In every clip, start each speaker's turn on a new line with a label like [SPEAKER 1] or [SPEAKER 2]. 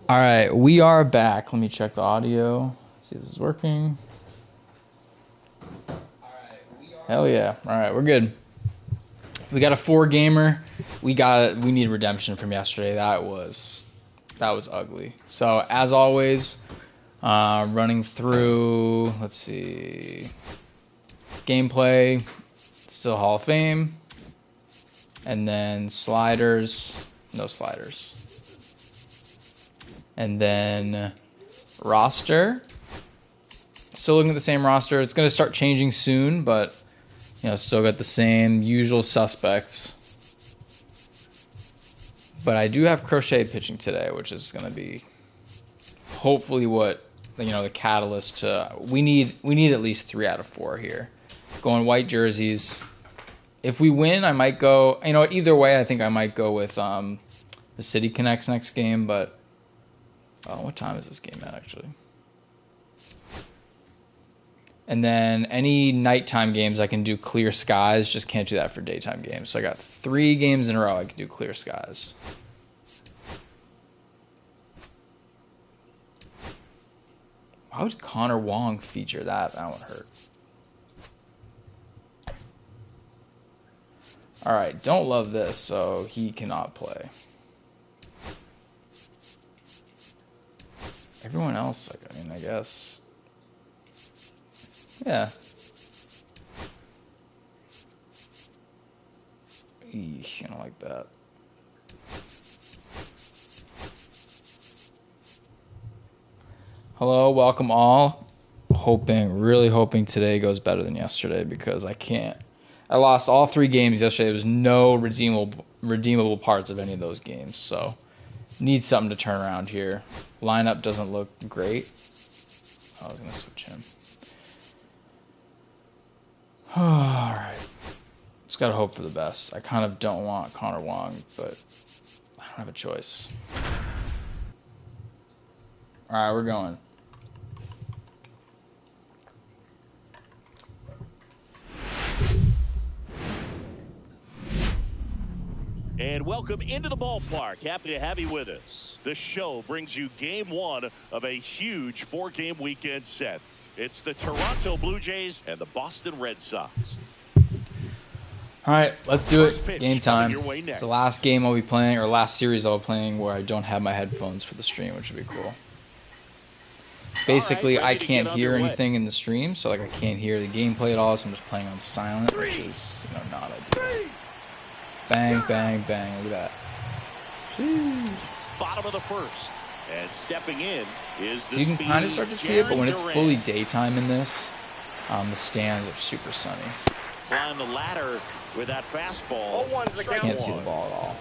[SPEAKER 1] All right, we are back. Let me check the audio. See if this is working. Hell yeah. All right, we're good. We got a 4-gamer. We need redemption from yesterday. That was ugly. So, as always, running through, let's see. Gameplay, still Hall of Fame. And then sliders, no sliders. And then roster. Still looking at the same roster. It's going to start changing soon, but still got the same usual suspects. But I do have Crochet pitching today, which is going to be hopefully what the catalyst to we need at least 3 out of 4 here. Going white jerseys. If we win, I might go. Either way, I think I might go with the City Connects next game, but. Oh, what time is this game at, actually? And then any nighttime games, I can do clear skies. Just can't do that for daytime games. So I got 3 games in a row I can do clear skies. Why would Connor Wong feature that? That would hurt. All right, don't love this, so he cannot play. Everyone else, I guess. Yeah. Eesh, I don't like that. Hello, welcome all. Really hoping today goes better than yesterday because I lost all 3 games yesterday. There was no redeemable parts of any of those games, so need something to turn around here. Lineup doesn't look great. I was going to switch him. Alright. Just got to hope for the best. I kind of don't want Connor Wong, but I don't have a choice. Alright, we're going.
[SPEAKER 2] And welcome into the ballpark. Happy to have you with us. The show brings you game 1 of a huge 4-game weekend set. It's the Toronto Blue Jays and the Boston Red Sox.
[SPEAKER 1] All right, let's do it. Game time. It's the last game I'll be playing, or last series I'll be playing where I don't have my headphones for the stream, which would be cool. Basically, I can't hear anything in the stream, so I can't hear the gameplay at all, so I'm just playing on silent, which is not ideal. Bang, bang, bang. Look at that. Jeez.
[SPEAKER 2] Bottom of the first. And stepping in is the
[SPEAKER 1] You can kind of start to see it, but when it's fully daytime in this, the stands are super sunny.
[SPEAKER 2] Climb the ladder with that fastball.
[SPEAKER 1] Can't see the ball at all.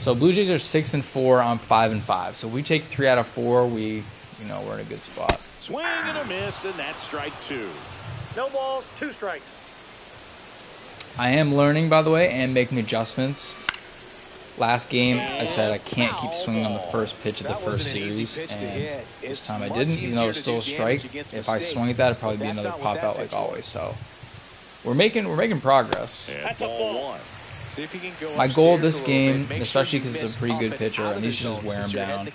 [SPEAKER 1] So Blue Jays are 6-4. I'm 5-5. So if we take 3 out of 4, we're in a good spot.
[SPEAKER 2] Swing and a miss, and that's strike 2.
[SPEAKER 3] No balls, 2 strikes.
[SPEAKER 1] I am learning, by the way, and making adjustments. Last game, I said I can't keep swinging on the first pitch of the first series, and this time I didn't, even though it was still a strike. If I swung at that, it'd probably be another pop out like always. So we're making progress.
[SPEAKER 2] And ball 1.
[SPEAKER 1] My goal this game, especially because it's a pretty good pitcher, I need to just wear him down.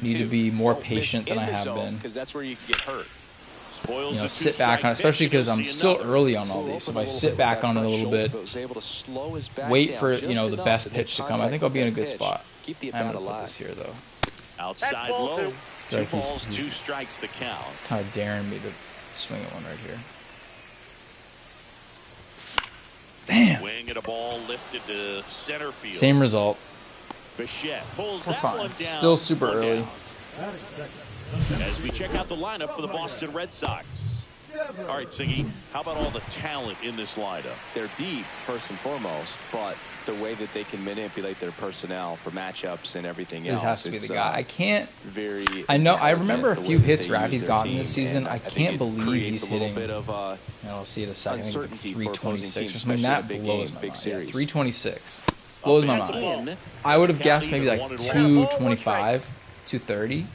[SPEAKER 1] Need to be more patient than I have been.
[SPEAKER 2] That's where you can get hurt.
[SPEAKER 1] Sit back on it, especially because I'm still early on all these. If I sit back on it a little bit, wait for the best pitch to come, I think I'll be in a good spot. I'm gonna put this here though.
[SPEAKER 2] Outside low. 2
[SPEAKER 1] Like
[SPEAKER 2] balls, 2 strikes the count.
[SPEAKER 1] Kind of daring me to swing at one right here. Damn.
[SPEAKER 2] Swing at a ball lifted to center field.
[SPEAKER 1] Same result.
[SPEAKER 2] Bichette pulls
[SPEAKER 1] We're
[SPEAKER 2] that
[SPEAKER 1] fine.
[SPEAKER 2] one down.
[SPEAKER 1] Still super early.
[SPEAKER 2] As we check out the lineup for the Boston Red Sox. All right, Siggy, how about all the talent in this lineup?
[SPEAKER 4] They're deep, first and foremost, but the way that they can manipulate their personnel for matchups and everything else.
[SPEAKER 1] This has to be the guy. I can't.
[SPEAKER 4] Very.
[SPEAKER 1] I remember a few hits
[SPEAKER 4] Rafi's
[SPEAKER 1] Rafi's gotten this season. I can't believe he's hitting.
[SPEAKER 4] Bit of,
[SPEAKER 1] I'll see it in a second. I think it's like 326 or something.
[SPEAKER 4] especially
[SPEAKER 1] That
[SPEAKER 4] in a big
[SPEAKER 1] blows
[SPEAKER 4] game,
[SPEAKER 1] my
[SPEAKER 4] big
[SPEAKER 1] mind.
[SPEAKER 4] series.
[SPEAKER 1] 326 blows my mind. I would have guessed maybe like 225, 230.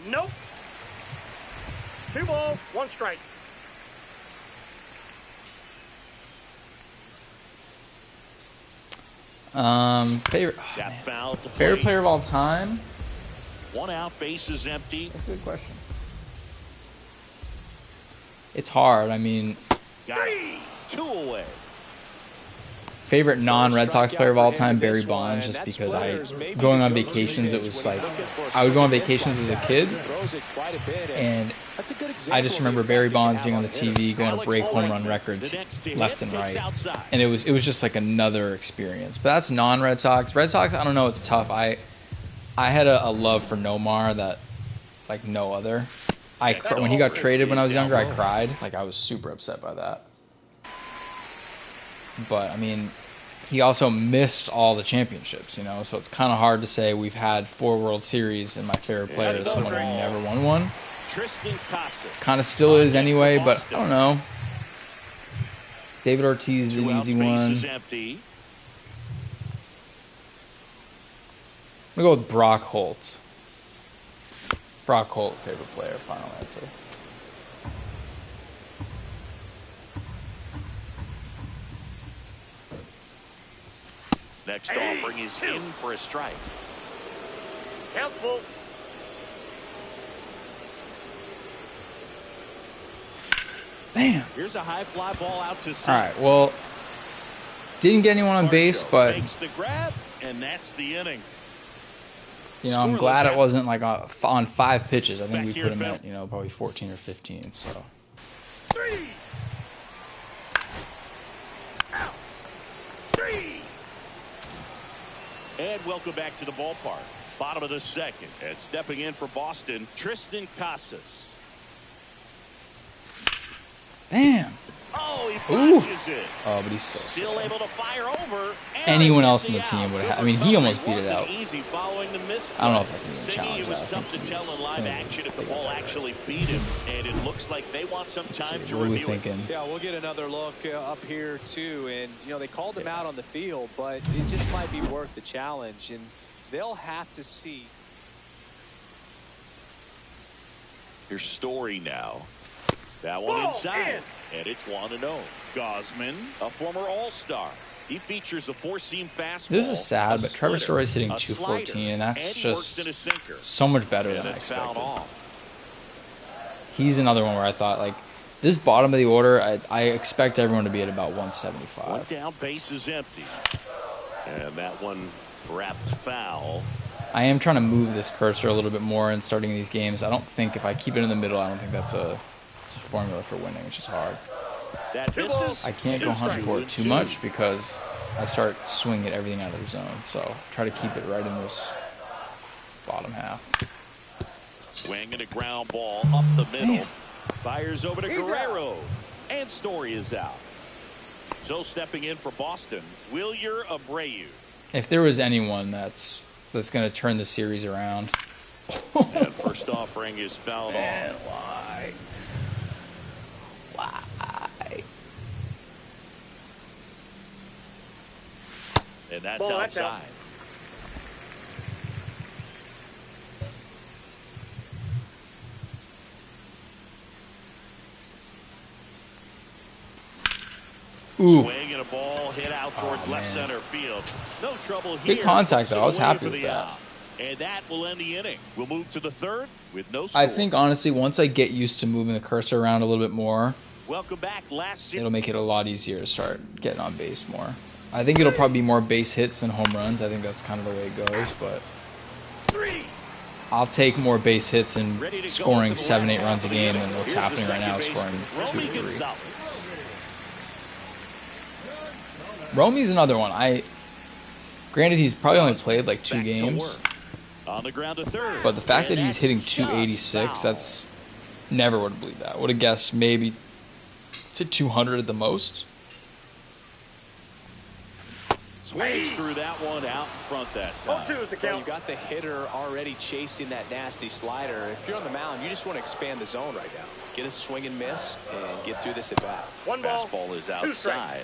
[SPEAKER 3] Nope. 2 balls, 1 strike.
[SPEAKER 1] Favorite. Oh,
[SPEAKER 2] Got
[SPEAKER 1] man.
[SPEAKER 2] fouled to
[SPEAKER 1] Favorite
[SPEAKER 2] play.
[SPEAKER 1] player of all time?
[SPEAKER 2] 1 out, base is empty.
[SPEAKER 1] That's a good question. It's hard. I mean,
[SPEAKER 2] Got it. 2 away.
[SPEAKER 1] favorite non-Red Sox player of all time, Barry
[SPEAKER 4] This one,
[SPEAKER 1] Bonds, just
[SPEAKER 4] that's
[SPEAKER 1] because
[SPEAKER 4] Splitters, maybe
[SPEAKER 1] going
[SPEAKER 4] the
[SPEAKER 1] on
[SPEAKER 4] go-to
[SPEAKER 1] vacations, it
[SPEAKER 4] pitch
[SPEAKER 1] was
[SPEAKER 4] when
[SPEAKER 1] like,
[SPEAKER 4] he's looking for
[SPEAKER 1] I would go on
[SPEAKER 4] swing and miss
[SPEAKER 1] vacations
[SPEAKER 4] like
[SPEAKER 1] as a
[SPEAKER 4] that.
[SPEAKER 1] kid,
[SPEAKER 4] He throws it quite a bit,
[SPEAKER 1] and
[SPEAKER 4] that's a good
[SPEAKER 1] I
[SPEAKER 4] example
[SPEAKER 1] just
[SPEAKER 4] of
[SPEAKER 1] remember
[SPEAKER 4] the
[SPEAKER 1] Barry
[SPEAKER 4] effect you can
[SPEAKER 1] Bonds being
[SPEAKER 4] have
[SPEAKER 1] on the
[SPEAKER 4] a hitter.
[SPEAKER 1] TV, going to break home run records
[SPEAKER 2] The next to
[SPEAKER 1] left
[SPEAKER 2] hit
[SPEAKER 1] and
[SPEAKER 2] takes
[SPEAKER 1] right,
[SPEAKER 2] outside.
[SPEAKER 1] and it was just like another experience. But that's non-Red Sox. Red Sox, I don't know, it's tough. I had a love for Nomar that like no other. When he got traded when I was younger, I cried. Like, I was super upset by that. But I mean, he also missed all the championships, you know, so it's kind of hard to say we've had 4 World Series and my favorite player is someone who never won one.
[SPEAKER 2] Tristan Casas.
[SPEAKER 1] Kind of still is anyway, but I don't know. David Ortiz is an easy one.
[SPEAKER 2] Is empty.
[SPEAKER 1] I'm going to go with Brock Holt. Brock Holt, favorite player, final answer.
[SPEAKER 2] Next offering is in for a strike.
[SPEAKER 3] Count's full.
[SPEAKER 1] Damn.
[SPEAKER 2] Here's a high fly ball out to
[SPEAKER 1] All
[SPEAKER 2] center.
[SPEAKER 1] right, well, didn't get anyone on base, but
[SPEAKER 2] Makes the grab, and that's the inning.
[SPEAKER 1] you know, I'm
[SPEAKER 2] Scoreless
[SPEAKER 1] glad it
[SPEAKER 2] after-
[SPEAKER 1] wasn't like on 5 pitches. I think
[SPEAKER 2] Back
[SPEAKER 1] we
[SPEAKER 2] here,
[SPEAKER 1] put him
[SPEAKER 2] Phil.
[SPEAKER 1] at, you know, probably 14 or 15. So
[SPEAKER 3] 3. Out. 3.
[SPEAKER 2] And welcome back to the ballpark. Bottom of the second. And stepping in for Boston, Tristan Casas.
[SPEAKER 1] damn.
[SPEAKER 2] Oh, he
[SPEAKER 1] Ooh.
[SPEAKER 2] punches it.
[SPEAKER 1] Oh, but he's so
[SPEAKER 2] Still
[SPEAKER 1] slow.
[SPEAKER 2] able to fire over. And
[SPEAKER 1] Anyone else
[SPEAKER 2] gets
[SPEAKER 1] in the team
[SPEAKER 2] out.
[SPEAKER 1] would have.
[SPEAKER 2] Good
[SPEAKER 1] I mean, he
[SPEAKER 2] recovery
[SPEAKER 1] almost beat it
[SPEAKER 2] wasn't
[SPEAKER 1] out.
[SPEAKER 2] Easy following the miss.
[SPEAKER 1] I don't know if I can even
[SPEAKER 2] Siggy,
[SPEAKER 1] challenge
[SPEAKER 2] it was
[SPEAKER 1] that. I
[SPEAKER 2] tough to
[SPEAKER 1] think
[SPEAKER 2] tell
[SPEAKER 1] he's
[SPEAKER 2] in live
[SPEAKER 1] gonna
[SPEAKER 2] action if the
[SPEAKER 1] take
[SPEAKER 2] ball
[SPEAKER 1] that.
[SPEAKER 2] actually beat him, and it looks like they want some
[SPEAKER 1] Let's
[SPEAKER 2] time
[SPEAKER 1] see,
[SPEAKER 2] to
[SPEAKER 1] what are we
[SPEAKER 2] review it.
[SPEAKER 1] thinking?
[SPEAKER 4] Yeah, we'll get another look up here too, and you know they called him out on the field, but it just might be worth the challenge, and they'll have to see.
[SPEAKER 2] Here's Story now. That one
[SPEAKER 3] Ball
[SPEAKER 2] inside.
[SPEAKER 3] in.
[SPEAKER 2] And it's 1-0. Gosman, a former All-Star. He features a 4-seam fastball.
[SPEAKER 1] This is sad,
[SPEAKER 2] a
[SPEAKER 1] but Trevor
[SPEAKER 2] splitter,
[SPEAKER 1] Story's hitting
[SPEAKER 2] a
[SPEAKER 1] 214,
[SPEAKER 2] slider,
[SPEAKER 1] and that's
[SPEAKER 2] he works
[SPEAKER 1] just
[SPEAKER 2] in a sinker.
[SPEAKER 1] so much better
[SPEAKER 2] And
[SPEAKER 1] than I
[SPEAKER 2] it's fouled
[SPEAKER 1] expected.
[SPEAKER 2] off.
[SPEAKER 1] He's another one where I thought, like, this bottom of the order, I expect everyone to be at about 175.
[SPEAKER 2] One down, base is empty. And that one wrapped foul.
[SPEAKER 1] I am trying to move this cursor a little bit more in starting these games. I don't think if I keep it in the middle, I don't think it's a formula for winning, which is hard.
[SPEAKER 2] That misses.
[SPEAKER 1] I can't go hunting for it too much because I start swinging everything out of the zone. So try to keep it right in this bottom half.
[SPEAKER 2] Swing and a ground ball up the middle.
[SPEAKER 1] Man.
[SPEAKER 2] Fires over to
[SPEAKER 3] He's
[SPEAKER 2] Guerrero. And Story is out. So stepping in for Boston, Wilyer Abreu.
[SPEAKER 1] If there was anyone that's going to turn the series around.
[SPEAKER 2] And first offering is fouled
[SPEAKER 1] Man,
[SPEAKER 2] off.
[SPEAKER 1] why?
[SPEAKER 2] And that's
[SPEAKER 3] Ball, that's out.
[SPEAKER 2] outside.
[SPEAKER 1] Ooh.
[SPEAKER 2] Swing and a ball hit out towards left
[SPEAKER 1] man.
[SPEAKER 2] center field. No trouble here.
[SPEAKER 1] Good contact, though. I was
[SPEAKER 2] Away
[SPEAKER 1] happy
[SPEAKER 2] for
[SPEAKER 1] with
[SPEAKER 2] the
[SPEAKER 1] that.
[SPEAKER 2] out. And that will end the inning. We'll move to the third with no score.
[SPEAKER 1] I think, honestly, once I get used to moving the cursor around a little bit more,
[SPEAKER 2] Welcome back. Last
[SPEAKER 1] it'll make it a lot easier to start getting on base more. I think it'll probably be more base hits than home runs. I think that's kind of the way it goes, but
[SPEAKER 3] 3.
[SPEAKER 1] I'll take more base hits and
[SPEAKER 2] ready to go
[SPEAKER 1] scoring
[SPEAKER 2] into the
[SPEAKER 1] 7,
[SPEAKER 2] last
[SPEAKER 1] 8
[SPEAKER 2] half
[SPEAKER 1] runs a
[SPEAKER 2] of the
[SPEAKER 1] game
[SPEAKER 2] inning.
[SPEAKER 1] than what's
[SPEAKER 2] Here's the
[SPEAKER 1] happening right now,
[SPEAKER 2] second
[SPEAKER 1] scoring
[SPEAKER 2] baseman,
[SPEAKER 1] 2
[SPEAKER 2] Romy
[SPEAKER 1] or 3.
[SPEAKER 2] Gonzalez.
[SPEAKER 1] Romy's another one. Granted, he's probably only played like 2
[SPEAKER 2] Back to
[SPEAKER 1] games,
[SPEAKER 2] work. On the ground to third.
[SPEAKER 1] but the fact that
[SPEAKER 2] And
[SPEAKER 1] he's
[SPEAKER 2] that's
[SPEAKER 1] hitting
[SPEAKER 2] just
[SPEAKER 1] 286,
[SPEAKER 2] foul.
[SPEAKER 1] that's never would have believed that. Would have guessed maybe to 200 at the most.
[SPEAKER 2] Swings through that one out in front that time.
[SPEAKER 3] 0-2 is the
[SPEAKER 4] Well,
[SPEAKER 3] count.
[SPEAKER 4] you got the hitter already chasing that nasty slider. If you're on the mound, you just want to expand the zone right now. Get a swing and miss and get through this at bat.
[SPEAKER 3] 1 ball.
[SPEAKER 2] Fastball is
[SPEAKER 3] 2 strikes.
[SPEAKER 2] outside.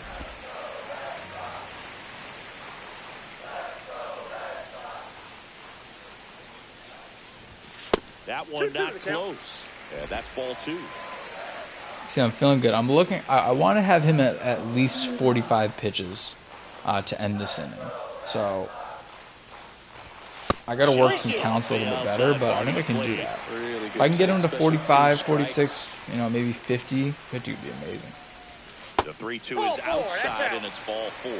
[SPEAKER 2] That one
[SPEAKER 3] 2-2
[SPEAKER 2] not
[SPEAKER 3] to the count.
[SPEAKER 2] close. Yeah, that's ball 2.
[SPEAKER 1] See, I'm feeling good. I want to have him at least 45 pitches to end this inning. So I got to work some counts a little bit better, but I think I can do that. If I can get him to 45, 46, you know, maybe 50, 50 would be amazing.
[SPEAKER 2] The 3-2 is outside, and it's ball 4.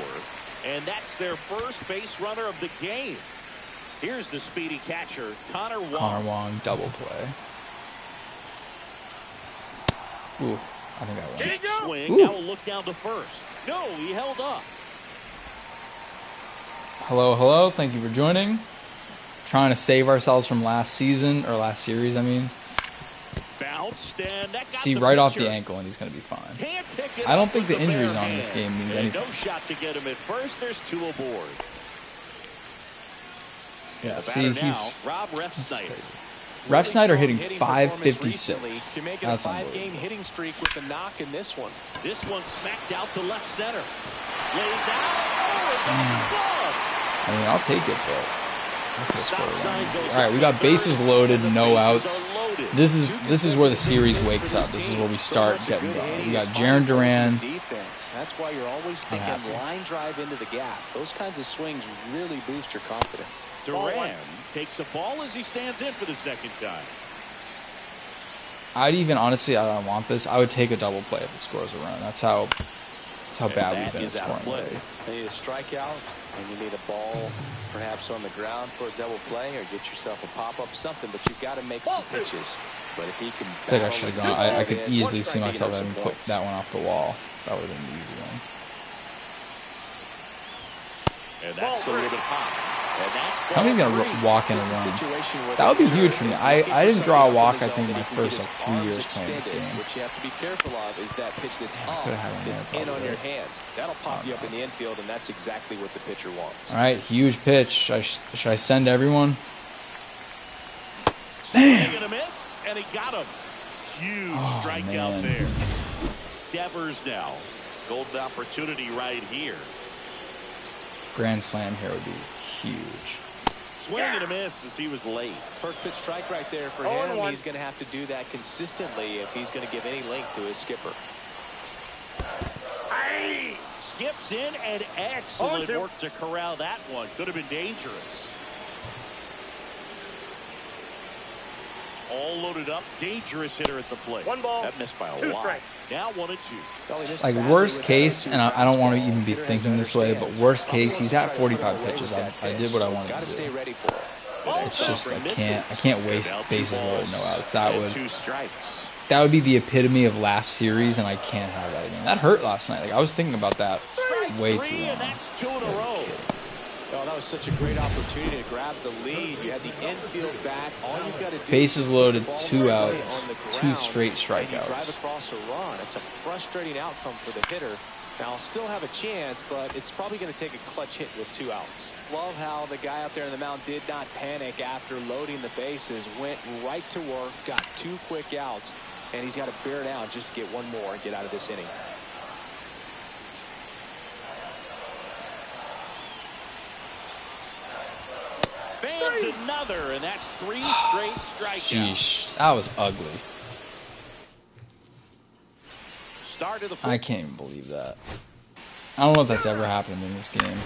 [SPEAKER 2] And that's their first base runner of the game. Here's the speedy catcher, Connor Wong.
[SPEAKER 1] Connor Wong, double play. Ooh, I think I won.
[SPEAKER 2] Big swing.
[SPEAKER 1] Ooh.
[SPEAKER 2] Now we'll look down to first. No, he held up.
[SPEAKER 1] Hello, hello. Thank you for joining. Trying to save ourselves from last season, or last series, I mean.
[SPEAKER 2] Bounced, and that got
[SPEAKER 1] See,
[SPEAKER 2] the
[SPEAKER 1] right off
[SPEAKER 2] pitcher.
[SPEAKER 1] the ankle, and he's going to be fine.
[SPEAKER 2] Can't pick it
[SPEAKER 1] I don't
[SPEAKER 2] up
[SPEAKER 1] think
[SPEAKER 2] with
[SPEAKER 1] the injuries
[SPEAKER 2] bare
[SPEAKER 1] on this
[SPEAKER 2] hand.
[SPEAKER 1] game means
[SPEAKER 2] And
[SPEAKER 1] anything.
[SPEAKER 2] no shot to get him at first. There's 2 aboard.
[SPEAKER 1] Yeah,
[SPEAKER 2] The
[SPEAKER 1] see,
[SPEAKER 2] batter now,
[SPEAKER 1] he's...
[SPEAKER 2] Rob Refsnyder.
[SPEAKER 1] Ref Snyder hitting
[SPEAKER 4] Strong hitting performance
[SPEAKER 1] 556.
[SPEAKER 4] recently to make it
[SPEAKER 1] That's
[SPEAKER 4] a 5-game
[SPEAKER 1] unbelievable.
[SPEAKER 4] hitting streak with the knock in this one.
[SPEAKER 2] This one smacked out to left center. Lays out. Oh, it's off his glove.
[SPEAKER 1] I mean, I'll take it, but I could have
[SPEAKER 2] Stop
[SPEAKER 1] scored
[SPEAKER 2] sign
[SPEAKER 1] one.
[SPEAKER 2] goes
[SPEAKER 1] All right,
[SPEAKER 2] up
[SPEAKER 1] we
[SPEAKER 2] to
[SPEAKER 1] got
[SPEAKER 2] third,
[SPEAKER 1] bases loaded,
[SPEAKER 2] and the
[SPEAKER 1] no
[SPEAKER 2] bases
[SPEAKER 1] outs.
[SPEAKER 2] are loaded.
[SPEAKER 1] This is where the series wakes up. This is where we start getting going. We got Jaron Duran.
[SPEAKER 4] Defense. That's why you're always thinking
[SPEAKER 1] happy.
[SPEAKER 4] line drive into the gap. Those kinds of swings really boost your confidence.
[SPEAKER 2] Duran takes a ball as he stands in for the second time.
[SPEAKER 1] I'd even honestly, I don't want this. I would take a double play if it scores a run. That's how bad we've
[SPEAKER 2] that
[SPEAKER 1] been at
[SPEAKER 2] is out of
[SPEAKER 1] scoring
[SPEAKER 2] play.
[SPEAKER 1] lately.
[SPEAKER 4] You need a strikeout, and you need a ball perhaps on the ground for a double play, or get yourself a pop-up, something, but you've got to make some pitches. But if he can
[SPEAKER 1] I think I should have gone. I could easily see myself
[SPEAKER 4] having
[SPEAKER 1] having put that one off the wall. That would have been an easy one.
[SPEAKER 2] And that's a little bit hot. And that's
[SPEAKER 1] Somebody's
[SPEAKER 2] ball
[SPEAKER 1] gonna
[SPEAKER 2] three.
[SPEAKER 1] walk in a run. That would be huge for me. I didn't draw a walk. I think in my first 3 years playing this game.
[SPEAKER 4] What you have to be careful of is that pitch that's up,
[SPEAKER 1] Could've had one
[SPEAKER 4] that's
[SPEAKER 1] there,
[SPEAKER 4] in on
[SPEAKER 1] probably.
[SPEAKER 4] your hands. That'll pop you up in the infield, and that's exactly what the pitcher wants.
[SPEAKER 1] All right, huge pitch. Should I send everyone?
[SPEAKER 2] Swing and a miss, and he got him. Huge strikeout
[SPEAKER 1] man.
[SPEAKER 2] there. Devers now. Golden opportunity right here.
[SPEAKER 1] Grand slam here would be huge.
[SPEAKER 2] Swing and a miss as he was late.
[SPEAKER 4] First pitch strike right there for
[SPEAKER 3] 0-1.
[SPEAKER 4] him. He's going to have to do that consistently if he's going to give any length to his skipper.
[SPEAKER 2] Skips in, and excellent
[SPEAKER 3] 0-2.
[SPEAKER 2] work to corral that one. Could have been dangerous. All loaded up. Dangerous hitter at the plate.
[SPEAKER 3] 1 ball,
[SPEAKER 2] That missed by a
[SPEAKER 3] 2
[SPEAKER 2] lot.
[SPEAKER 3] strikes.
[SPEAKER 2] Now 1-2.
[SPEAKER 4] Well, he missed
[SPEAKER 1] Like
[SPEAKER 4] badly
[SPEAKER 1] worst
[SPEAKER 4] with that
[SPEAKER 1] case,
[SPEAKER 4] 0-2
[SPEAKER 1] and I don't want to
[SPEAKER 4] fastball.
[SPEAKER 1] even be
[SPEAKER 4] Hitter has
[SPEAKER 1] thinking
[SPEAKER 4] to
[SPEAKER 1] this way, but
[SPEAKER 4] understand.
[SPEAKER 1] worst case,
[SPEAKER 4] He
[SPEAKER 1] he's
[SPEAKER 4] wants
[SPEAKER 1] at
[SPEAKER 4] to try to put
[SPEAKER 1] 45
[SPEAKER 4] away
[SPEAKER 1] pitches.
[SPEAKER 4] with that
[SPEAKER 1] I
[SPEAKER 4] pitch,
[SPEAKER 1] did what I
[SPEAKER 4] so
[SPEAKER 1] wanted
[SPEAKER 4] gotta
[SPEAKER 1] to
[SPEAKER 4] stay
[SPEAKER 1] do.
[SPEAKER 4] ready for it.
[SPEAKER 1] It's just I can't waste
[SPEAKER 2] Now 2
[SPEAKER 1] bases loaded,
[SPEAKER 2] balls
[SPEAKER 1] no outs. That
[SPEAKER 2] and
[SPEAKER 1] would
[SPEAKER 2] 2 strikes.
[SPEAKER 1] that would be the epitome of last series, and I can't have that again. That hurt last night. Like I was thinking about that way
[SPEAKER 2] Strike
[SPEAKER 1] too
[SPEAKER 2] 3,
[SPEAKER 1] long.
[SPEAKER 2] and that's 2 in a row.
[SPEAKER 4] Oh, that was such a great opportunity to grab the lead. You had the infield back. All you've got to do
[SPEAKER 1] Bases
[SPEAKER 4] is put
[SPEAKER 1] loaded,
[SPEAKER 4] the ball
[SPEAKER 1] 2
[SPEAKER 4] right
[SPEAKER 1] outs,
[SPEAKER 4] on the
[SPEAKER 1] 2
[SPEAKER 4] ground,
[SPEAKER 1] straight
[SPEAKER 4] and you drive
[SPEAKER 1] strikeouts.
[SPEAKER 4] across a run. It's a frustrating outcome for the hitter. Now, I'll still have a chance, but it's probably going to take a clutch hit with 2 outs. Love how the guy out there in the mound did not panic after loading the bases. Went right to work, got 2 quick outs, and he's got to bear down just to get 1 more and get out of this inning.
[SPEAKER 2] Fans another, and that's 3 straight strikeouts.
[SPEAKER 1] Sheesh, that was ugly.
[SPEAKER 2] Start of the
[SPEAKER 1] I can't even believe that. I don't know if that's ever happened in this game.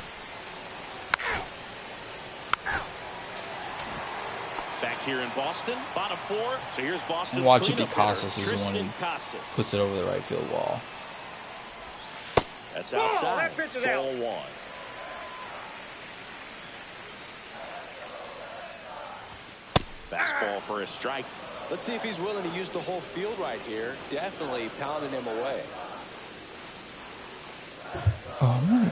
[SPEAKER 2] back here in Boston. Bottom 4. So here's Boston's
[SPEAKER 1] Watch it be
[SPEAKER 2] cleanup
[SPEAKER 1] Casas
[SPEAKER 2] hitter,
[SPEAKER 1] who's the one
[SPEAKER 2] Tristan
[SPEAKER 1] who
[SPEAKER 2] Casas.
[SPEAKER 1] puts it over the right field wall.
[SPEAKER 2] That's outside.
[SPEAKER 3] that pitch is
[SPEAKER 2] Ball
[SPEAKER 3] out.
[SPEAKER 2] 1. Fastball for a strike.
[SPEAKER 4] Let's see if he's willing to use the whole field right here. Definitely pounding him away.
[SPEAKER 1] Oh man.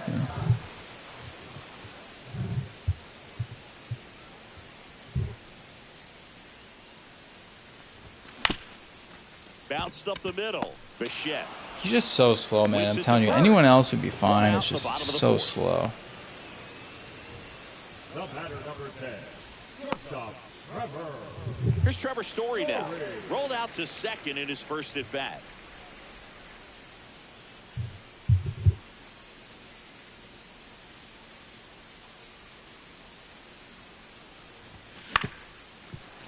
[SPEAKER 2] Bounced up the middle. Bichette.
[SPEAKER 1] He's just so slow, man. I'm telling you, anyone else would be fine. It's just so slow.
[SPEAKER 5] The batter number 10, shortstop, Trevor.
[SPEAKER 2] Here's Trevor Story now. Rolled out to second in his first at bat.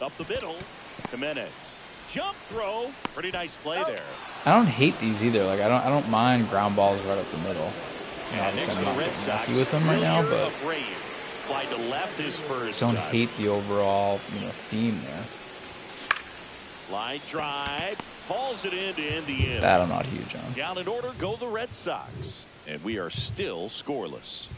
[SPEAKER 2] Up the middle. Jimenez. Jump throw. Pretty nice play there.
[SPEAKER 1] I don't hate these either. Like I don't mind ground balls right up the middle. Obviously,
[SPEAKER 2] next
[SPEAKER 1] I'm
[SPEAKER 2] for the
[SPEAKER 1] not
[SPEAKER 2] Red
[SPEAKER 1] getting
[SPEAKER 2] Sox,
[SPEAKER 1] lucky with them right now, but
[SPEAKER 2] fly to left his first
[SPEAKER 1] don't
[SPEAKER 2] time.
[SPEAKER 1] hate the overall, theme there.
[SPEAKER 2] Line drive, hauls it in to end the inning.
[SPEAKER 1] That I'm not huge on.
[SPEAKER 2] Down in order go the Red Sox, and we are still scoreless.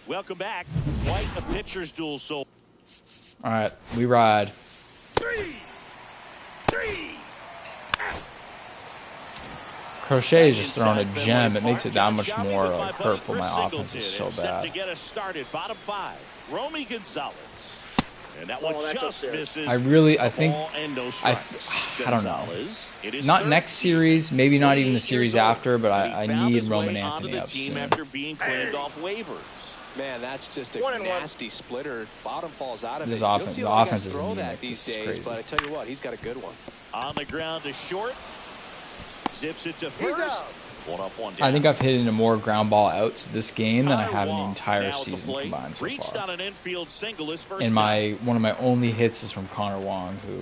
[SPEAKER 2] Welcome back. Quite a pitcher's duel. So,
[SPEAKER 1] All right, we ride.
[SPEAKER 3] 3.
[SPEAKER 1] Crochet is just throwing a gem. It makes it that much more hurtful. My offense is so bad.
[SPEAKER 2] To get us started, bottom 5, Romy Gonzalez. And that one just misses.
[SPEAKER 1] I think, I don't know.
[SPEAKER 2] It
[SPEAKER 1] Not next series, maybe not even the series after, but I need Roman Anthony up soon.
[SPEAKER 2] After being claimed off waivers.
[SPEAKER 4] Man, that's just a nasty splitter. Bottom falls out of
[SPEAKER 1] This
[SPEAKER 4] it.
[SPEAKER 1] offense,
[SPEAKER 4] You
[SPEAKER 1] the
[SPEAKER 4] don't see
[SPEAKER 1] offense
[SPEAKER 4] a
[SPEAKER 1] is
[SPEAKER 4] lot of guys throw
[SPEAKER 1] anemic.
[SPEAKER 4] that these
[SPEAKER 1] This is
[SPEAKER 4] days,
[SPEAKER 1] crazy.
[SPEAKER 4] but I tell you what, he's got a good one.
[SPEAKER 2] On the ground to short. Zips it to first. One up, one down.
[SPEAKER 1] I think I've hit into more ground ball outs this game than I have in the entire season combined so
[SPEAKER 2] Reached
[SPEAKER 1] far.
[SPEAKER 2] on an infield single his first
[SPEAKER 1] And
[SPEAKER 2] time.
[SPEAKER 1] one of my only hits is from Connor Wong, who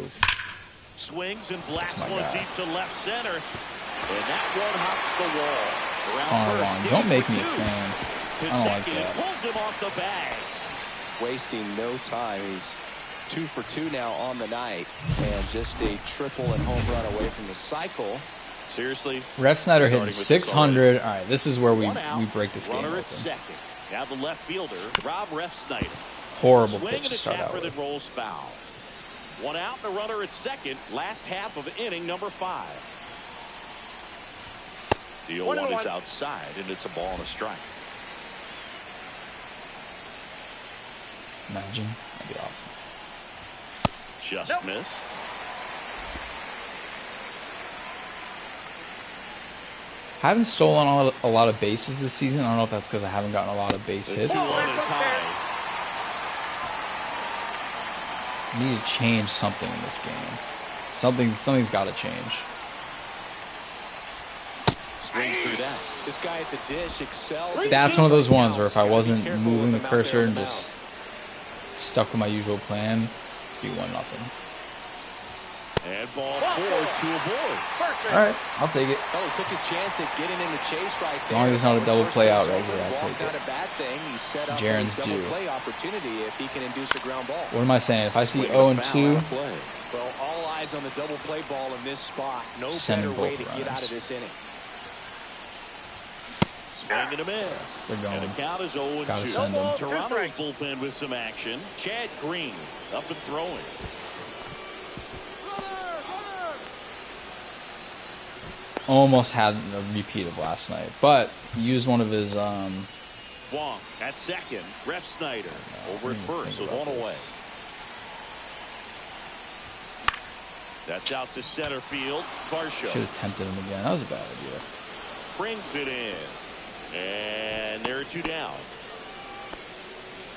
[SPEAKER 2] Swings and blasts
[SPEAKER 1] my
[SPEAKER 2] one
[SPEAKER 1] guy.
[SPEAKER 2] deep to left center. And that one hops the wall. Around
[SPEAKER 1] Connor
[SPEAKER 2] first,
[SPEAKER 1] Wong.
[SPEAKER 2] digging
[SPEAKER 1] Don't make
[SPEAKER 2] for
[SPEAKER 1] me a
[SPEAKER 2] two.
[SPEAKER 1] fan.
[SPEAKER 2] To
[SPEAKER 1] I don't like
[SPEAKER 2] second,
[SPEAKER 1] that.
[SPEAKER 2] pulls him off the bag.
[SPEAKER 4] Wasting no time. He's 2 for 2 now on the night, and just a triple and home run away from the cycle.
[SPEAKER 2] Seriously.
[SPEAKER 1] Ref Snyder
[SPEAKER 2] Starting
[SPEAKER 1] hitting
[SPEAKER 2] with
[SPEAKER 1] 600. All right, this is where we
[SPEAKER 2] One out,
[SPEAKER 1] break this game
[SPEAKER 2] runner
[SPEAKER 1] open.
[SPEAKER 2] at second. Now the left fielder, Rob Ref Snyder.
[SPEAKER 1] Horrible
[SPEAKER 2] Swing
[SPEAKER 1] pitch
[SPEAKER 2] and
[SPEAKER 1] to
[SPEAKER 2] a
[SPEAKER 1] start out
[SPEAKER 2] tapper
[SPEAKER 1] with.
[SPEAKER 2] that rolls foul. One out, the runner at second. Last half of inning number 5. The 0-1 is outside, and it's a ball and a strike.
[SPEAKER 1] Imagine. That'd be awesome.
[SPEAKER 2] Just missed.
[SPEAKER 1] Haven't stolen a lot of bases this season. I don't know if that's because I haven't gotten a lot of base
[SPEAKER 2] The
[SPEAKER 1] hits.
[SPEAKER 2] 2-1 is
[SPEAKER 1] But
[SPEAKER 2] high.
[SPEAKER 1] I need to change something in this game. Something's got to change.
[SPEAKER 2] Swings through that.
[SPEAKER 4] This guy at the dish excels.
[SPEAKER 1] That's one of those ones where if I
[SPEAKER 4] Gotta be
[SPEAKER 1] wasn't
[SPEAKER 4] careful
[SPEAKER 1] moving the
[SPEAKER 4] with him out there
[SPEAKER 1] cursor
[SPEAKER 4] on
[SPEAKER 1] and
[SPEAKER 4] the
[SPEAKER 1] just stuck with my usual plan, it'd be 1-0.
[SPEAKER 2] And ball 4 to avoid.
[SPEAKER 1] All right, I'll take it.
[SPEAKER 4] Oh, he took his chance at getting in the chase right there.
[SPEAKER 1] long as it's not a double
[SPEAKER 4] First
[SPEAKER 1] play out
[SPEAKER 4] base
[SPEAKER 1] right
[SPEAKER 4] over,
[SPEAKER 1] here, I'll
[SPEAKER 4] walk,
[SPEAKER 1] take
[SPEAKER 4] not
[SPEAKER 1] it.
[SPEAKER 4] a bad thing. He set up
[SPEAKER 1] Jaren's
[SPEAKER 4] a double
[SPEAKER 1] due.
[SPEAKER 4] play opportunity if he can induce a ground ball.
[SPEAKER 1] What am I saying? If I see
[SPEAKER 2] Swing
[SPEAKER 1] 0
[SPEAKER 2] and
[SPEAKER 1] and
[SPEAKER 2] foul
[SPEAKER 1] 2,
[SPEAKER 2] out of play.
[SPEAKER 4] Well, all eyes on the double play ball in this spot. No
[SPEAKER 1] Send
[SPEAKER 4] better
[SPEAKER 1] both
[SPEAKER 4] way to get out
[SPEAKER 1] runners.
[SPEAKER 4] of this inning.
[SPEAKER 2] Swing and a miss.
[SPEAKER 1] They're going.
[SPEAKER 2] And the count is 0-2.
[SPEAKER 1] Gotta send them.
[SPEAKER 2] Toronto's bullpen with some action. Chad Green up and throwing.
[SPEAKER 1] almost had a repeat of last night, but he used one of his
[SPEAKER 2] Wong at second. Ref Snyder over at first with one away. That's out to center field. Varsho
[SPEAKER 1] Should have tempted him again. That was a bad idea.
[SPEAKER 2] brings it in. And there are two down.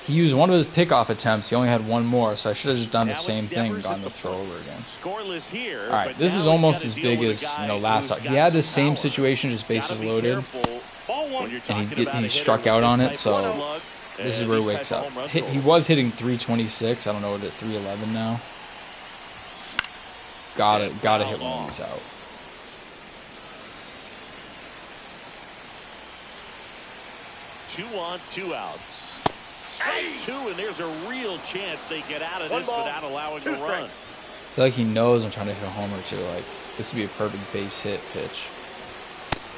[SPEAKER 1] He used one of his pickoff attempts. He only had one more, so I should have just done the
[SPEAKER 2] Alex
[SPEAKER 1] same thing,
[SPEAKER 2] Devers
[SPEAKER 1] gone
[SPEAKER 2] at
[SPEAKER 1] the
[SPEAKER 2] the
[SPEAKER 1] throw
[SPEAKER 2] plate.
[SPEAKER 1] over again.
[SPEAKER 2] Scoreless here.
[SPEAKER 1] All right,
[SPEAKER 2] but
[SPEAKER 1] this
[SPEAKER 2] now
[SPEAKER 1] is
[SPEAKER 2] he's
[SPEAKER 1] almost
[SPEAKER 2] gotta
[SPEAKER 1] as
[SPEAKER 2] deal
[SPEAKER 1] big
[SPEAKER 2] with a
[SPEAKER 1] as
[SPEAKER 2] guy
[SPEAKER 1] last
[SPEAKER 2] who's
[SPEAKER 1] time.
[SPEAKER 2] got
[SPEAKER 1] He had the
[SPEAKER 2] some
[SPEAKER 1] same
[SPEAKER 2] power.
[SPEAKER 1] situation, just bases
[SPEAKER 2] Gotta be
[SPEAKER 1] loaded,
[SPEAKER 2] careful when you're
[SPEAKER 1] and he
[SPEAKER 2] talking
[SPEAKER 1] get-
[SPEAKER 2] about
[SPEAKER 1] and
[SPEAKER 2] a
[SPEAKER 1] he
[SPEAKER 2] hitter
[SPEAKER 1] struck
[SPEAKER 2] with
[SPEAKER 1] out
[SPEAKER 2] this
[SPEAKER 1] on it,
[SPEAKER 2] type of
[SPEAKER 1] so
[SPEAKER 2] slug
[SPEAKER 1] this is
[SPEAKER 2] and
[SPEAKER 1] where he
[SPEAKER 2] these
[SPEAKER 1] wakes
[SPEAKER 2] type
[SPEAKER 1] up.
[SPEAKER 2] of home run
[SPEAKER 1] He
[SPEAKER 2] totals.
[SPEAKER 1] was hitting 326. I don't know what at 311 now. Gotta hit one of these out.
[SPEAKER 2] Two on, two outs. Strike two, and there's a real chance they get out of this without allowing a run.
[SPEAKER 1] I feel like he knows I'm trying to hit a homer too. Like this would be a perfect base hit pitch.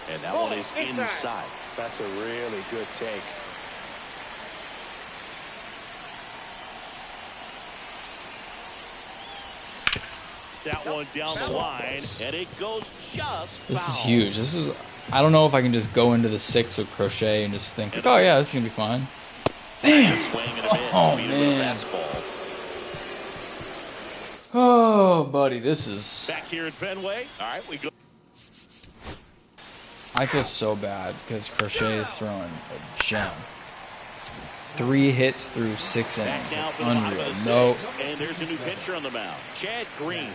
[SPEAKER 2] And that one is inside.
[SPEAKER 4] That's a really good take.
[SPEAKER 2] That one down the line, and it goes just
[SPEAKER 1] This is
[SPEAKER 2] foul.
[SPEAKER 1] huge. This is. I don't know if I can just go into the sixth with Crochet and just think, like, oh yeah, this is gonna be fine.
[SPEAKER 2] Damn. Swing and a miss.
[SPEAKER 1] Oh,
[SPEAKER 2] Beat him with a
[SPEAKER 1] man.
[SPEAKER 2] fastball.
[SPEAKER 1] Oh, buddy, this is.
[SPEAKER 2] Back here at Fenway. All right, we go.
[SPEAKER 1] I feel so bad because Crochet is throwing a gem. 3 hits through 6 innings.
[SPEAKER 2] Back now for the bottom
[SPEAKER 1] Unreal.
[SPEAKER 2] of the
[SPEAKER 1] No.
[SPEAKER 2] sixth, and there's a new pitcher on the mound, Chad Green.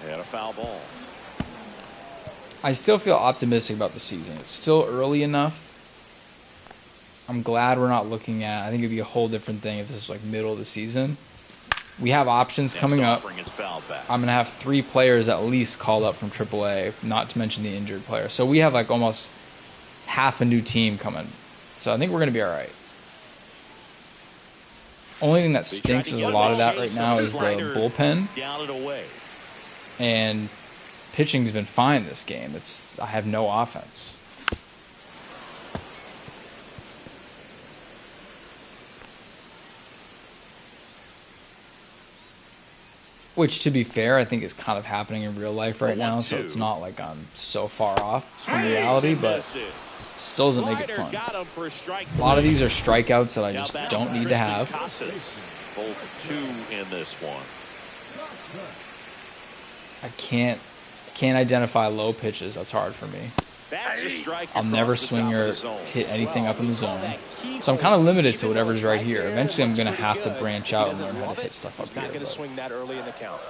[SPEAKER 2] And a foul ball.
[SPEAKER 1] I still feel optimistic about the season. It's still early enough I'm glad we're not looking at. I think it'd be a whole different thing if this is like middle of the season. We have options coming up. I'm gonna have 3 players at least called up from AAA, not to mention the injured player. So we have like almost half a new team coming. So I think we're gonna be all right. Only thing that stinks is a lot of that right now is the bullpen. And pitching's been fine this game. I have no offense. Which, to be fair, I think is kind of happening in real life right now, so it's not like I'm so far off from reality, but still doesn't make it fun. A lot of these are strikeouts that I just don't need to have.
[SPEAKER 2] Both 2 in this one.
[SPEAKER 1] I can't identify low pitches. That's hard for me. I'll never swing or hit anything up in the zone. So I'm kind of limited to whatever's right here. Eventually I'm going to have to branch out and learn how to hit stuff up here.
[SPEAKER 4] Not going to swing that early in the count.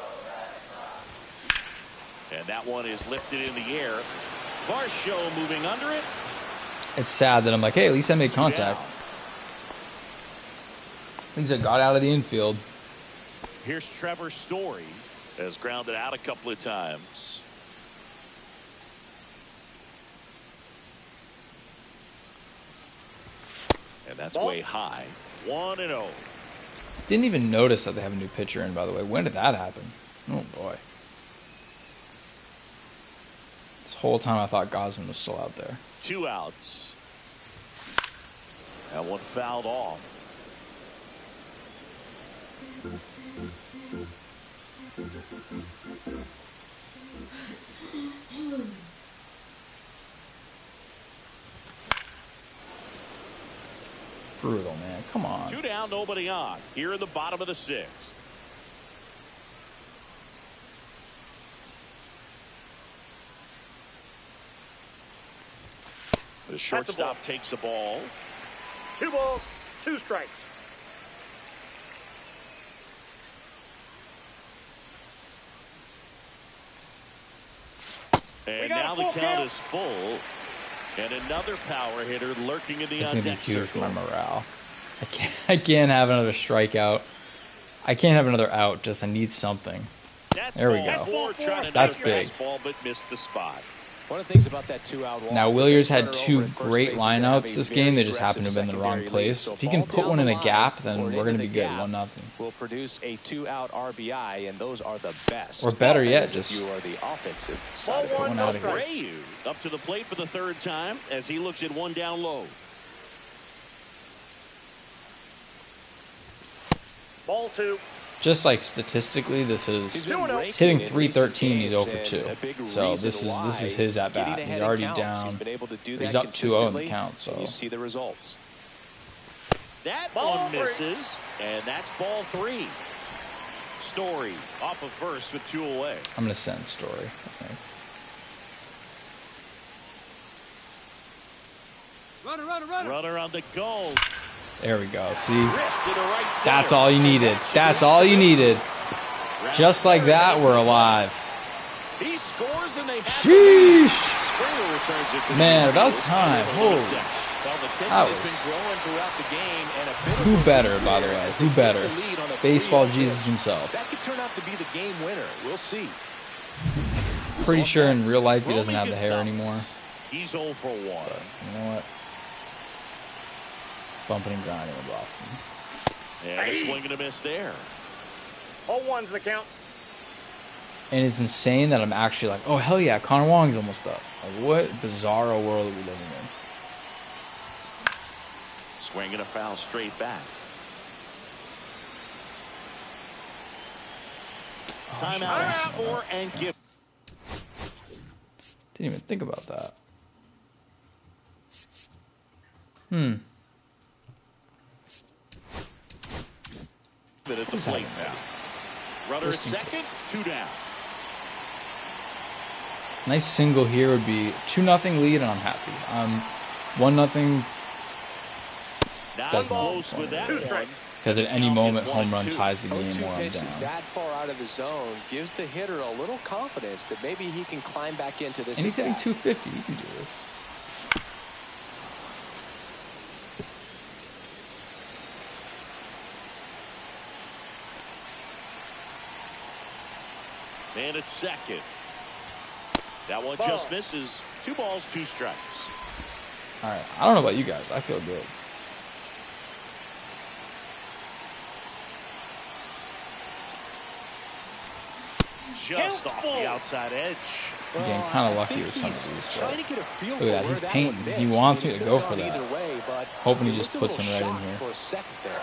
[SPEAKER 2] And that one is lifted in the air. Varsho moving under it.
[SPEAKER 1] It's sad that I'm like, hey, at least I made contact. At least I got out of the infield.
[SPEAKER 2] Here's Trevor Story. Has grounded out a couple of times. And that's way high. 1-0.
[SPEAKER 1] Didn't even notice that they have a new pitcher in, by the way. When did that happen? Oh, boy. This whole time I thought Gosman was still out there.
[SPEAKER 2] 2 outs. That one fouled off.
[SPEAKER 1] Brutal, man. Come on.
[SPEAKER 2] 2 down, nobody on. Here in the bottom of the 6th. The shortstop takes the ball.
[SPEAKER 3] 2 balls, 2 strikes.
[SPEAKER 2] And now the count is full. And another power hitter lurking in the
[SPEAKER 1] It's going to be
[SPEAKER 2] on-deck
[SPEAKER 1] huge for
[SPEAKER 2] circle.
[SPEAKER 1] my morale. I can't have another strikeout. I can't have another out. Just I need something. There we go. That's big.
[SPEAKER 2] But missed the spot.
[SPEAKER 4] One of the things about that 2-out walk.
[SPEAKER 1] Now, Williers had 2 great lineouts this game. They just happened to have been in the wrong place. If he can put one in a gap, then we're going to be good. 1-0.
[SPEAKER 4] Will produce a 2-out RBI, and those are the best.
[SPEAKER 1] Or better yet, just
[SPEAKER 4] you are the offensive
[SPEAKER 3] Ball
[SPEAKER 4] side of
[SPEAKER 3] 1,
[SPEAKER 1] one
[SPEAKER 3] no
[SPEAKER 1] out of here.
[SPEAKER 3] strike.
[SPEAKER 2] Rayu up to the plate for the 3rd time as he looks at 1 down low.
[SPEAKER 3] Ball 2.
[SPEAKER 1] Just like statistically, this is
[SPEAKER 4] He's been raking
[SPEAKER 1] he's hitting
[SPEAKER 4] in
[SPEAKER 1] 313.
[SPEAKER 4] recent
[SPEAKER 1] He's 0
[SPEAKER 4] games,
[SPEAKER 1] for 2.
[SPEAKER 4] and a big
[SPEAKER 1] So this
[SPEAKER 4] reason
[SPEAKER 1] is
[SPEAKER 4] why
[SPEAKER 1] his at
[SPEAKER 4] getting
[SPEAKER 1] bat.
[SPEAKER 4] ahead
[SPEAKER 1] He's
[SPEAKER 4] in
[SPEAKER 1] already
[SPEAKER 4] counts.
[SPEAKER 1] down.
[SPEAKER 4] He's been able to do
[SPEAKER 1] He's
[SPEAKER 4] that
[SPEAKER 1] up 2-0 in the
[SPEAKER 4] consistently,
[SPEAKER 1] count.
[SPEAKER 4] and
[SPEAKER 1] So
[SPEAKER 4] you see the results.
[SPEAKER 2] That
[SPEAKER 3] Ball
[SPEAKER 2] one
[SPEAKER 3] 3.
[SPEAKER 2] misses, and that's ball 3. Story off of first with 2 away.
[SPEAKER 1] I'm gonna send Story. I think.
[SPEAKER 2] Runner on the go.
[SPEAKER 1] There we go. See,
[SPEAKER 2] Ripped to the right center.
[SPEAKER 1] that's all you needed. That's all you needed. Just like that, we're alive.
[SPEAKER 2] He scores and they have
[SPEAKER 1] Sheesh.
[SPEAKER 2] Springer returns it to
[SPEAKER 1] Man,
[SPEAKER 2] the
[SPEAKER 1] about
[SPEAKER 2] infield.
[SPEAKER 1] time. Holy.
[SPEAKER 4] Well, the tension
[SPEAKER 1] That
[SPEAKER 4] has
[SPEAKER 1] was-
[SPEAKER 4] been growing throughout the game, and a bit of
[SPEAKER 1] Who
[SPEAKER 4] a
[SPEAKER 1] better,
[SPEAKER 4] boost
[SPEAKER 1] by the
[SPEAKER 4] here
[SPEAKER 1] way?
[SPEAKER 4] as
[SPEAKER 1] Who
[SPEAKER 4] they take
[SPEAKER 1] better?
[SPEAKER 4] the lead on a
[SPEAKER 1] Baseball
[SPEAKER 4] 3-0
[SPEAKER 1] Jesus
[SPEAKER 4] pitch.
[SPEAKER 1] himself.
[SPEAKER 4] That could turn out to be the game winner. We'll see.
[SPEAKER 1] Pretty sure in real life he doesn't have the hair anymore.
[SPEAKER 2] He's 0 for 1.
[SPEAKER 1] You know what? Bumping and grinding with Boston.
[SPEAKER 2] And a swing and a miss there.
[SPEAKER 3] 0-1's the count.
[SPEAKER 1] And it's insane that I'm actually like, oh, hell yeah, Connor Wong's almost up. Like, what bizarro world are we living in?
[SPEAKER 2] Swing and a foul straight back.
[SPEAKER 1] Oh, I
[SPEAKER 2] Timeout
[SPEAKER 1] should've done
[SPEAKER 2] for
[SPEAKER 1] something like
[SPEAKER 2] and give.
[SPEAKER 1] Didn't even think about that.
[SPEAKER 2] At the
[SPEAKER 1] Who's
[SPEAKER 2] plate
[SPEAKER 1] having
[SPEAKER 2] now. Runner at
[SPEAKER 1] Just in
[SPEAKER 2] second,
[SPEAKER 1] case.
[SPEAKER 2] 2 down.
[SPEAKER 1] Nice single here would be 2-0 lead, and I'm happy. 1-0
[SPEAKER 2] Not
[SPEAKER 1] Does not
[SPEAKER 2] close
[SPEAKER 1] point
[SPEAKER 2] with that
[SPEAKER 3] 2
[SPEAKER 2] one.
[SPEAKER 3] strike.
[SPEAKER 1] because at any
[SPEAKER 2] Count
[SPEAKER 1] moment
[SPEAKER 2] is
[SPEAKER 1] home run
[SPEAKER 2] 1-2.
[SPEAKER 1] ties the game
[SPEAKER 4] 0-2
[SPEAKER 1] or I'm
[SPEAKER 4] pitch
[SPEAKER 1] down.
[SPEAKER 4] that far out of the zone gives the hitter a little confidence that maybe he can climb back into this.
[SPEAKER 1] And he's hitting
[SPEAKER 4] at-bat.
[SPEAKER 1] 250. You can do this.
[SPEAKER 2] And it's second. That one just misses. 2 balls, 2 strikes.
[SPEAKER 1] All right. I don't know about you guys. I feel good.
[SPEAKER 2] Just off the outside edge.
[SPEAKER 1] Getting kind of lucky with some of these.
[SPEAKER 4] Trying to get a feel
[SPEAKER 1] Look at that.
[SPEAKER 4] for
[SPEAKER 1] He's
[SPEAKER 4] where
[SPEAKER 1] painting.
[SPEAKER 4] that would
[SPEAKER 1] He
[SPEAKER 4] mix.
[SPEAKER 1] wants
[SPEAKER 4] I
[SPEAKER 1] me
[SPEAKER 4] mean,
[SPEAKER 1] to
[SPEAKER 4] it
[SPEAKER 1] go
[SPEAKER 4] could've
[SPEAKER 1] for
[SPEAKER 4] gone
[SPEAKER 1] that.
[SPEAKER 4] either way, but
[SPEAKER 1] Hoping he
[SPEAKER 4] it
[SPEAKER 1] just
[SPEAKER 4] looked a
[SPEAKER 1] puts
[SPEAKER 4] little
[SPEAKER 1] him right in
[SPEAKER 4] shocked
[SPEAKER 1] here.
[SPEAKER 4] for a second there.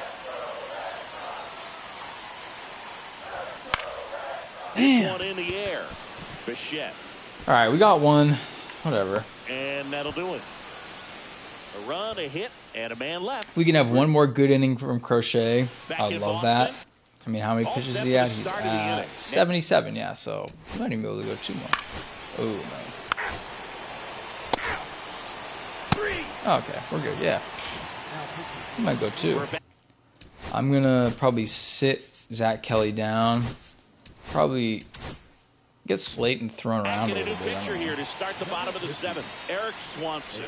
[SPEAKER 2] This one in the air. Bichette.
[SPEAKER 1] All right, we got one. Whatever.
[SPEAKER 2] And that'll do it. A run, a hit, and a man left.
[SPEAKER 1] We can have one more good inning from Crochet.
[SPEAKER 2] Back
[SPEAKER 1] I
[SPEAKER 2] in
[SPEAKER 1] love
[SPEAKER 2] Boston.
[SPEAKER 1] that. I mean, how many
[SPEAKER 2] All
[SPEAKER 1] pitches
[SPEAKER 2] set
[SPEAKER 1] is he
[SPEAKER 2] for the
[SPEAKER 1] at? He's
[SPEAKER 2] start of the inning.
[SPEAKER 1] at 77, yeah, so we might even be able to go 2 more. Oh, no. Okay, we're good, yeah. We might go 2. I'm going to probably sit Zach Kelly down. Probably get Slayton thrown around a
[SPEAKER 2] Back in a
[SPEAKER 1] little
[SPEAKER 2] new
[SPEAKER 1] bit. I
[SPEAKER 2] pitcher
[SPEAKER 1] don't know.
[SPEAKER 2] here to start the bottom of the 7th. Eric Swanson.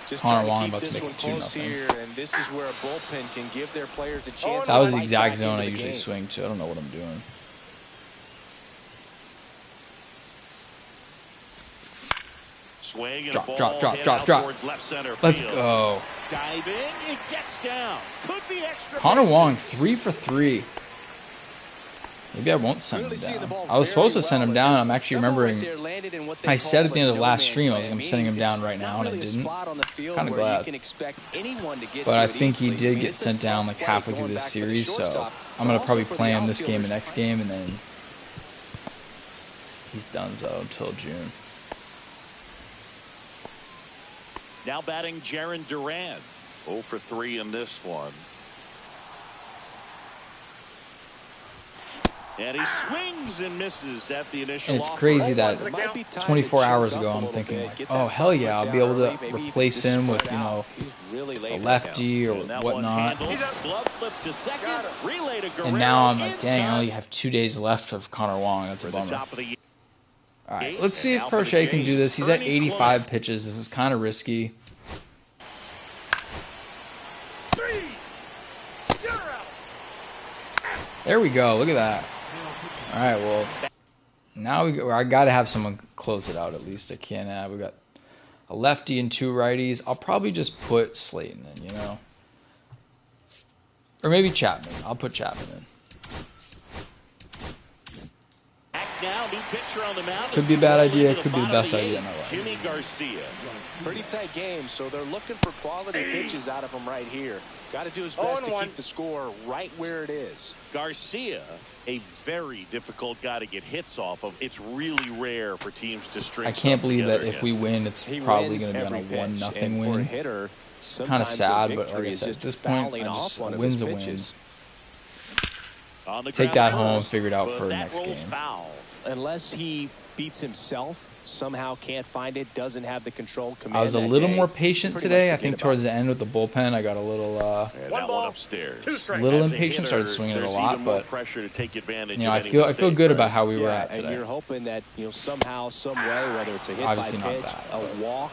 [SPEAKER 4] Just
[SPEAKER 1] Connor
[SPEAKER 4] trying
[SPEAKER 1] Wong
[SPEAKER 4] to
[SPEAKER 1] about
[SPEAKER 4] keep
[SPEAKER 1] to
[SPEAKER 4] this
[SPEAKER 1] make
[SPEAKER 4] one
[SPEAKER 1] it
[SPEAKER 4] close
[SPEAKER 1] 2-0.
[SPEAKER 4] here, and this is where a bullpen can give their players a chance.
[SPEAKER 1] That was
[SPEAKER 4] to
[SPEAKER 1] the
[SPEAKER 4] fight
[SPEAKER 1] exact
[SPEAKER 4] back
[SPEAKER 1] zone
[SPEAKER 4] into
[SPEAKER 1] I
[SPEAKER 4] the
[SPEAKER 1] usually
[SPEAKER 4] game.
[SPEAKER 1] swing to. I don't know what I'm doing.
[SPEAKER 2] Swing and
[SPEAKER 1] Drop,
[SPEAKER 2] a ball
[SPEAKER 1] drop, drop,
[SPEAKER 2] hit
[SPEAKER 1] drop,
[SPEAKER 2] out
[SPEAKER 1] drop.
[SPEAKER 2] towards left center
[SPEAKER 1] Let's
[SPEAKER 2] field.
[SPEAKER 1] go.
[SPEAKER 2] Diving, it gets down. Could be extra.
[SPEAKER 1] Connor
[SPEAKER 2] bases.
[SPEAKER 1] Wong, 3 for 3. Maybe I won't send
[SPEAKER 4] Really
[SPEAKER 1] him
[SPEAKER 4] seeing the
[SPEAKER 1] down.
[SPEAKER 4] ball
[SPEAKER 1] I was
[SPEAKER 4] very
[SPEAKER 1] supposed to send
[SPEAKER 4] well,
[SPEAKER 1] him
[SPEAKER 4] and
[SPEAKER 1] down.
[SPEAKER 4] this
[SPEAKER 1] I'm actually
[SPEAKER 4] number right
[SPEAKER 1] remembering.
[SPEAKER 4] there landed in what they
[SPEAKER 1] I said at the end of the
[SPEAKER 4] call a
[SPEAKER 1] last
[SPEAKER 4] no
[SPEAKER 1] stream I was
[SPEAKER 4] man's
[SPEAKER 1] going to
[SPEAKER 4] land.
[SPEAKER 1] send him down
[SPEAKER 4] It's
[SPEAKER 1] right now,
[SPEAKER 4] not
[SPEAKER 1] and I
[SPEAKER 4] really a
[SPEAKER 1] didn't.
[SPEAKER 4] spot on the field
[SPEAKER 1] Kinda
[SPEAKER 4] where
[SPEAKER 1] glad.
[SPEAKER 4] you can expect anyone to get
[SPEAKER 1] But
[SPEAKER 4] to
[SPEAKER 1] I
[SPEAKER 4] it
[SPEAKER 1] think he
[SPEAKER 4] easily. I
[SPEAKER 1] did
[SPEAKER 4] mean,
[SPEAKER 1] get
[SPEAKER 4] it's a
[SPEAKER 1] sent down
[SPEAKER 4] tough
[SPEAKER 1] like
[SPEAKER 4] play
[SPEAKER 1] halfway through
[SPEAKER 4] going
[SPEAKER 1] this
[SPEAKER 4] back to the
[SPEAKER 1] series, so
[SPEAKER 4] shortstop,
[SPEAKER 1] I'm going
[SPEAKER 4] but
[SPEAKER 1] to probably
[SPEAKER 4] also for
[SPEAKER 1] play
[SPEAKER 4] the
[SPEAKER 1] him this game and
[SPEAKER 4] outfielders.
[SPEAKER 1] next game, and then he's done so until June.
[SPEAKER 2] Now batting Jarren Duran. 0 for 3 in this one. And he swings and misses at the initial
[SPEAKER 1] And it's
[SPEAKER 2] offer.
[SPEAKER 1] crazy that
[SPEAKER 4] It might be time to
[SPEAKER 1] 24 hours
[SPEAKER 4] choke
[SPEAKER 1] ago
[SPEAKER 4] up a
[SPEAKER 1] I'm
[SPEAKER 4] little
[SPEAKER 1] thinking
[SPEAKER 4] bit,
[SPEAKER 1] like,
[SPEAKER 4] get
[SPEAKER 1] oh
[SPEAKER 4] that
[SPEAKER 1] hell
[SPEAKER 4] front
[SPEAKER 1] yeah,
[SPEAKER 4] foot
[SPEAKER 1] I'll be
[SPEAKER 4] down
[SPEAKER 1] able to
[SPEAKER 4] early, maybe even
[SPEAKER 1] replace
[SPEAKER 4] just
[SPEAKER 1] him with,
[SPEAKER 4] spread
[SPEAKER 1] you know,
[SPEAKER 4] out. He's really
[SPEAKER 1] a
[SPEAKER 4] laid that
[SPEAKER 1] lefty or
[SPEAKER 2] And that
[SPEAKER 1] whatnot.
[SPEAKER 2] one handled. Glove flip to second. Relay to Guerrero.
[SPEAKER 1] And now I'm
[SPEAKER 2] in
[SPEAKER 1] like, dang, I
[SPEAKER 2] time
[SPEAKER 1] only have 2 days left of Connor Wong. That's a
[SPEAKER 2] for the
[SPEAKER 1] bummer.
[SPEAKER 2] top of the
[SPEAKER 1] All right, let's see
[SPEAKER 2] And
[SPEAKER 1] if
[SPEAKER 2] now for the
[SPEAKER 1] Crochet can do
[SPEAKER 2] Jays,
[SPEAKER 1] this. He's at
[SPEAKER 2] Ernie
[SPEAKER 1] 85
[SPEAKER 2] Clement.
[SPEAKER 1] pitches. This is kind of risky. There we go. Look at that. All right, well, now I got to have someone close it out at least. I can't have. We got a lefty and 2 righties. I'll probably just put Slayton in, you know, or maybe Chapman. I'll put Chapman in.
[SPEAKER 2] Back now, new pitcher on the mound.
[SPEAKER 1] Could be a bad idea. Could be the best idea in my life.
[SPEAKER 2] Jimmy Garcia.
[SPEAKER 4] Pretty tight game, so they're looking for quality pitches out of him right here. Got to do his best to
[SPEAKER 3] 0-1.
[SPEAKER 4] keep the score right where it is.
[SPEAKER 2] Garcia, a very difficult guy to get hits off of. It's really rare for teams to string.
[SPEAKER 1] I can't
[SPEAKER 2] stuff
[SPEAKER 1] believe that
[SPEAKER 2] together
[SPEAKER 1] if we
[SPEAKER 2] against him.
[SPEAKER 1] win, it's
[SPEAKER 4] He
[SPEAKER 1] probably
[SPEAKER 4] wins
[SPEAKER 1] going to be on a
[SPEAKER 4] every pitch,
[SPEAKER 1] 1-0
[SPEAKER 4] and for a
[SPEAKER 1] win.
[SPEAKER 4] hitter,
[SPEAKER 1] It's kind of
[SPEAKER 4] sometimes a
[SPEAKER 1] sad, but like
[SPEAKER 4] victory
[SPEAKER 1] I
[SPEAKER 4] is
[SPEAKER 1] said, at
[SPEAKER 4] just
[SPEAKER 1] this point,
[SPEAKER 4] fouling
[SPEAKER 1] I
[SPEAKER 4] off
[SPEAKER 1] just
[SPEAKER 4] one
[SPEAKER 1] a
[SPEAKER 4] of
[SPEAKER 1] win's
[SPEAKER 4] his
[SPEAKER 1] a win.
[SPEAKER 4] pitches.
[SPEAKER 2] On the
[SPEAKER 1] Take
[SPEAKER 2] ground
[SPEAKER 1] that home,
[SPEAKER 2] first,
[SPEAKER 1] figure it out
[SPEAKER 2] but
[SPEAKER 1] for
[SPEAKER 2] that
[SPEAKER 1] next
[SPEAKER 2] rolls
[SPEAKER 1] game.
[SPEAKER 2] Foul.
[SPEAKER 4] Unless he beats himself, somehow can't find it, doesn't have the control command.
[SPEAKER 1] I was a
[SPEAKER 4] that
[SPEAKER 1] little
[SPEAKER 4] day,
[SPEAKER 1] more patient
[SPEAKER 4] pretty
[SPEAKER 1] today.
[SPEAKER 4] much
[SPEAKER 1] I
[SPEAKER 4] forget
[SPEAKER 1] think
[SPEAKER 4] about
[SPEAKER 1] towards
[SPEAKER 4] it.
[SPEAKER 1] the end with the bullpen, I got a little,
[SPEAKER 2] And
[SPEAKER 3] One
[SPEAKER 2] that
[SPEAKER 3] ball,
[SPEAKER 2] one upstairs.
[SPEAKER 3] 2 strikes.
[SPEAKER 1] little
[SPEAKER 2] As a
[SPEAKER 1] impatient.
[SPEAKER 2] hitter,
[SPEAKER 1] Started swinging it a
[SPEAKER 2] there's
[SPEAKER 1] lot,
[SPEAKER 2] even more
[SPEAKER 1] but
[SPEAKER 2] pressure to take advantage
[SPEAKER 1] you know,
[SPEAKER 2] of
[SPEAKER 1] I
[SPEAKER 2] any
[SPEAKER 1] feel
[SPEAKER 2] mistake,
[SPEAKER 1] good
[SPEAKER 2] right?
[SPEAKER 1] about how we were
[SPEAKER 4] Yeah,
[SPEAKER 1] at
[SPEAKER 4] and
[SPEAKER 1] today.
[SPEAKER 4] you're hoping that somehow, some way, whether it's a hit
[SPEAKER 1] Obviously
[SPEAKER 4] by
[SPEAKER 1] not
[SPEAKER 4] pitch,
[SPEAKER 1] that,
[SPEAKER 4] a
[SPEAKER 1] but-
[SPEAKER 4] walk,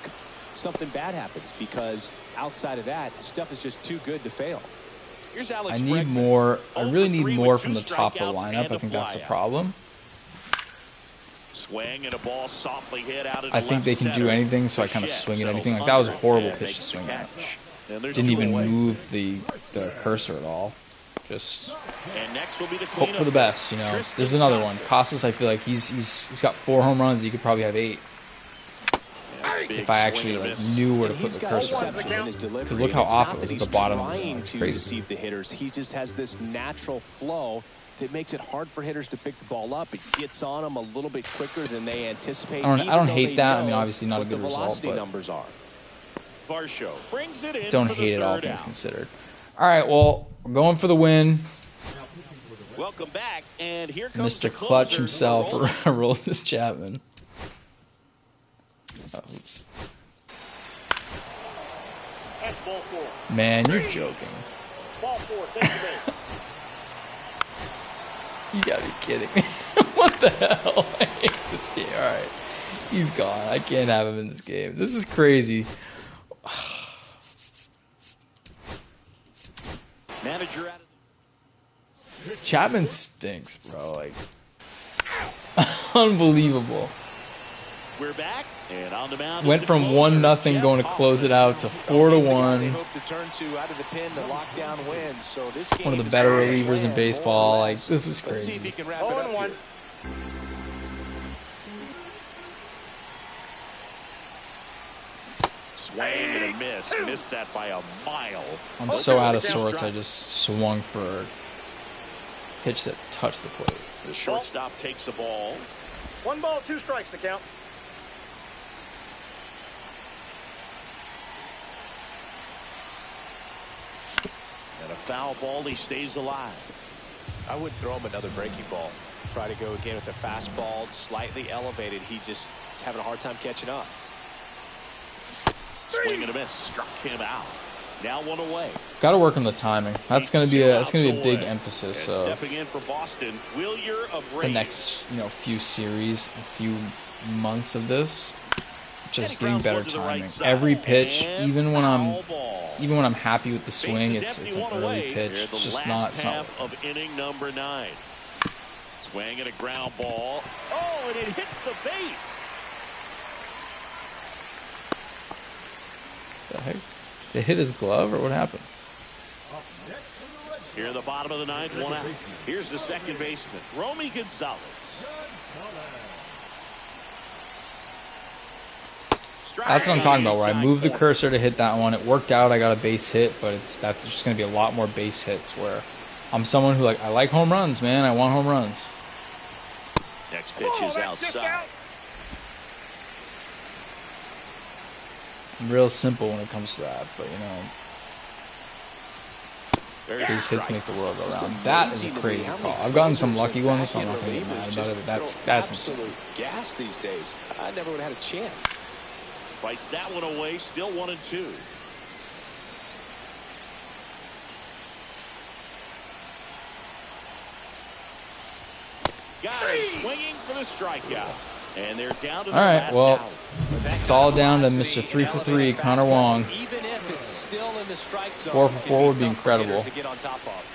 [SPEAKER 4] something bad happens, because outside of that, stuff is just too good to fail.
[SPEAKER 2] Here's Alex
[SPEAKER 1] I need
[SPEAKER 2] Bregman.
[SPEAKER 1] more. I
[SPEAKER 2] 0
[SPEAKER 1] really
[SPEAKER 2] for
[SPEAKER 1] need
[SPEAKER 2] 3
[SPEAKER 1] more
[SPEAKER 2] with
[SPEAKER 1] from
[SPEAKER 2] 2
[SPEAKER 1] the top of the
[SPEAKER 2] strikeouts
[SPEAKER 1] lineup.
[SPEAKER 2] and
[SPEAKER 1] I
[SPEAKER 2] a
[SPEAKER 1] think that's the
[SPEAKER 2] flyout.
[SPEAKER 1] problem.
[SPEAKER 2] Swing and a ball softly hit out into
[SPEAKER 1] I think
[SPEAKER 2] left
[SPEAKER 1] they can do
[SPEAKER 2] center.
[SPEAKER 1] anything, so I kind of
[SPEAKER 2] Bichette
[SPEAKER 1] swing at
[SPEAKER 2] settles
[SPEAKER 1] anything. Like that was a
[SPEAKER 2] under
[SPEAKER 1] horrible
[SPEAKER 2] and
[SPEAKER 1] pitch to
[SPEAKER 2] makes the
[SPEAKER 1] swing at.
[SPEAKER 2] catch. And there's
[SPEAKER 1] Didn't
[SPEAKER 2] 2
[SPEAKER 1] even
[SPEAKER 2] away.
[SPEAKER 1] move the cursor at all. Just
[SPEAKER 2] And next will be the
[SPEAKER 1] hope
[SPEAKER 2] cleanup
[SPEAKER 1] for the best, you know.
[SPEAKER 2] Tristan
[SPEAKER 1] There's another one.
[SPEAKER 2] Casas.
[SPEAKER 1] Casas, I feel like he's got 4 home runs. He could probably have 8
[SPEAKER 2] And a big
[SPEAKER 1] if I
[SPEAKER 2] swing
[SPEAKER 1] actually
[SPEAKER 2] and a
[SPEAKER 1] like
[SPEAKER 2] miss.
[SPEAKER 1] knew where to
[SPEAKER 4] And
[SPEAKER 1] put
[SPEAKER 4] he's
[SPEAKER 1] the
[SPEAKER 4] got
[SPEAKER 1] cursor.
[SPEAKER 4] deception in his delivery.
[SPEAKER 1] 'Cause look how
[SPEAKER 4] It's
[SPEAKER 1] off
[SPEAKER 4] not
[SPEAKER 1] it was
[SPEAKER 4] that
[SPEAKER 1] at the
[SPEAKER 4] he's
[SPEAKER 1] bottom of the zone.
[SPEAKER 4] trying
[SPEAKER 1] It's
[SPEAKER 4] to
[SPEAKER 1] crazy.
[SPEAKER 4] deceive the hitters. He just has this natural flow that makes it hard for hitters to pick the ball up. It gets on them a little bit quicker than they anticipate.
[SPEAKER 1] I don't
[SPEAKER 4] even though
[SPEAKER 1] hate
[SPEAKER 4] they
[SPEAKER 1] that. I mean,
[SPEAKER 4] know
[SPEAKER 1] obviously not a
[SPEAKER 4] what
[SPEAKER 1] good
[SPEAKER 4] the
[SPEAKER 1] result,
[SPEAKER 4] velocity
[SPEAKER 1] but
[SPEAKER 4] numbers are.
[SPEAKER 2] Varsho brings it in
[SPEAKER 1] don't
[SPEAKER 2] for the
[SPEAKER 1] hate it all
[SPEAKER 2] third
[SPEAKER 1] things
[SPEAKER 2] out.
[SPEAKER 1] considered. All right, well, we're going for the win.
[SPEAKER 2] Welcome back, and here comes
[SPEAKER 1] Mr.
[SPEAKER 2] the
[SPEAKER 1] Clutch
[SPEAKER 2] closer,
[SPEAKER 1] himself,
[SPEAKER 2] Roll.
[SPEAKER 1] Aroldis Chapman. Oh, oops.
[SPEAKER 3] That's ball 4.
[SPEAKER 1] Man, you're joking.
[SPEAKER 3] Ball 4, take the base.
[SPEAKER 1] You gotta be kidding me. What the hell? I hate this game. All right. He's gone. I can't have him in this game. This is crazy.
[SPEAKER 2] Manager out of
[SPEAKER 1] Chapman stinks, bro. Like, Unbelievable.
[SPEAKER 2] We're back, and on the mound.
[SPEAKER 1] Went from 1-0 going to close it out to 4-1. One of the better relievers in baseball. Like, this is crazy.
[SPEAKER 3] 0-1.
[SPEAKER 2] Swing and a miss. Missed that by a mile.
[SPEAKER 1] I'm so out of sorts. I just swung for a pitch that touched the plate.
[SPEAKER 2] The shortstop takes the ball.
[SPEAKER 3] 1 ball, 2 strikes, the count.
[SPEAKER 2] And a foul ball. He stays alive.
[SPEAKER 4] I would throw him another breaking ball. Try to go again with the fastball, slightly elevated. He just is having a hard time catching up.
[SPEAKER 2] Swing and a miss. Struck him out. Now 1 away.
[SPEAKER 1] Got to work on the timing. That's gonna be a big emphasis
[SPEAKER 2] And
[SPEAKER 1] of
[SPEAKER 2] stepping in for Boston, Wilyer Abreu.
[SPEAKER 1] the next few series, a few months of this. Just getting better timing. Every pitch, even when I'm happy with the swing, it's an early pitch. It's just not. It's not
[SPEAKER 2] half of inning number 9. Swing and a ground ball. Oh, and it hits the base.
[SPEAKER 1] the heck? Did it hit his glove or what happened?
[SPEAKER 2] Here in the bottom of the 9th, 1 out. Here's the second baseman, Romy Gonzalez.
[SPEAKER 1] That's what I'm talking about, where I moved the cursor to hit that one. It worked out. I got a base hit, but that's just going to be a lot more base hits where I'm someone who, I like home runs, man. I want home runs.
[SPEAKER 2] Next pitch is outside.
[SPEAKER 1] I'm real simple when it comes to that, but, these hits make the world go round. That is a crazy call. I've gotten some lucky ones, so I'm not going to get mad about it, but that's insane.
[SPEAKER 4] Gas these days. I never would have had a chance.
[SPEAKER 2] Fights that one away, still 1-2. Got him swinging for the strikeout. And they're down to the last out.
[SPEAKER 1] It's all down to Mr. 3 for 3, Connor Wong.
[SPEAKER 4] Even if it's still in the strike zone,
[SPEAKER 1] 4 for 4 would be incredible.
[SPEAKER 4] to get on top of.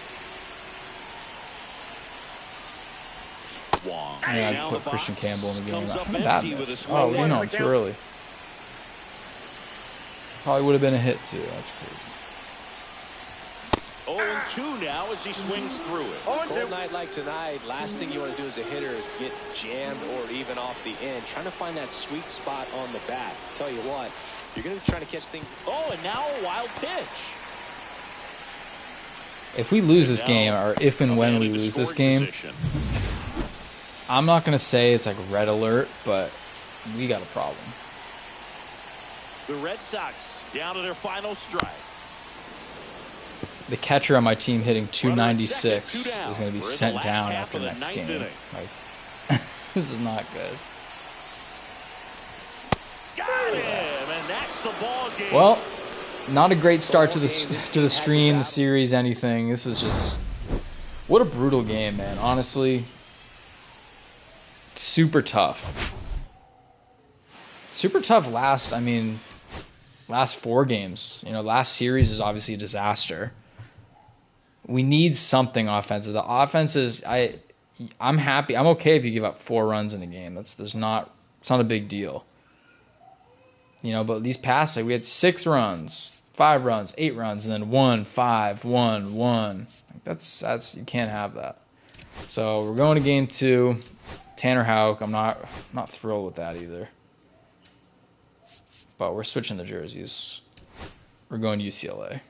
[SPEAKER 2] Wong.
[SPEAKER 1] Yeah, I'd put Christian Campbell in the game. That miss. Oh, I'm too early. Probably would have been a hit, too. That's crazy.
[SPEAKER 2] 0-2 now as he swings through it.
[SPEAKER 4] Cold night like tonight, last thing you want to do as a hitter is get jammed or even off the end. Trying to find that sweet spot on the bat. Tell you what, you're going to be trying to catch things.
[SPEAKER 2] Oh, and now a wild pitch.
[SPEAKER 1] If we lose this game, or if and when we lose this game, I'm not going to say it's like red alert, but we got a problem.
[SPEAKER 2] The Red Sox down to their final strike.
[SPEAKER 1] The catcher on my team hitting 296 is going to be sent down after the next game. This is not good.
[SPEAKER 2] Got him, and that's the ball game.
[SPEAKER 1] Well, not a great start to the stream, the series, anything. This is just what a brutal game, man. Honestly, super tough. Super tough last 4 games. Last series is obviously a disaster. We need something offensive. The offense is I'm happy. I'm okay if you give up 4 runs in a game. It's not a big deal. But these past, we had 6 runs, 5 runs, 8 runs, and then 1, 5, 1, 1. That's you can't have that. So we're going to game 2. Tanner Houck. I'm not thrilled with that either. But we're switching the jerseys. We're going to UCLA.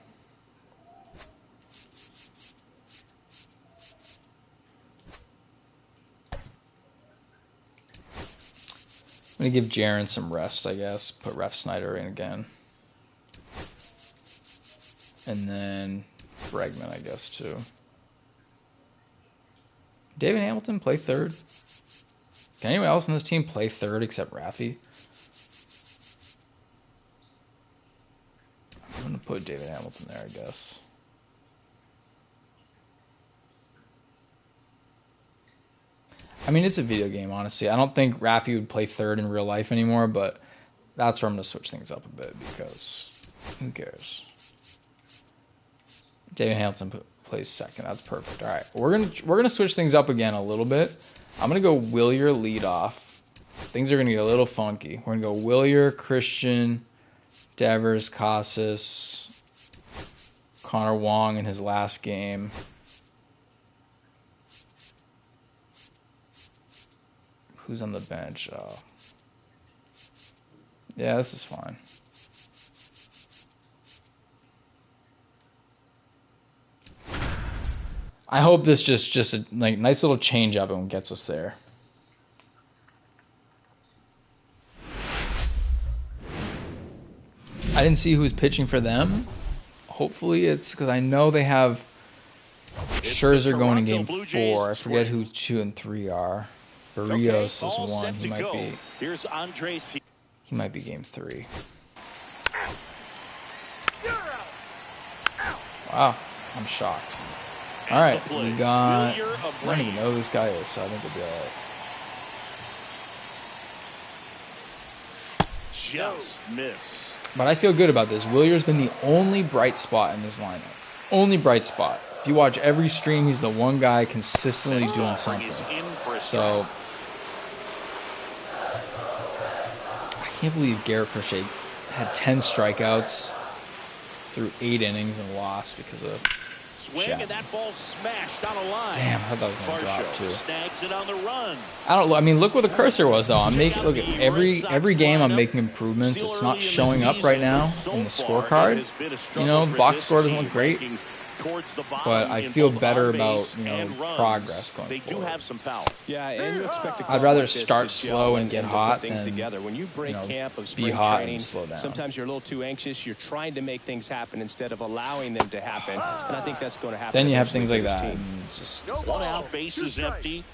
[SPEAKER 1] I'm going to give Jaron some rest, I guess. Put Ref Snyder in again. And then Bregman, I guess, too. David Hamilton play third? Can anyone else on this team play third except Raffy? I'm going to put David Hamilton there, I guess. It's a video game, honestly. I don't think Raffy would play third in real life anymore, but that's where I'm going to switch things up a bit because who cares? David Hamilton plays second. That's perfect. All right, we're gonna switch things up again a little bit. I'm gonna go Willier leadoff. Things are gonna get a little funky. We're gonna go Willier, Christian, Devers, Casas, Connor Wong in his last game. Who's on the bench? Oh. Yeah, this is fine. I hope this just a like nice little change up and gets us there. I didn't see who's pitching for them. Hopefully it's because I know they have Scherzer going in game 4. I forget who 2 and 3 are. Barrios is 1. He might be.
[SPEAKER 2] Here's Andres.
[SPEAKER 1] He might be game 3. Wow, I'm shocked. All right, we got. I don't even know who this guy is, so I think we'll be all right.
[SPEAKER 2] Just missed.
[SPEAKER 1] But I feel good about this. Willier's been the only bright spot in this lineup. Only bright spot. If you watch every stream, he's the one guy consistently doing something. So I can't believe Garrett Crochet had 10 strikeouts through 8 innings and lost because of
[SPEAKER 2] swing and that ball smashed on a line.
[SPEAKER 1] Damn, I thought that was gonna drop too.
[SPEAKER 2] Snags it on the run.
[SPEAKER 1] I mean, look where the cursor was though. I'm making look at every game. I'm making improvements. It's not showing up right now in the scorecard. You know, box score doesn't look great, but I feel better about progress going
[SPEAKER 2] They do
[SPEAKER 1] forward.
[SPEAKER 2] have some power.
[SPEAKER 4] Yeah, and you expect a
[SPEAKER 1] I'd rather
[SPEAKER 4] like this
[SPEAKER 1] start
[SPEAKER 4] to
[SPEAKER 1] slow
[SPEAKER 4] gel
[SPEAKER 1] and get
[SPEAKER 4] put
[SPEAKER 1] hot
[SPEAKER 4] things
[SPEAKER 1] than,
[SPEAKER 4] together. When you break camp of
[SPEAKER 1] be
[SPEAKER 4] spring
[SPEAKER 1] hot
[SPEAKER 4] training,
[SPEAKER 1] and slow down.
[SPEAKER 4] sometimes you're a little too anxious. You're trying to make things happen instead of allowing them to happen, and I think that's going to happen.
[SPEAKER 1] Then you have
[SPEAKER 4] eventually
[SPEAKER 1] things like
[SPEAKER 4] for this
[SPEAKER 1] that.
[SPEAKER 4] team.
[SPEAKER 1] And it's just,
[SPEAKER 2] One out, base is empty.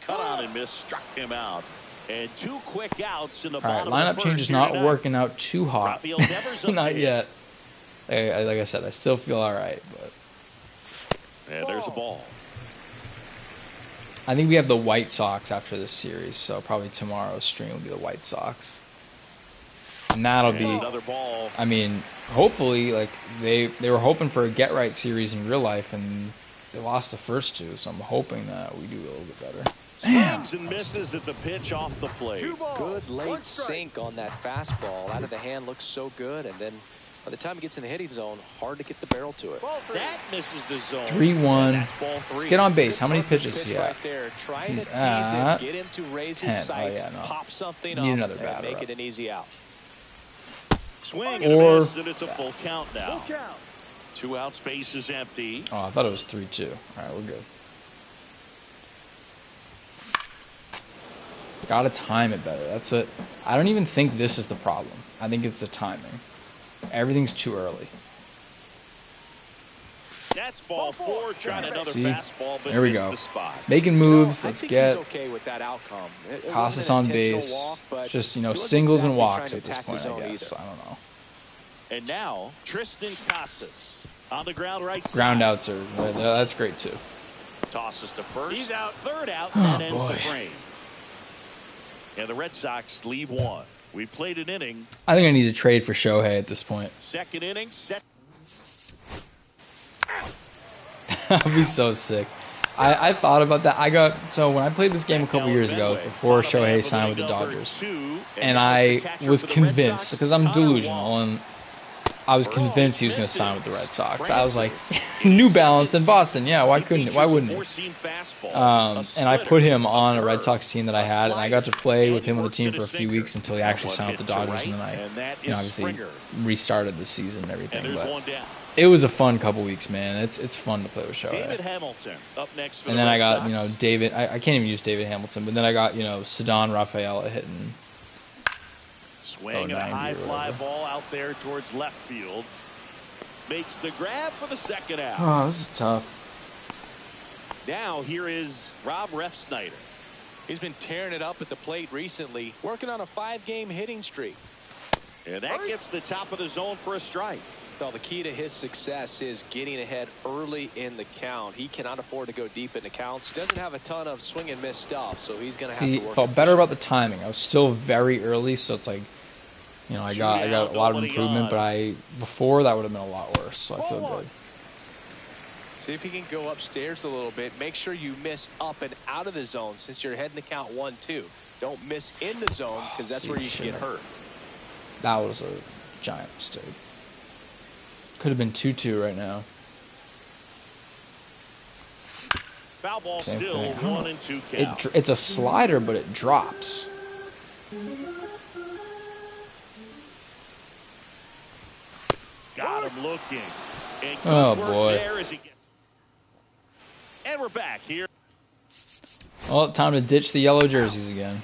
[SPEAKER 2] Cut on and miss, struck him out. And 2 quick outs in the
[SPEAKER 1] all right,
[SPEAKER 2] bottom of
[SPEAKER 1] lineup
[SPEAKER 2] the
[SPEAKER 1] change
[SPEAKER 2] first
[SPEAKER 1] is
[SPEAKER 2] here
[SPEAKER 1] not
[SPEAKER 2] tonight.
[SPEAKER 1] working out too hot.
[SPEAKER 2] Rafael Devers up
[SPEAKER 1] Not
[SPEAKER 2] to
[SPEAKER 1] yet. Like I said, I still feel all right, but
[SPEAKER 2] And there's a ball.
[SPEAKER 1] I think we have the White Sox after this series, so probably tomorrow's stream will be the White Sox. And that'll
[SPEAKER 2] And
[SPEAKER 1] be,
[SPEAKER 2] another ball.
[SPEAKER 1] I mean, hopefully, like, they were hoping for a get-right series in real life, and they lost the first 2, so I'm hoping that we do a little bit better.
[SPEAKER 2] Swings and misses at the pitch off the plate.
[SPEAKER 4] Good late sink on that fastball. Out of the hand looks so good, and then by the time it gets in the hitting zone, hard to get the barrel to it.
[SPEAKER 2] That misses the zone.
[SPEAKER 1] 3-1.
[SPEAKER 2] That's ball 3.
[SPEAKER 1] Let's get on base. How many pitches
[SPEAKER 4] Pitch
[SPEAKER 1] he at?
[SPEAKER 4] right there, trying
[SPEAKER 1] He's
[SPEAKER 4] to tease
[SPEAKER 1] at
[SPEAKER 4] him, get him to raise
[SPEAKER 1] 10.
[SPEAKER 4] his sights,
[SPEAKER 1] Oh, yeah, no.
[SPEAKER 4] pop something
[SPEAKER 1] Need
[SPEAKER 4] up,
[SPEAKER 1] another
[SPEAKER 4] and
[SPEAKER 1] batter
[SPEAKER 4] make
[SPEAKER 1] up.
[SPEAKER 4] it an easy out.
[SPEAKER 2] Swing and
[SPEAKER 1] Or-
[SPEAKER 2] a miss, and it's a full count now. 2 outs, base is empty.
[SPEAKER 1] Oh, I thought it was 3-2. All right, we're good. Gotta time it better. That's it. I don't even think this is the problem. I think it's the timing. Everything's too early.
[SPEAKER 2] That's ball 4. Trying another
[SPEAKER 1] See?
[SPEAKER 2] fastball, but
[SPEAKER 1] There we
[SPEAKER 2] missed
[SPEAKER 1] go.
[SPEAKER 2] the spot.
[SPEAKER 1] Making moves.
[SPEAKER 4] I
[SPEAKER 1] Let's
[SPEAKER 4] think
[SPEAKER 1] get
[SPEAKER 4] he's okay with that outcome. It
[SPEAKER 1] Casas
[SPEAKER 4] wasn't
[SPEAKER 1] on
[SPEAKER 4] an intentional
[SPEAKER 1] base.
[SPEAKER 4] walk, but
[SPEAKER 1] Just,
[SPEAKER 4] he wasn't
[SPEAKER 1] singles and
[SPEAKER 4] exactly
[SPEAKER 1] walks
[SPEAKER 4] trying to
[SPEAKER 1] at this
[SPEAKER 4] attack
[SPEAKER 1] point,
[SPEAKER 4] the
[SPEAKER 1] I
[SPEAKER 4] zone
[SPEAKER 1] guess.
[SPEAKER 4] either.
[SPEAKER 1] I don't know.
[SPEAKER 2] And now, Tristan Casas on the ground right side.
[SPEAKER 1] Ground outs are, that's great too.
[SPEAKER 2] Tosses to first.
[SPEAKER 3] He's out.
[SPEAKER 2] Third out.
[SPEAKER 1] Oh,
[SPEAKER 2] That ends
[SPEAKER 1] boy.
[SPEAKER 2] the frame. And the Red Sox leave 1. We played an inning.
[SPEAKER 1] I think I need to trade for Shohei at this point.
[SPEAKER 2] Second inning. Set.
[SPEAKER 1] I'd be so sick. I thought about that. So when I played this game a couple years ago, before Shohei signed with the Dodgers, and I was convinced, because I'm delusional, and I was convinced he was going to sign with the Red Sox. I was like, New Balance in Boston, yeah, why wouldn't he? And I put him on a Red Sox team that I had, and I got to play with him on the team for a few weeks until he actually signed with the Dodgers, and then I, obviously restarted the season and everything.
[SPEAKER 2] And there's
[SPEAKER 1] But
[SPEAKER 2] one down.
[SPEAKER 1] it was a fun couple weeks, man. It's fun to play with
[SPEAKER 2] David
[SPEAKER 1] Shohei.
[SPEAKER 2] Hamilton up next for
[SPEAKER 1] And
[SPEAKER 2] the
[SPEAKER 1] then I
[SPEAKER 2] Red
[SPEAKER 1] got,
[SPEAKER 2] Sox.
[SPEAKER 1] David. I can't even use David Hamilton, but then I got, Cedon Rafaela hitting.
[SPEAKER 2] Swing and a
[SPEAKER 1] 90
[SPEAKER 2] high
[SPEAKER 1] or
[SPEAKER 2] fly
[SPEAKER 1] whatever.
[SPEAKER 2] ball out there towards left field. Makes the grab for the second out.
[SPEAKER 1] Oh, this is tough.
[SPEAKER 2] Now here is Rob Refsnyder.
[SPEAKER 4] He's been tearing it up at the plate recently, working on a 5-game hitting streak.
[SPEAKER 2] And that gets the top of the zone for a strike.
[SPEAKER 4] Well, the key to his success is getting ahead early in the count. He cannot afford to go deep in the counts. Doesn't have a ton of swing and miss stuff, so he's going to have
[SPEAKER 1] See,
[SPEAKER 4] to work.
[SPEAKER 1] felt better about the timing. I was still very early, so it's like You know, I got a lot of improvement, but before that would have been a lot worse. So I feel good.
[SPEAKER 4] See if you can go upstairs a little bit. Make sure you miss up and out of the zone since you're heading to count 1-2. Don't miss in the zone because that's where you can get hurt.
[SPEAKER 1] That was a giant mistake. Could have been 2-2 right now.
[SPEAKER 2] Foul ball
[SPEAKER 1] Same
[SPEAKER 2] still
[SPEAKER 1] thing.
[SPEAKER 2] 1-2 count.
[SPEAKER 1] It's a slider, but it drops.
[SPEAKER 2] Got him looking. And good
[SPEAKER 1] Oh,
[SPEAKER 2] work
[SPEAKER 1] boy.
[SPEAKER 2] there as he gets... And we're back here.
[SPEAKER 1] Well, time to ditch the yellow jerseys again.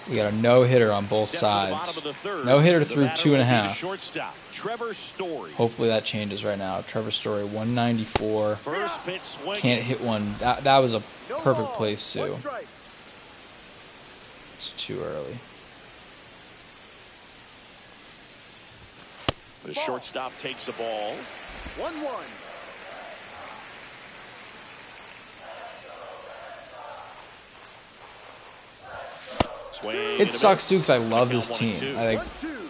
[SPEAKER 1] We got a no-hitter on both sides. No-hitter through 2.5.
[SPEAKER 2] Shortstop, Trevor Story.
[SPEAKER 1] Hopefully that changes right now. Trevor Story, 194.
[SPEAKER 2] First pitch swing.
[SPEAKER 1] Can't hit one. That was a perfect place, too. It's too early.
[SPEAKER 2] The shortstop takes the ball.
[SPEAKER 3] 1-1.
[SPEAKER 2] Swing
[SPEAKER 1] It
[SPEAKER 2] and a
[SPEAKER 1] sucks
[SPEAKER 2] miss.
[SPEAKER 1] too because I love
[SPEAKER 2] Count
[SPEAKER 1] this
[SPEAKER 2] 1-2.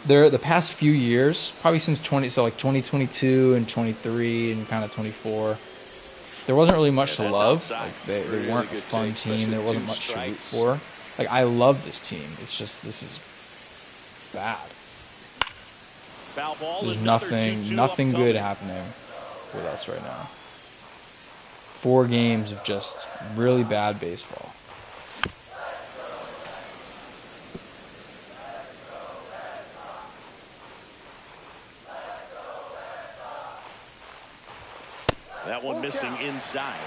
[SPEAKER 1] team. The past few years, probably since 2022 and 23 and kind of 24, there wasn't really much to
[SPEAKER 2] that's
[SPEAKER 1] love.
[SPEAKER 2] outside.
[SPEAKER 1] Like they
[SPEAKER 4] Really
[SPEAKER 1] weren't a
[SPEAKER 4] good
[SPEAKER 1] fun
[SPEAKER 4] take,
[SPEAKER 1] team.
[SPEAKER 4] especially
[SPEAKER 1] There wasn't
[SPEAKER 4] two
[SPEAKER 1] much to root
[SPEAKER 4] strikes.
[SPEAKER 1] for. Like I love this team. It's just this is bad.
[SPEAKER 2] Foul ball.
[SPEAKER 1] There's
[SPEAKER 2] another
[SPEAKER 1] nothing
[SPEAKER 2] 2-2
[SPEAKER 1] good
[SPEAKER 2] upcoming.
[SPEAKER 1] happening with us right now. 4 games of just really bad baseball.
[SPEAKER 2] That one missing inside.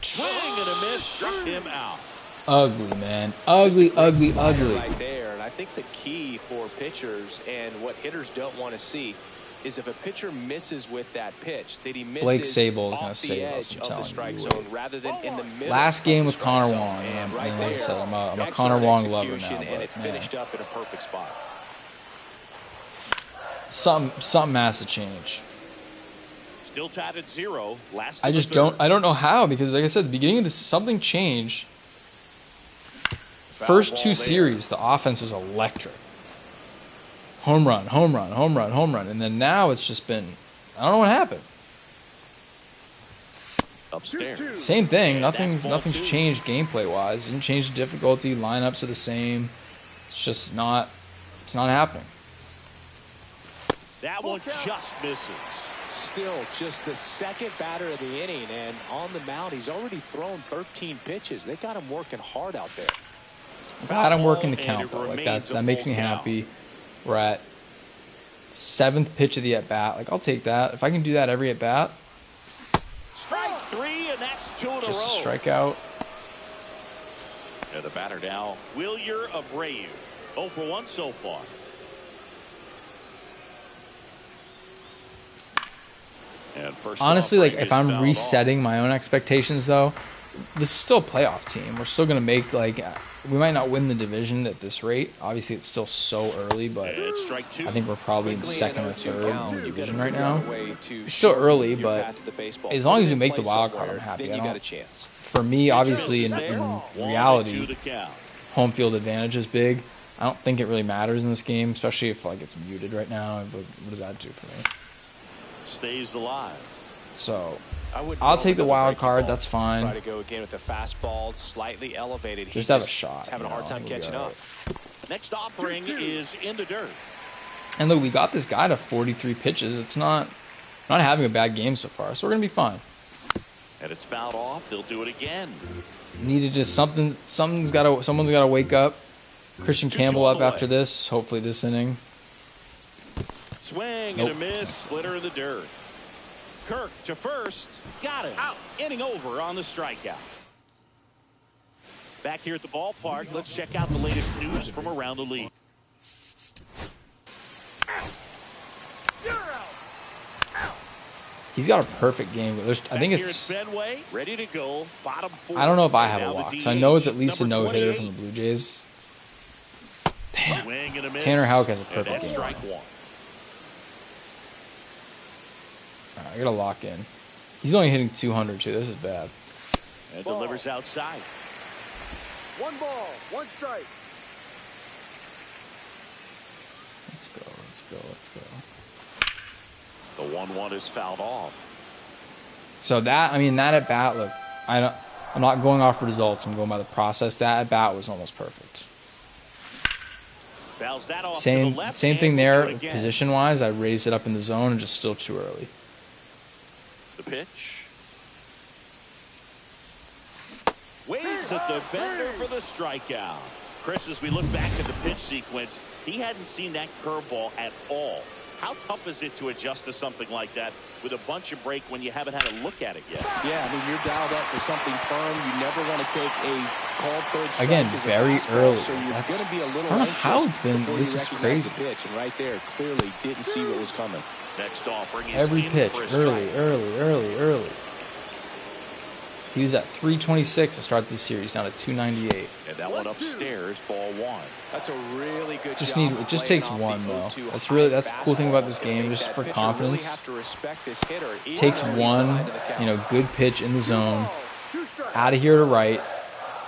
[SPEAKER 2] Swing and a miss. Struck him out.
[SPEAKER 1] Ugly, man. Ugly,
[SPEAKER 4] Just a great
[SPEAKER 1] ugly,
[SPEAKER 4] slider
[SPEAKER 1] ugly.
[SPEAKER 4] right there. And I think the key for pitchers and what hitters don't want to see is if a pitcher misses with that pitch, that he misses
[SPEAKER 1] Blake Sable is
[SPEAKER 4] off
[SPEAKER 1] gonna
[SPEAKER 4] the
[SPEAKER 1] save us,
[SPEAKER 4] edge
[SPEAKER 1] I'm
[SPEAKER 4] of the
[SPEAKER 1] telling
[SPEAKER 4] strike
[SPEAKER 1] you.
[SPEAKER 4] zone rather than in the middle.
[SPEAKER 1] Last game
[SPEAKER 4] of the
[SPEAKER 1] with
[SPEAKER 4] strike
[SPEAKER 1] Connor
[SPEAKER 4] zone.
[SPEAKER 1] Wong,
[SPEAKER 4] And
[SPEAKER 1] and
[SPEAKER 4] right
[SPEAKER 1] like I
[SPEAKER 4] there,
[SPEAKER 1] said, I'm a
[SPEAKER 4] excellent
[SPEAKER 1] Connor Wong lover now,
[SPEAKER 4] execution, and
[SPEAKER 1] but,
[SPEAKER 4] it finished up in a perfect spot.
[SPEAKER 1] Something has to change.
[SPEAKER 2] Still tied at 0. Last.
[SPEAKER 1] I
[SPEAKER 2] of the
[SPEAKER 1] just
[SPEAKER 2] third.
[SPEAKER 1] don't know how, because like I said at the beginning of this, something changed.
[SPEAKER 2] Foul
[SPEAKER 1] First
[SPEAKER 2] ball
[SPEAKER 1] 2
[SPEAKER 2] there.
[SPEAKER 1] series, the offense was electric. Home run, home run, home run, home run, and then now it's just been, I don't know what happened.
[SPEAKER 2] Upstairs.
[SPEAKER 1] Same thing.
[SPEAKER 2] And that's
[SPEAKER 1] Nothing's
[SPEAKER 2] ball 2.
[SPEAKER 1] changed gameplay wise. Didn't change the difficulty. Lineups are the same. It's just not. It's not happening.
[SPEAKER 2] That one just misses.
[SPEAKER 4] Still just the second batter of the inning, and on the mound, he's already thrown 13 pitches. They got him working hard out there.
[SPEAKER 1] I'm glad I'm working the
[SPEAKER 2] And
[SPEAKER 1] count
[SPEAKER 2] it
[SPEAKER 1] though. Like
[SPEAKER 2] remains a
[SPEAKER 1] that makes
[SPEAKER 2] full
[SPEAKER 1] me
[SPEAKER 2] count.
[SPEAKER 1] happy. We're at 7th pitch of the at bat. Like I'll take that. If I can do that every at bat,
[SPEAKER 2] Strike 3, and that's 2 in a row.
[SPEAKER 1] just a strikeout.
[SPEAKER 2] And the batter now, Wilyer Abreu. 0 for 1 so far. And first
[SPEAKER 1] Honestly,
[SPEAKER 2] off,
[SPEAKER 1] like
[SPEAKER 2] Frank
[SPEAKER 1] if
[SPEAKER 2] is
[SPEAKER 1] I'm
[SPEAKER 2] fouled
[SPEAKER 1] resetting my own expectations though, this is still a playoff team. We're still gonna make we might not win the division at this rate. Obviously, it's still so early,
[SPEAKER 2] off.
[SPEAKER 1] but
[SPEAKER 2] And strike 2.
[SPEAKER 1] I think we're probably in
[SPEAKER 4] Quickly
[SPEAKER 1] second
[SPEAKER 4] an
[SPEAKER 1] or
[SPEAKER 4] 0-2
[SPEAKER 1] third
[SPEAKER 4] count.
[SPEAKER 1] in the
[SPEAKER 4] You gotta
[SPEAKER 1] division right
[SPEAKER 4] figure out
[SPEAKER 1] now.
[SPEAKER 4] a way to
[SPEAKER 1] It's still
[SPEAKER 4] shorten
[SPEAKER 1] early,
[SPEAKER 4] your
[SPEAKER 1] but
[SPEAKER 4] path to the baseball.
[SPEAKER 1] as long
[SPEAKER 4] Put
[SPEAKER 1] as
[SPEAKER 4] it
[SPEAKER 1] we
[SPEAKER 4] in
[SPEAKER 1] make the
[SPEAKER 4] place
[SPEAKER 1] wild card,
[SPEAKER 4] somewhere,
[SPEAKER 1] I'm happy.
[SPEAKER 4] Then
[SPEAKER 1] I
[SPEAKER 4] you got
[SPEAKER 1] don't-
[SPEAKER 4] a chance.
[SPEAKER 1] For me, obviously, in
[SPEAKER 2] there. 1-2
[SPEAKER 1] reality,
[SPEAKER 2] the count.
[SPEAKER 1] home field advantage is big. I don't think it really matters in this game, especially if like it's muted right now. What does that do for me?
[SPEAKER 2] Stays alive.
[SPEAKER 1] So
[SPEAKER 4] I would
[SPEAKER 1] I'll
[SPEAKER 4] go
[SPEAKER 1] take the
[SPEAKER 4] with
[SPEAKER 1] wild
[SPEAKER 4] breaking
[SPEAKER 1] card.
[SPEAKER 4] ball.
[SPEAKER 1] That's fine.
[SPEAKER 4] Try to go again with the fastball, slightly elevated.
[SPEAKER 1] Just
[SPEAKER 4] He
[SPEAKER 1] have a shot.
[SPEAKER 4] He's having a
[SPEAKER 1] you
[SPEAKER 4] hard
[SPEAKER 1] know,
[SPEAKER 4] time
[SPEAKER 1] we'll be
[SPEAKER 4] catching
[SPEAKER 1] all
[SPEAKER 4] up.
[SPEAKER 1] right.
[SPEAKER 2] Next offering is in the dirt.
[SPEAKER 1] And look, we got this guy to 43 pitches. It's not having a bad game so far, so we're gonna be fine.
[SPEAKER 2] And it's fouled off. They'll do it again.
[SPEAKER 1] Needed just someone's gotta wake up. Christian
[SPEAKER 2] 2-2
[SPEAKER 1] Campbell
[SPEAKER 2] on
[SPEAKER 1] up
[SPEAKER 2] the
[SPEAKER 1] after
[SPEAKER 2] way.
[SPEAKER 1] this. Hopefully this inning.
[SPEAKER 2] Swing
[SPEAKER 1] Nope.
[SPEAKER 2] and a miss. Splitter in the dirt. Kirk to first. Got him. Out. Inning over on the strikeout. Back here at the ballpark, let's check out the latest news from around the league.
[SPEAKER 1] He's got a perfect game. I think
[SPEAKER 2] Back here
[SPEAKER 1] it's.
[SPEAKER 2] at Fenway, ready to go. Bottom 4.
[SPEAKER 1] I don't know if I have
[SPEAKER 2] Now
[SPEAKER 1] a
[SPEAKER 2] the
[SPEAKER 1] walk. So I know it's at
[SPEAKER 2] DH,
[SPEAKER 1] least a
[SPEAKER 2] number
[SPEAKER 1] no-hitter
[SPEAKER 2] 28.
[SPEAKER 1] from the Blue Jays.
[SPEAKER 2] Swing and a miss.
[SPEAKER 1] Tanner Houck has a
[SPEAKER 2] And
[SPEAKER 1] perfect
[SPEAKER 2] that's
[SPEAKER 1] game.
[SPEAKER 2] strike 1.
[SPEAKER 1] All right, I gotta lock in. He's only hitting 200 too. This is bad.
[SPEAKER 2] And delivers outside.
[SPEAKER 3] 1 ball, 1 strike.
[SPEAKER 1] Let's go. Let's go. Let's go.
[SPEAKER 2] The 1-1 is fouled off.
[SPEAKER 1] So that, I mean, that at bat, look, I'm not going off results. I'm going by the process. That at bat was almost perfect.
[SPEAKER 2] Fouls that off to
[SPEAKER 1] Same
[SPEAKER 2] the left,
[SPEAKER 1] thing
[SPEAKER 2] and
[SPEAKER 1] there,
[SPEAKER 2] we'll do it again.
[SPEAKER 1] position wise. I raised it up in the zone and just still too early.
[SPEAKER 2] The pitch. Waves at the bender for the strikeout. Chris, as we look back at the pitch sequence, he hadn't seen that curveball at all. How tough is it to adjust to something like that with a bunch of break when you haven't had a look at it yet?
[SPEAKER 6] Yeah, I mean, you're dialed up for something firm. You never want to take a called third strike
[SPEAKER 1] Again,
[SPEAKER 6] as a
[SPEAKER 1] very
[SPEAKER 6] fastball,
[SPEAKER 1] early.
[SPEAKER 6] So you're
[SPEAKER 1] That's-
[SPEAKER 6] going to be a little
[SPEAKER 1] I don't know how
[SPEAKER 6] anxious
[SPEAKER 1] it's been.
[SPEAKER 6] before
[SPEAKER 1] This
[SPEAKER 6] you
[SPEAKER 1] is
[SPEAKER 6] recognize
[SPEAKER 1] crazy.
[SPEAKER 6] the pitch, and right there, clearly didn't see what was coming.
[SPEAKER 2] Next off, bringing
[SPEAKER 1] Every
[SPEAKER 2] in
[SPEAKER 1] pitch,
[SPEAKER 2] for a
[SPEAKER 1] early,
[SPEAKER 2] strike.
[SPEAKER 1] early. He was at 326 to start this series, down to 298.
[SPEAKER 2] And that one upstairs, ball 1.
[SPEAKER 6] That's a really good
[SPEAKER 1] Just
[SPEAKER 6] job
[SPEAKER 1] need,
[SPEAKER 6] of
[SPEAKER 1] it just
[SPEAKER 6] playing
[SPEAKER 1] takes
[SPEAKER 6] off
[SPEAKER 1] one
[SPEAKER 6] the
[SPEAKER 1] though.
[SPEAKER 6] 0-2
[SPEAKER 1] That's the cool thing about this
[SPEAKER 6] fastball. It's gonna
[SPEAKER 1] game,
[SPEAKER 6] make
[SPEAKER 1] just
[SPEAKER 6] that
[SPEAKER 1] for
[SPEAKER 6] pitcher
[SPEAKER 1] confidence.
[SPEAKER 6] Really have to respect this hitter, even
[SPEAKER 1] Takes
[SPEAKER 6] though he's
[SPEAKER 1] one,
[SPEAKER 6] behind in the count.
[SPEAKER 1] good pitch in the zone,
[SPEAKER 3] 2 strikes.
[SPEAKER 1] out of here to right,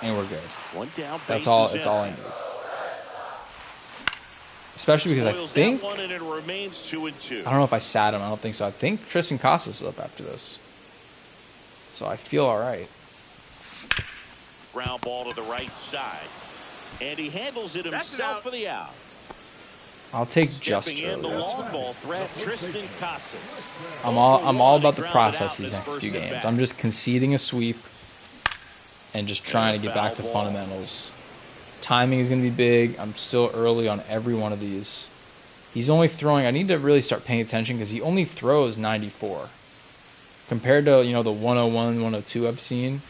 [SPEAKER 1] and we're good.
[SPEAKER 2] One down.
[SPEAKER 1] That's all.
[SPEAKER 2] bases
[SPEAKER 1] That's all I
[SPEAKER 2] in.
[SPEAKER 1] need. Especially because I
[SPEAKER 2] Spoils
[SPEAKER 1] think
[SPEAKER 2] that one, and it remains 2-2.
[SPEAKER 1] I don't know if I sat him. I don't think so. I think Tristan Casas is up after this, so I feel all right.
[SPEAKER 2] Ground ball to the right side. And he handles it
[SPEAKER 3] That's
[SPEAKER 2] himself
[SPEAKER 3] out.
[SPEAKER 2] for the out.
[SPEAKER 1] I'll take just
[SPEAKER 2] Stepping in the
[SPEAKER 1] early. That's
[SPEAKER 2] long
[SPEAKER 1] fine.
[SPEAKER 2] ball threat, Tristan Casas.
[SPEAKER 1] I'm all about the
[SPEAKER 2] Grounded
[SPEAKER 1] process
[SPEAKER 2] out
[SPEAKER 1] these
[SPEAKER 2] this
[SPEAKER 1] next
[SPEAKER 2] first
[SPEAKER 1] few
[SPEAKER 2] at
[SPEAKER 1] games.
[SPEAKER 2] bat.
[SPEAKER 1] I'm just conceding a sweep and just trying to get back to
[SPEAKER 2] foul ball.
[SPEAKER 1] fundamentals. Timing is going to be big. I'm still early on every one of these. He's only throwing. I need to really start paying attention because he only throws 94 compared to the 101, 102 I've seen.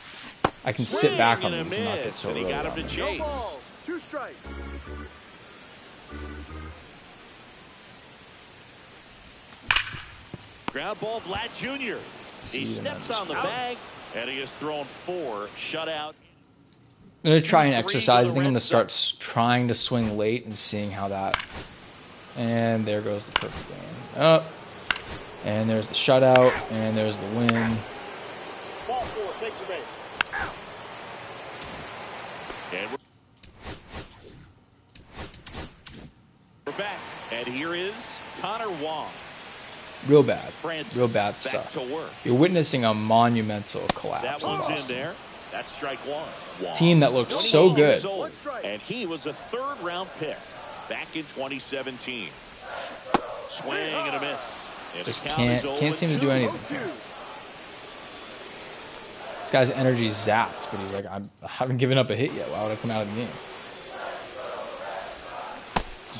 [SPEAKER 1] I can sit
[SPEAKER 2] Swing
[SPEAKER 1] back on
[SPEAKER 2] and a
[SPEAKER 1] these and not get
[SPEAKER 2] miss,
[SPEAKER 1] so
[SPEAKER 2] and he
[SPEAKER 1] early
[SPEAKER 2] got him
[SPEAKER 1] on
[SPEAKER 2] to
[SPEAKER 1] them.
[SPEAKER 2] chase.
[SPEAKER 3] No ball, 2 strikes.
[SPEAKER 2] Ground ball, Vlad Jr.
[SPEAKER 1] See
[SPEAKER 2] He
[SPEAKER 1] them
[SPEAKER 2] steps
[SPEAKER 1] on
[SPEAKER 2] on the
[SPEAKER 1] this
[SPEAKER 2] bag, and he has thrown 4 shutout.
[SPEAKER 1] I'm going to try and
[SPEAKER 2] 3
[SPEAKER 1] exercise.
[SPEAKER 2] to
[SPEAKER 1] I
[SPEAKER 2] the
[SPEAKER 1] think I'm going
[SPEAKER 2] Red
[SPEAKER 1] to start
[SPEAKER 2] Sox.
[SPEAKER 1] trying to swing late and seeing how that. And there goes the perfect game. Up. And there's the shutout. And there's the win.
[SPEAKER 3] Ball 4, take the base.
[SPEAKER 2] And we're back. And here is Connor Wong.
[SPEAKER 1] Real bad.
[SPEAKER 2] Francis
[SPEAKER 1] Real bad
[SPEAKER 2] back
[SPEAKER 1] stuff.
[SPEAKER 2] to work.
[SPEAKER 1] You're witnessing a monumental collapse.
[SPEAKER 2] That one's in
[SPEAKER 1] Boston.
[SPEAKER 2] there. That's strike 1. Wong.
[SPEAKER 1] Team that looked so
[SPEAKER 2] 21
[SPEAKER 1] good.
[SPEAKER 2] years old, and he was a 3rd-round pick back in 2017. Swing and a miss. And
[SPEAKER 1] Just
[SPEAKER 2] the count is
[SPEAKER 1] can't seem to do
[SPEAKER 2] 0-2.
[SPEAKER 1] anything here. This guy's energy zapped, but he's like, I haven't given up a hit yet. Why would I come out of the game?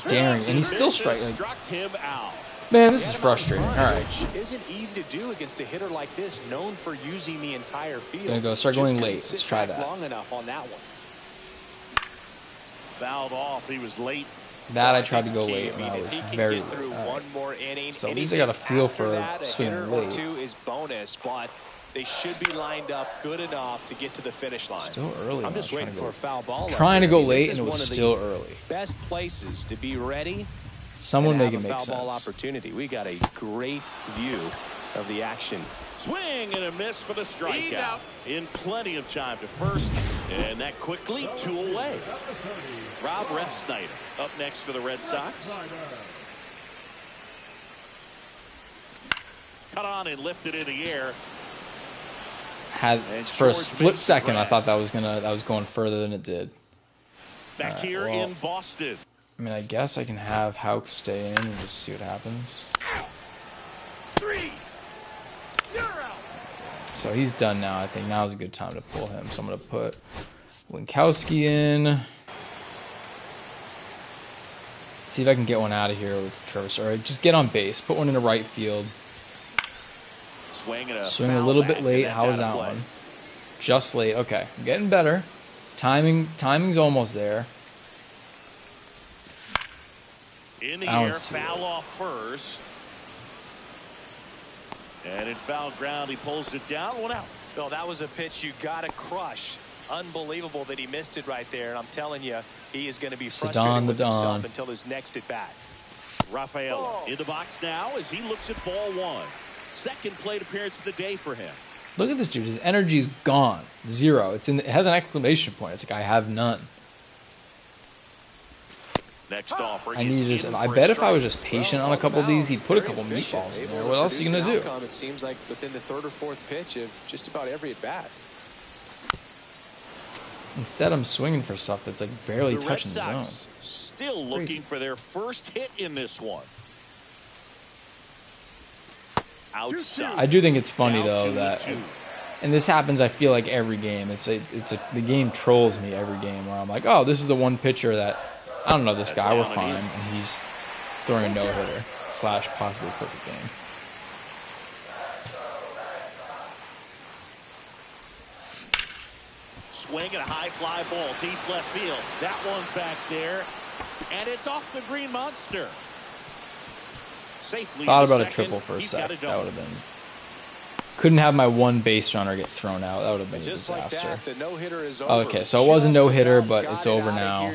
[SPEAKER 1] Daring, and he's still striking.
[SPEAKER 2] Struck him out.
[SPEAKER 1] Man, this is frustrating. All right,
[SPEAKER 6] Which isn't easy to do against a hitter like this, known for using the entire field.
[SPEAKER 1] Gonna go start
[SPEAKER 6] Just
[SPEAKER 1] going
[SPEAKER 6] couldn't
[SPEAKER 1] late.
[SPEAKER 6] sit
[SPEAKER 1] Let's try
[SPEAKER 6] back
[SPEAKER 1] that.
[SPEAKER 6] long enough on that one.
[SPEAKER 2] Fouled off. He was late.
[SPEAKER 1] that I tried to go
[SPEAKER 6] Key,
[SPEAKER 1] late,
[SPEAKER 6] I
[SPEAKER 1] and
[SPEAKER 6] mean,
[SPEAKER 1] I
[SPEAKER 6] if
[SPEAKER 1] was
[SPEAKER 6] he can
[SPEAKER 1] very
[SPEAKER 6] get through
[SPEAKER 1] late. All
[SPEAKER 6] one
[SPEAKER 1] right.
[SPEAKER 6] more inning,
[SPEAKER 1] So at least I got a feel
[SPEAKER 6] after
[SPEAKER 1] for
[SPEAKER 6] that,
[SPEAKER 1] swinging
[SPEAKER 6] a hitter or
[SPEAKER 1] late.
[SPEAKER 6] 2 is bonus, but they should be lined up good enough to get to the finish line.
[SPEAKER 1] Still early.
[SPEAKER 6] I'm
[SPEAKER 1] man.
[SPEAKER 6] just waiting for a foul ball.
[SPEAKER 1] Trying to
[SPEAKER 6] up
[SPEAKER 1] go
[SPEAKER 6] there. I mean,
[SPEAKER 1] late,
[SPEAKER 6] this
[SPEAKER 1] and it
[SPEAKER 6] is
[SPEAKER 1] was
[SPEAKER 6] one of the
[SPEAKER 1] still early.
[SPEAKER 6] best places to be ready.
[SPEAKER 1] Someone
[SPEAKER 6] and
[SPEAKER 1] make
[SPEAKER 6] have
[SPEAKER 1] it
[SPEAKER 6] a
[SPEAKER 1] make
[SPEAKER 6] foul ball
[SPEAKER 1] sense.
[SPEAKER 6] opportunity. We got a great view of the action.
[SPEAKER 2] Swing and a miss for the
[SPEAKER 3] He's
[SPEAKER 2] strikeout.
[SPEAKER 3] out.
[SPEAKER 2] In plenty of time to first. And that quickly 2 away. Rob Refsnyder up next for the Red Sox. Cut on and lifted in the air.
[SPEAKER 1] Had
[SPEAKER 2] And
[SPEAKER 1] for a
[SPEAKER 2] George
[SPEAKER 1] split
[SPEAKER 2] makes the
[SPEAKER 1] second, I
[SPEAKER 2] grab.
[SPEAKER 1] thought that was going further than it did.
[SPEAKER 2] Back
[SPEAKER 1] Alright,
[SPEAKER 2] here
[SPEAKER 1] well.
[SPEAKER 2] in Boston.
[SPEAKER 1] I mean, I guess I can have Houck stay in and just see what happens.
[SPEAKER 3] 3. You're out.
[SPEAKER 1] So he's done now. I think now is a good time to pull him. So I'm going to put Winkowski in. See if I can get one out of here with Travis. Or just get on base. Put one in the right field.
[SPEAKER 2] Swing and a
[SPEAKER 1] Swing a
[SPEAKER 2] foul
[SPEAKER 1] little
[SPEAKER 2] back,
[SPEAKER 1] bit
[SPEAKER 2] and
[SPEAKER 1] late.
[SPEAKER 2] that's
[SPEAKER 1] How was
[SPEAKER 2] out of
[SPEAKER 1] that
[SPEAKER 2] play.
[SPEAKER 1] one? Just late. Okay. I'm getting better. Timing's almost there.
[SPEAKER 2] In the
[SPEAKER 1] That
[SPEAKER 2] air,
[SPEAKER 1] one's too
[SPEAKER 2] foul
[SPEAKER 1] late.
[SPEAKER 2] off first. And in foul ground, he pulls it down. 1 out.
[SPEAKER 6] No, that was a pitch you got to crush. Unbelievable that he missed it right there. And I'm telling you, he is going to be
[SPEAKER 1] It's the
[SPEAKER 6] frustrated
[SPEAKER 1] Don,
[SPEAKER 6] with
[SPEAKER 1] the
[SPEAKER 6] himself
[SPEAKER 1] Don.
[SPEAKER 6] until his next at bat.
[SPEAKER 2] Rafael in the box now as he looks at ball 1. Second plate appearance of the day for him.
[SPEAKER 1] Look at this dude. His energy's gone. 0. It has an exclamation point. It's like, I have none.
[SPEAKER 2] Next offer.
[SPEAKER 1] I bet if I was just patient on a couple of these, he'd put a couple meatballs in there. What else are you going to do?
[SPEAKER 4] It seems like within the 3rd or 4th pitch of just about every at bat.
[SPEAKER 1] Instead, I'm swinging for stuff that's like barely
[SPEAKER 2] The
[SPEAKER 1] touching the
[SPEAKER 2] Red
[SPEAKER 1] zone.
[SPEAKER 2] Sox still looking for their first hit in this one. Outside.
[SPEAKER 1] I do think it's funny though that, and this happens, I feel like every game. The game trolls me every game where I'm like, oh, this is the one pitcher that I don't know this guy. We're fine, and he's throwing a no-hitter / possibly perfect game.
[SPEAKER 2] Swing and a high fly ball, deep left field. That one's back there, and it's off the green monster. Safely.
[SPEAKER 1] Thought about a triple for a sec. That would have been. Couldn't have my one base runner get thrown out. That would have been a disaster.
[SPEAKER 4] Like that, the no-hitter is over.
[SPEAKER 1] Okay, so it was a no-hitter, but it's over now.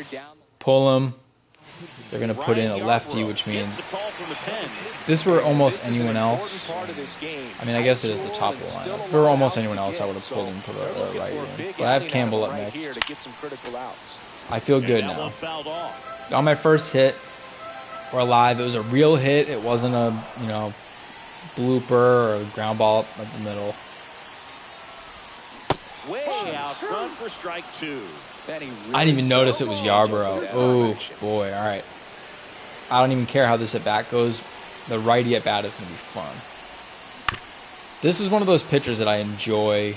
[SPEAKER 1] Pull him. They're going to put in a lefty, which means if this were almost anyone else, I mean, I guess it is the top of the lineup. If it were almost anyone else, I would have pulled him and put a right in. But I have Campbell up next. I feel good now. On my first hit, we're alive. It was a real hit. It wasn't a, blooper or a ground ball up the middle.
[SPEAKER 2] Way out front for strike 2.
[SPEAKER 1] I didn't even notice it was Yarbrough. Oh, boy. All right. I don't even care how this at-bat goes. The righty at-bat is going to be fun. This is one of those pitchers that I enjoy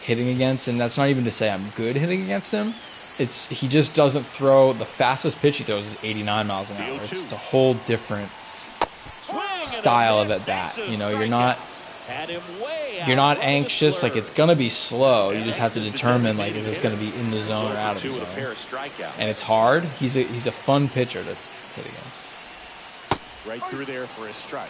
[SPEAKER 1] hitting against, and that's not even to say I'm good hitting against him. He just doesn't throw. The fastest pitch he throws is 89 miles an hour. It's a whole different style of at-bat. You're not anxious, like it's gonna be slow. You just have to determine, like, is this gonna be in the zone or out of the zone? And it's hard. He's a fun pitcher to hit against.
[SPEAKER 2] Right through there for a strike.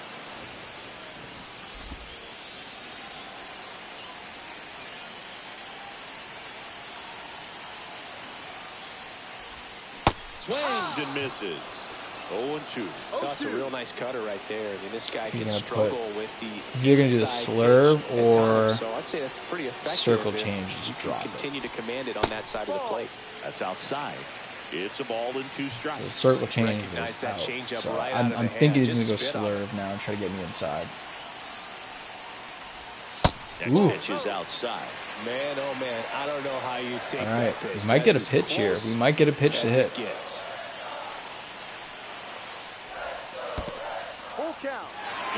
[SPEAKER 2] Swings and misses. 0-2.
[SPEAKER 4] That's a real nice cutter right there. I mean, this guy can struggle with the.
[SPEAKER 1] He's either going to do the slurve or
[SPEAKER 4] so I'd say that's pretty effective.
[SPEAKER 1] Circle change, just drop it.
[SPEAKER 4] Continue to command it on that side of the plate.
[SPEAKER 2] That's outside. It's a ball and 2 strikes.
[SPEAKER 1] The circle change is out. So
[SPEAKER 4] right
[SPEAKER 1] I'm thinking he's going to go slurve now and try to get me inside.
[SPEAKER 2] Next pitch is outside.
[SPEAKER 4] Man, oh man, I don't know how you take
[SPEAKER 1] that. All right,
[SPEAKER 4] pitch.
[SPEAKER 1] we might get a pitch here. We might get a pitch to hit.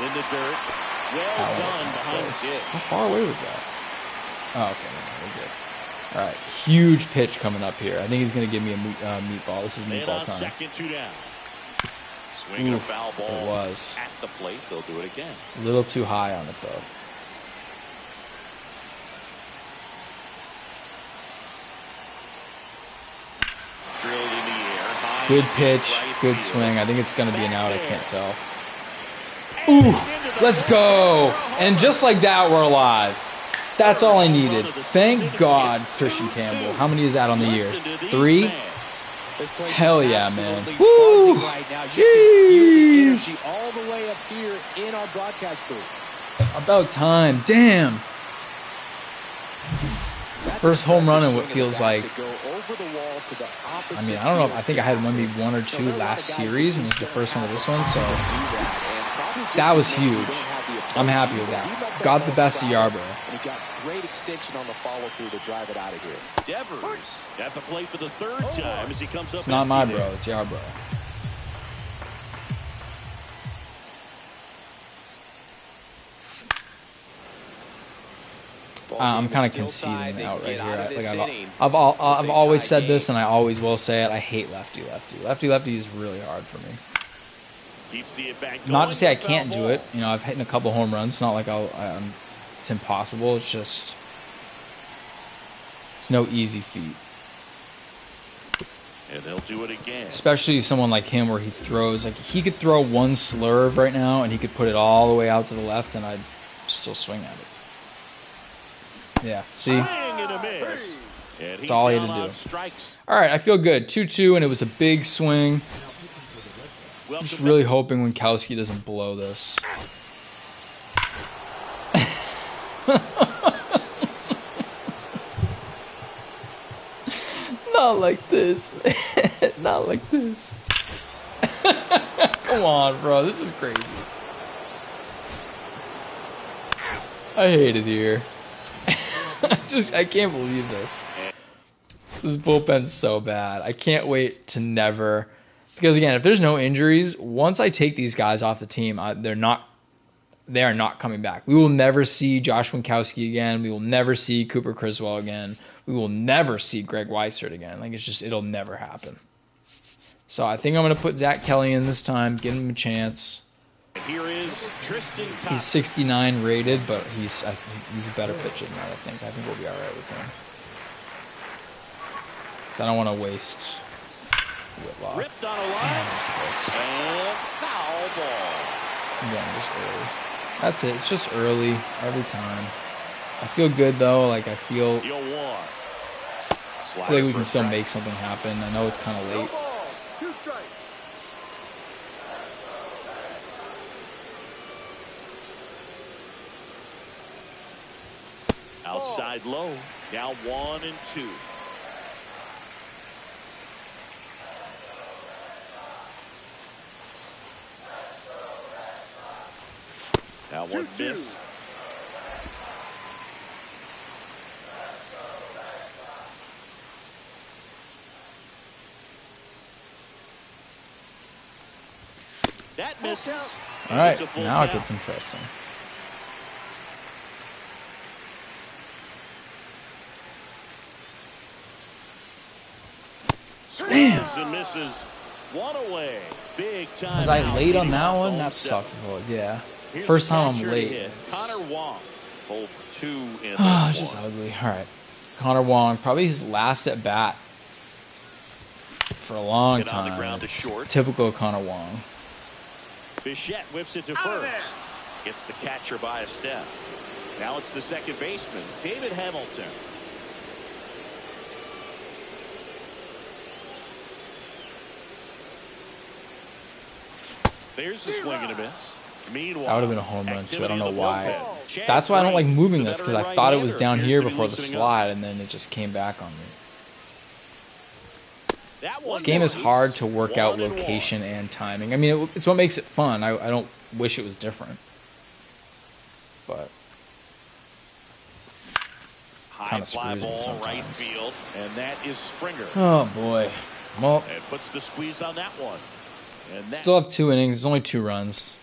[SPEAKER 2] In the dirt. Well done behind the dish.
[SPEAKER 1] How far away was that? Oh, okay. We're good. All right. Huge pitch coming up here. I think he's going to give me a meatball. This is meatball time.
[SPEAKER 2] Second, 2 down. Swinging a foul ball.
[SPEAKER 1] It was.
[SPEAKER 2] At the plate. They'll do it again.
[SPEAKER 1] A little too high on it, though.
[SPEAKER 2] Drilled in the air. High
[SPEAKER 1] good pitch. Good swing. I think it's going to be an out. I can't tell. Ooh, let's go. And just like that, we're alive. That's all I needed. Thank God, Christian Campbell. How many is that on the year? 3? Hell yeah, man. Woo! Jeez.
[SPEAKER 4] All the way up here in our broadcast booth.
[SPEAKER 1] About time. Damn. First home run in what feels like, I mean, I don't know. I think I had maybe 1 or 2 last series, and this is the first one of this one, so that was huge. I'm happy with that. Got the best of Yarbrough.
[SPEAKER 4] He got great extension on the follow-through to drive it out of here.
[SPEAKER 2] Devers at the plate for the 3rd time as he comes up.
[SPEAKER 1] It's not my bro, it's Yarbrough. I'm kind of conceding out right here. I've always said this, and I always will say it. I hate lefty-lefty. Lefty-lefty is really hard for me. Not to say I can't do it. I've hit a couple home runs. It's not like it's impossible. It's just it's no easy feat.
[SPEAKER 2] And they'll do it again.
[SPEAKER 1] Especially someone like him, where he throws he could throw one slurve right now, and he could put it all the way out to the left, and I'd still swing at it. Yeah, see? That's all he had to do. All right, I feel good. 2-2, and it was a big swing. Just really hoping Winkowski doesn't blow this. Not like this, man. Not like this. Come on, bro. This is crazy. I hate it here. I can't believe this. This bullpen's so bad. I can't wait to never. Because again, if there's no injuries, once I take these guys off the team, they are not coming back. We will never see Josh Winkowski again. We will never see Cooper Criswell again. We will never see Greg Weissert again. Like, it'll never happen. So I think I'm going to put Zach Kelly in this time, give him a chance.
[SPEAKER 2] Here is Tristan Cox.
[SPEAKER 1] He's 69 rated, but he's a better pitcher than that, I think. I think we'll be all right with him. Because I don't want to waste Whitlock.
[SPEAKER 2] Ripped on a line. And foul ball.
[SPEAKER 1] Yeah, just early. That's it. It's just early every time. I feel good, though. Like, I feel like we can still make something happen. I know it's kind of late.
[SPEAKER 3] Ball. 2 strikes.
[SPEAKER 2] Outside low. Now 1-2. That one missed. That misses.
[SPEAKER 1] All right, now it gets interesting.
[SPEAKER 2] Swings and misses. One away. Big time.
[SPEAKER 1] Was I late on that one? That sucks. Yeah.
[SPEAKER 2] Here's
[SPEAKER 1] First
[SPEAKER 2] the
[SPEAKER 1] time I'm
[SPEAKER 2] catcher
[SPEAKER 1] late.
[SPEAKER 2] hit. Connor Wong. 0 for 2 in this
[SPEAKER 1] Oh, it's
[SPEAKER 2] one.
[SPEAKER 1] just ugly. All right. Connor Wong, probably his last at bat for a long
[SPEAKER 2] Hit on
[SPEAKER 1] time.
[SPEAKER 2] the ground to
[SPEAKER 1] It's
[SPEAKER 2] short.
[SPEAKER 1] typical Connor Wong.
[SPEAKER 2] Bichette whips it to
[SPEAKER 3] Out of
[SPEAKER 2] first. Gets the catcher by a step. Now it's the second baseman, David Hamilton. There's the swing and a miss. Meanwhile,
[SPEAKER 1] That would have been a home run, too. I don't know
[SPEAKER 2] activity in the
[SPEAKER 1] why.
[SPEAKER 2] bullpen. Chad
[SPEAKER 1] That's why I don't like
[SPEAKER 2] Green,
[SPEAKER 1] moving
[SPEAKER 2] the
[SPEAKER 1] this, because I
[SPEAKER 2] veteran
[SPEAKER 1] thought it was
[SPEAKER 2] right-hander,
[SPEAKER 1] down
[SPEAKER 2] appears
[SPEAKER 1] here
[SPEAKER 2] to be
[SPEAKER 1] before the
[SPEAKER 2] loosening up.
[SPEAKER 1] slide, and then it just came back on me.
[SPEAKER 2] That one
[SPEAKER 1] This game is
[SPEAKER 2] misses.
[SPEAKER 1] hard to work out
[SPEAKER 2] 1-1.
[SPEAKER 1] location and timing. I mean, it's what makes it fun. I don't wish it was different. But
[SPEAKER 2] High
[SPEAKER 1] kinda
[SPEAKER 2] fly
[SPEAKER 1] screws me
[SPEAKER 2] ball right
[SPEAKER 1] sometimes.
[SPEAKER 2] field, and that is Springer.
[SPEAKER 1] oh boy. Well,
[SPEAKER 2] And puts the squeeze on that one. And that,
[SPEAKER 1] still have 2 innings. There's only 2 runs.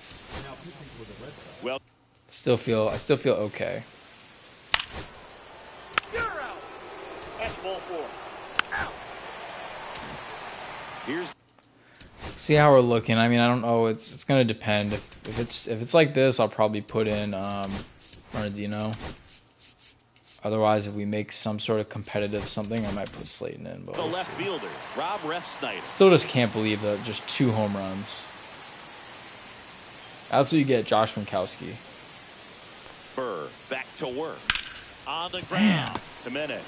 [SPEAKER 2] well,
[SPEAKER 1] I still feel okay.
[SPEAKER 3] You're out. That's ball 4.
[SPEAKER 2] here's
[SPEAKER 1] See how we're looking. I mean, I don't know. It's gonna depend. If it's like this, I'll probably put in Bernardino. Otherwise, if we make some sort of competitive something, I might put Slayton in. But
[SPEAKER 2] the
[SPEAKER 1] we'll
[SPEAKER 2] left
[SPEAKER 1] see.
[SPEAKER 2] fielder, Rob Refsnyder.
[SPEAKER 1] Still just can't believe that just 2 home runs. That's what you get, Josh Winkowski.
[SPEAKER 2] Burr back to work. On the
[SPEAKER 1] Damn.
[SPEAKER 2] ground. Jimenez.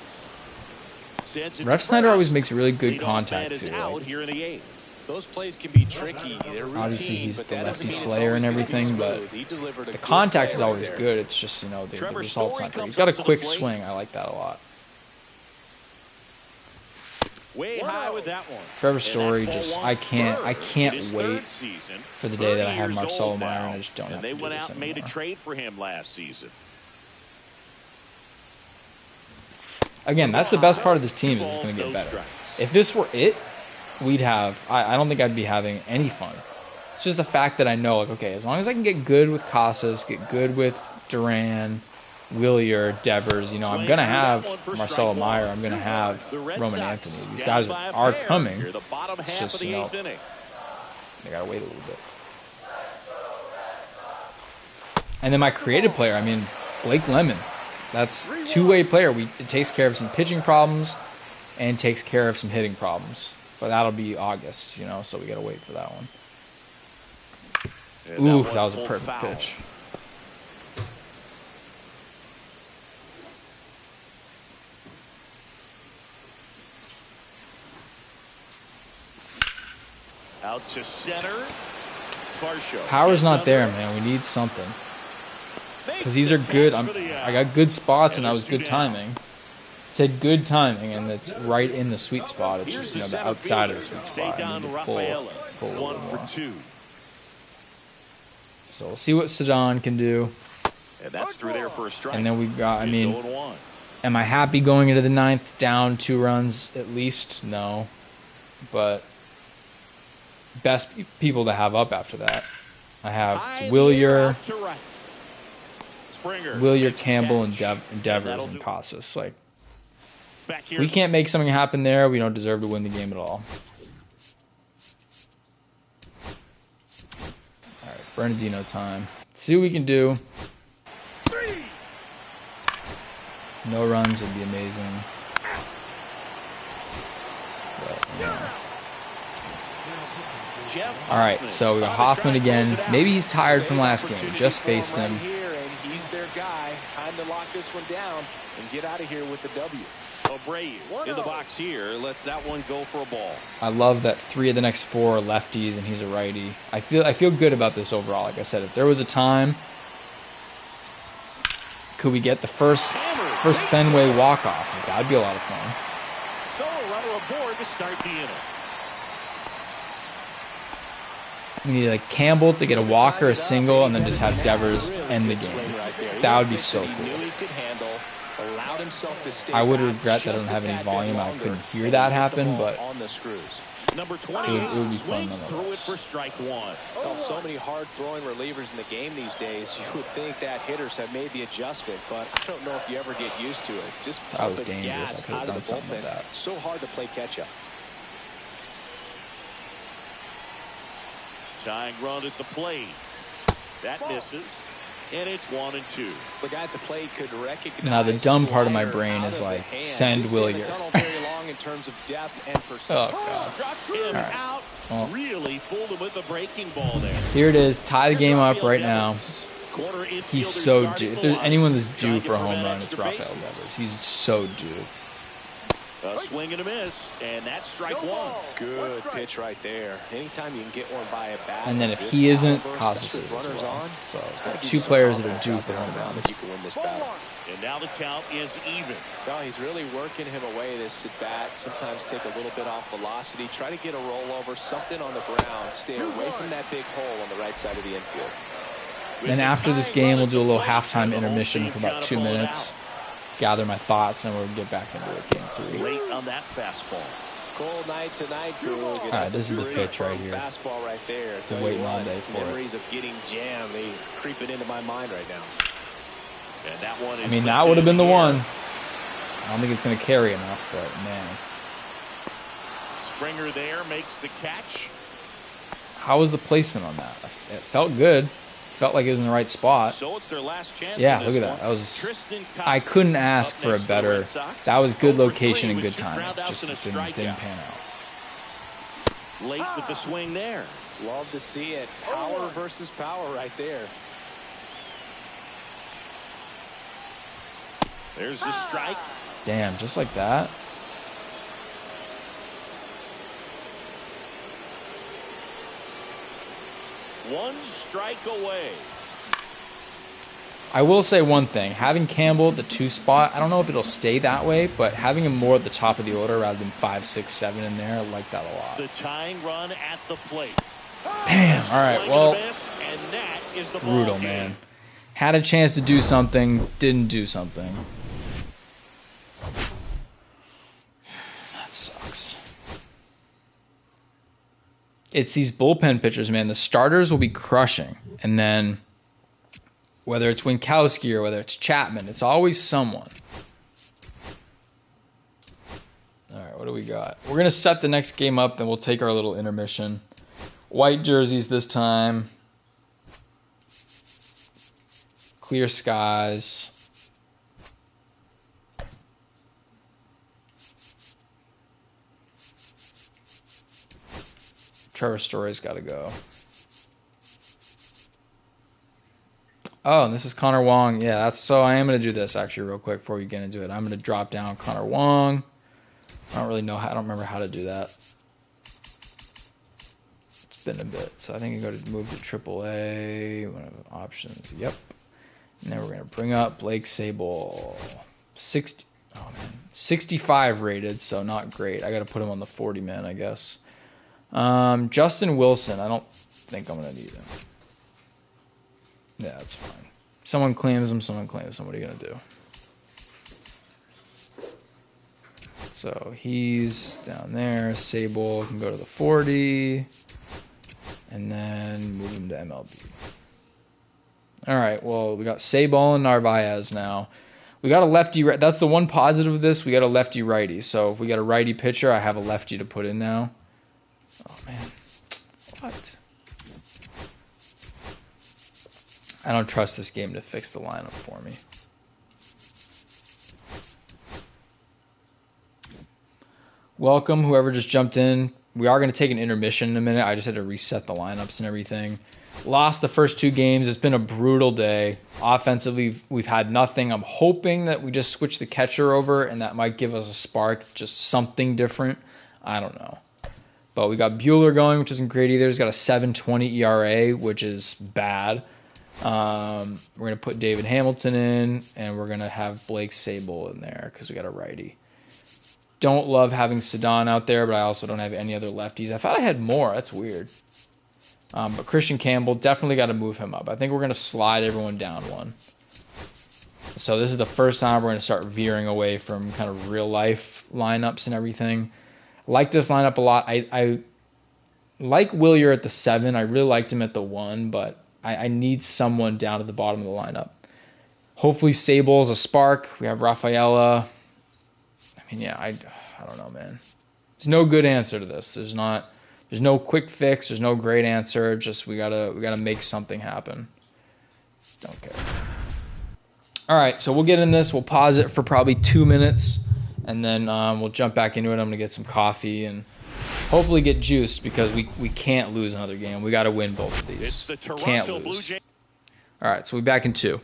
[SPEAKER 2] Sends it to
[SPEAKER 1] Refsnyder always
[SPEAKER 2] first.
[SPEAKER 1] makes really good
[SPEAKER 2] Leadoff man
[SPEAKER 1] contact
[SPEAKER 2] is
[SPEAKER 1] too.
[SPEAKER 2] out
[SPEAKER 1] Like,
[SPEAKER 2] here in the 8th.
[SPEAKER 4] Those plays can be tricky. They're routine,
[SPEAKER 1] obviously, he's
[SPEAKER 4] but
[SPEAKER 1] the
[SPEAKER 4] that
[SPEAKER 1] lefty
[SPEAKER 4] doesn't mean it's
[SPEAKER 1] slayer and
[SPEAKER 4] always gonna be
[SPEAKER 1] everything, but
[SPEAKER 4] smooth. He delivered a
[SPEAKER 1] the
[SPEAKER 4] good
[SPEAKER 1] contact
[SPEAKER 4] play
[SPEAKER 1] is
[SPEAKER 4] right
[SPEAKER 1] always
[SPEAKER 4] there.
[SPEAKER 1] good. It's just, the
[SPEAKER 2] Trevor
[SPEAKER 1] results
[SPEAKER 2] Story
[SPEAKER 1] not great.
[SPEAKER 2] comes
[SPEAKER 1] He's got a
[SPEAKER 2] up to the
[SPEAKER 1] quick
[SPEAKER 2] plate.
[SPEAKER 1] swing. I like that a lot.
[SPEAKER 2] Way
[SPEAKER 3] One
[SPEAKER 2] high
[SPEAKER 3] out.
[SPEAKER 2] with that one.
[SPEAKER 1] Trevor
[SPEAKER 2] And
[SPEAKER 1] Story
[SPEAKER 2] that's
[SPEAKER 1] just
[SPEAKER 2] ball
[SPEAKER 1] I
[SPEAKER 2] 1.
[SPEAKER 1] can't
[SPEAKER 2] Burr, his
[SPEAKER 1] wait
[SPEAKER 2] third season,
[SPEAKER 1] for the day that I
[SPEAKER 2] 30
[SPEAKER 1] have
[SPEAKER 2] years
[SPEAKER 1] Marcelo
[SPEAKER 2] old
[SPEAKER 1] Meyer
[SPEAKER 2] now,
[SPEAKER 1] and I just don't have
[SPEAKER 2] and
[SPEAKER 1] to
[SPEAKER 2] they
[SPEAKER 1] do
[SPEAKER 2] went
[SPEAKER 1] this
[SPEAKER 2] out and made a
[SPEAKER 1] anymore.
[SPEAKER 2] trade for him last season.
[SPEAKER 1] Again, that's the best part of this team is it's going to get better. If this were it, we'd have I don't think I'd be having any fun. It's just the fact that I know, like, okay, as long as I can get good with Casas, get good with Duran, Willier, Devers, I'm going to have Marcelo Meyer, I'm going to have
[SPEAKER 2] The Red
[SPEAKER 1] Roman
[SPEAKER 2] Sox
[SPEAKER 1] Anthony. These
[SPEAKER 2] down
[SPEAKER 1] guys
[SPEAKER 2] by a
[SPEAKER 1] are
[SPEAKER 2] pair
[SPEAKER 1] coming.
[SPEAKER 2] here, the bottom
[SPEAKER 1] It's
[SPEAKER 2] half
[SPEAKER 1] just,
[SPEAKER 2] of the 8th inning.
[SPEAKER 1] They got to wait a little bit. And then my creative player, I mean, Blake Lemon. That's two-way player. It takes care of some pitching problems and takes care of some hitting problems. But that'll be August, so we got to wait for that one.
[SPEAKER 2] And
[SPEAKER 1] Ooh,
[SPEAKER 2] one
[SPEAKER 1] that was a
[SPEAKER 2] pulled
[SPEAKER 1] perfect
[SPEAKER 2] foul.
[SPEAKER 1] pitch.
[SPEAKER 2] Out to center. Varsho
[SPEAKER 1] Power's
[SPEAKER 2] gets
[SPEAKER 1] not
[SPEAKER 2] under
[SPEAKER 1] there,
[SPEAKER 2] it.
[SPEAKER 1] man. We need something. because these are good. I got good spots, and that was good timing. It said good timing, and it's right in the sweet spot. It's just, you know, the outside of the sweet spot. I need to pull a little more. So we'll see what Sadan can do.
[SPEAKER 2] And that's through there for a strike.
[SPEAKER 1] And then we've got, I mean, am I happy going into the ninth down 2 runs at least? No. But best people to have up after that. I have Willier, Campbell, and Devers and Casas. Like, if we can't make something happen there, we don't deserve to win the game at all. All right, Bernardino time. Let's see what we can do. No runs would be amazing. But, all right, so we got Hoffman again. Maybe he's tired from last game. Just faced him.
[SPEAKER 4] He's their guy. Time to lock this one down and get out of here with the W.
[SPEAKER 2] Abreu in the box here. Lets that one go for a ball.
[SPEAKER 1] I love that 3 of the next 4 are lefties, and he's a righty. I feel good about this overall. Like I said, if there was a time, could we get the first Fenway walk-off? Like, that'd be a lot of fun.
[SPEAKER 2] So a runner aboard to start the inning.
[SPEAKER 1] We need like Campbell to get a walk or a single, and then just have Devers end the game. That would be so cool. I would regret that I don't have any volume. I couldn't hear that happen, but it would be fun nonetheless.
[SPEAKER 2] For strike 1.
[SPEAKER 4] Well, so many hard-throwing relievers in the game these days. You would think that hitters have made the adjustment, but I don't know if you ever get used to it. Just
[SPEAKER 1] that was dangerous. I could have done something with that.
[SPEAKER 4] So hard to play catch-up.
[SPEAKER 2] Tying run at the plate. That misses. And it's 1-2.
[SPEAKER 4] The guy at the plate could recognize.
[SPEAKER 1] Now the dumb part of my brain is like, send Willier. Oh god.
[SPEAKER 2] Struck him out.
[SPEAKER 1] Well,
[SPEAKER 2] really fooled him with the breaking ball there.
[SPEAKER 1] Here it is. Tie the game up right now. He's so due. If there's anyone that's due for a home run, it's Rafael Devers. He's so due.
[SPEAKER 2] A swing and a miss, and that's strike 1.
[SPEAKER 4] Good pitch right there. Anytime you can get one by a bat.
[SPEAKER 1] And then if he isn't, Casas is as well. So it's got 2 players that are due for home runs.
[SPEAKER 4] You can win this battle.
[SPEAKER 2] And now the count is even.
[SPEAKER 4] Well, he's really working him away this at bat. Sometimes take a little bit off velocity. Try to get a rollover, something on the ground. Stay away from that big hole on the right side of the infield.
[SPEAKER 1] Then after this game, we'll do a little halftime intermission for about 2 minutes. Gather my thoughts, and we'll get back into it. Game 3.
[SPEAKER 2] Late on that fastball.
[SPEAKER 4] Cold night tonight, Krug.
[SPEAKER 1] All right, this is the pitch right here.
[SPEAKER 4] Fastball right there.
[SPEAKER 1] Been waiting all day for it.
[SPEAKER 4] Memories of getting jammed, they creeping into my mind right now.
[SPEAKER 2] And that one is,
[SPEAKER 1] I mean, that would have been the one. I don't think it's going to carry enough, but man.
[SPEAKER 2] Springer there makes the catch.
[SPEAKER 1] How was the placement on that? It felt good. Felt like it was in the right spot.
[SPEAKER 2] So it's their last chance.
[SPEAKER 1] Yeah, look at that. That was. I couldn't ask for a better. That was good location and good timing. Just didn't pan out.
[SPEAKER 2] Late with the swing there.
[SPEAKER 4] Love to see it. Power versus power right there.
[SPEAKER 2] There's the strike.
[SPEAKER 1] Damn, just like that.
[SPEAKER 2] One strike away.
[SPEAKER 1] I will say one thing. Having Campbell at the 2 spot, I don't know if it'll stay that way, but having him more at the top of the order rather than 5, 6, 7 in there, I like that a lot.
[SPEAKER 2] The tying run at the plate.
[SPEAKER 1] Damn. All right. Well,
[SPEAKER 2] and that is the
[SPEAKER 1] brutal, man. Had a chance to do something, didn't do something. That sucks. It's these bullpen pitchers, man. The starters will be crushing. And then whether it's Winkowski or whether it's Chapman, it's always someone. All right, what do we got? We're going to set the next game up, then we'll take our little intermission. White jerseys this time. Clear skies. Trevor Story's got to go. Oh, and this is Connor Wong. Yeah, that's so I am going to do this actually real quick before we get into it. I'm going to drop down Connor Wong. I don't really know how, I don't remember how to do that. It's been a bit. So I think I go to move to AAA. One of the options. Yep. And then we're going to bring up Blake Sable. 65 rated, so not great. I got to put him on the 40-man, I guess. Justin Wilson. I don't think I'm going to need him. Yeah, that's fine. Someone claims him, someone claims him. What are you going to do? So he's down there. Sable can go to the 40. And then move him to MLB. All right, well, we got Sable and Narvaez now. We got a lefty. That's the one positive of this. We got a lefty righty. So if we got a righty pitcher, I have a lefty to put in now. Oh, man. What? I don't trust this game to fix the lineup for me. Welcome, whoever just jumped in. We are going to take an intermission in a minute. I just had to reset the lineups and everything. Lost the first 2 games. It's been a brutal day. Offensively, we've had nothing. I'm hoping that we just switch the catcher over, and that might give us a spark, just something different. I don't know. But we got Bueller going, which isn't great either. He's got a 7.20 ERA, which is bad. We're going to put David Hamilton in, and we're going to have Blake Sable in there because we got a righty. Don't love having Sedan out there, but I also don't have any other lefties. I thought I had more. That's weird. But Christian Campbell, definitely got to move him up. I think we're going to slide everyone down one. So this is the first time we're going to start veering away from kind of real-life lineups and everything. I like this lineup a lot. I like Willier at the 7. I really liked him at the 1, but I need someone down at the bottom of the lineup. Hopefully Sable's a spark. We have Rafaela. I mean, yeah, I don't know, man. There's no good answer to this. There's no quick fix. There's no great answer. Just we gotta make something happen. Don't care. All right, so we'll get in this. We'll pause it for probably 2 minutes, and then we'll jump back into it. I'm gonna get some coffee and hopefully get juiced because we can't lose another game. We got to win both of these.
[SPEAKER 2] It's the Toronto
[SPEAKER 1] Can't
[SPEAKER 2] Blue
[SPEAKER 1] lose.
[SPEAKER 2] Jays.
[SPEAKER 1] All right, so we're back in 2.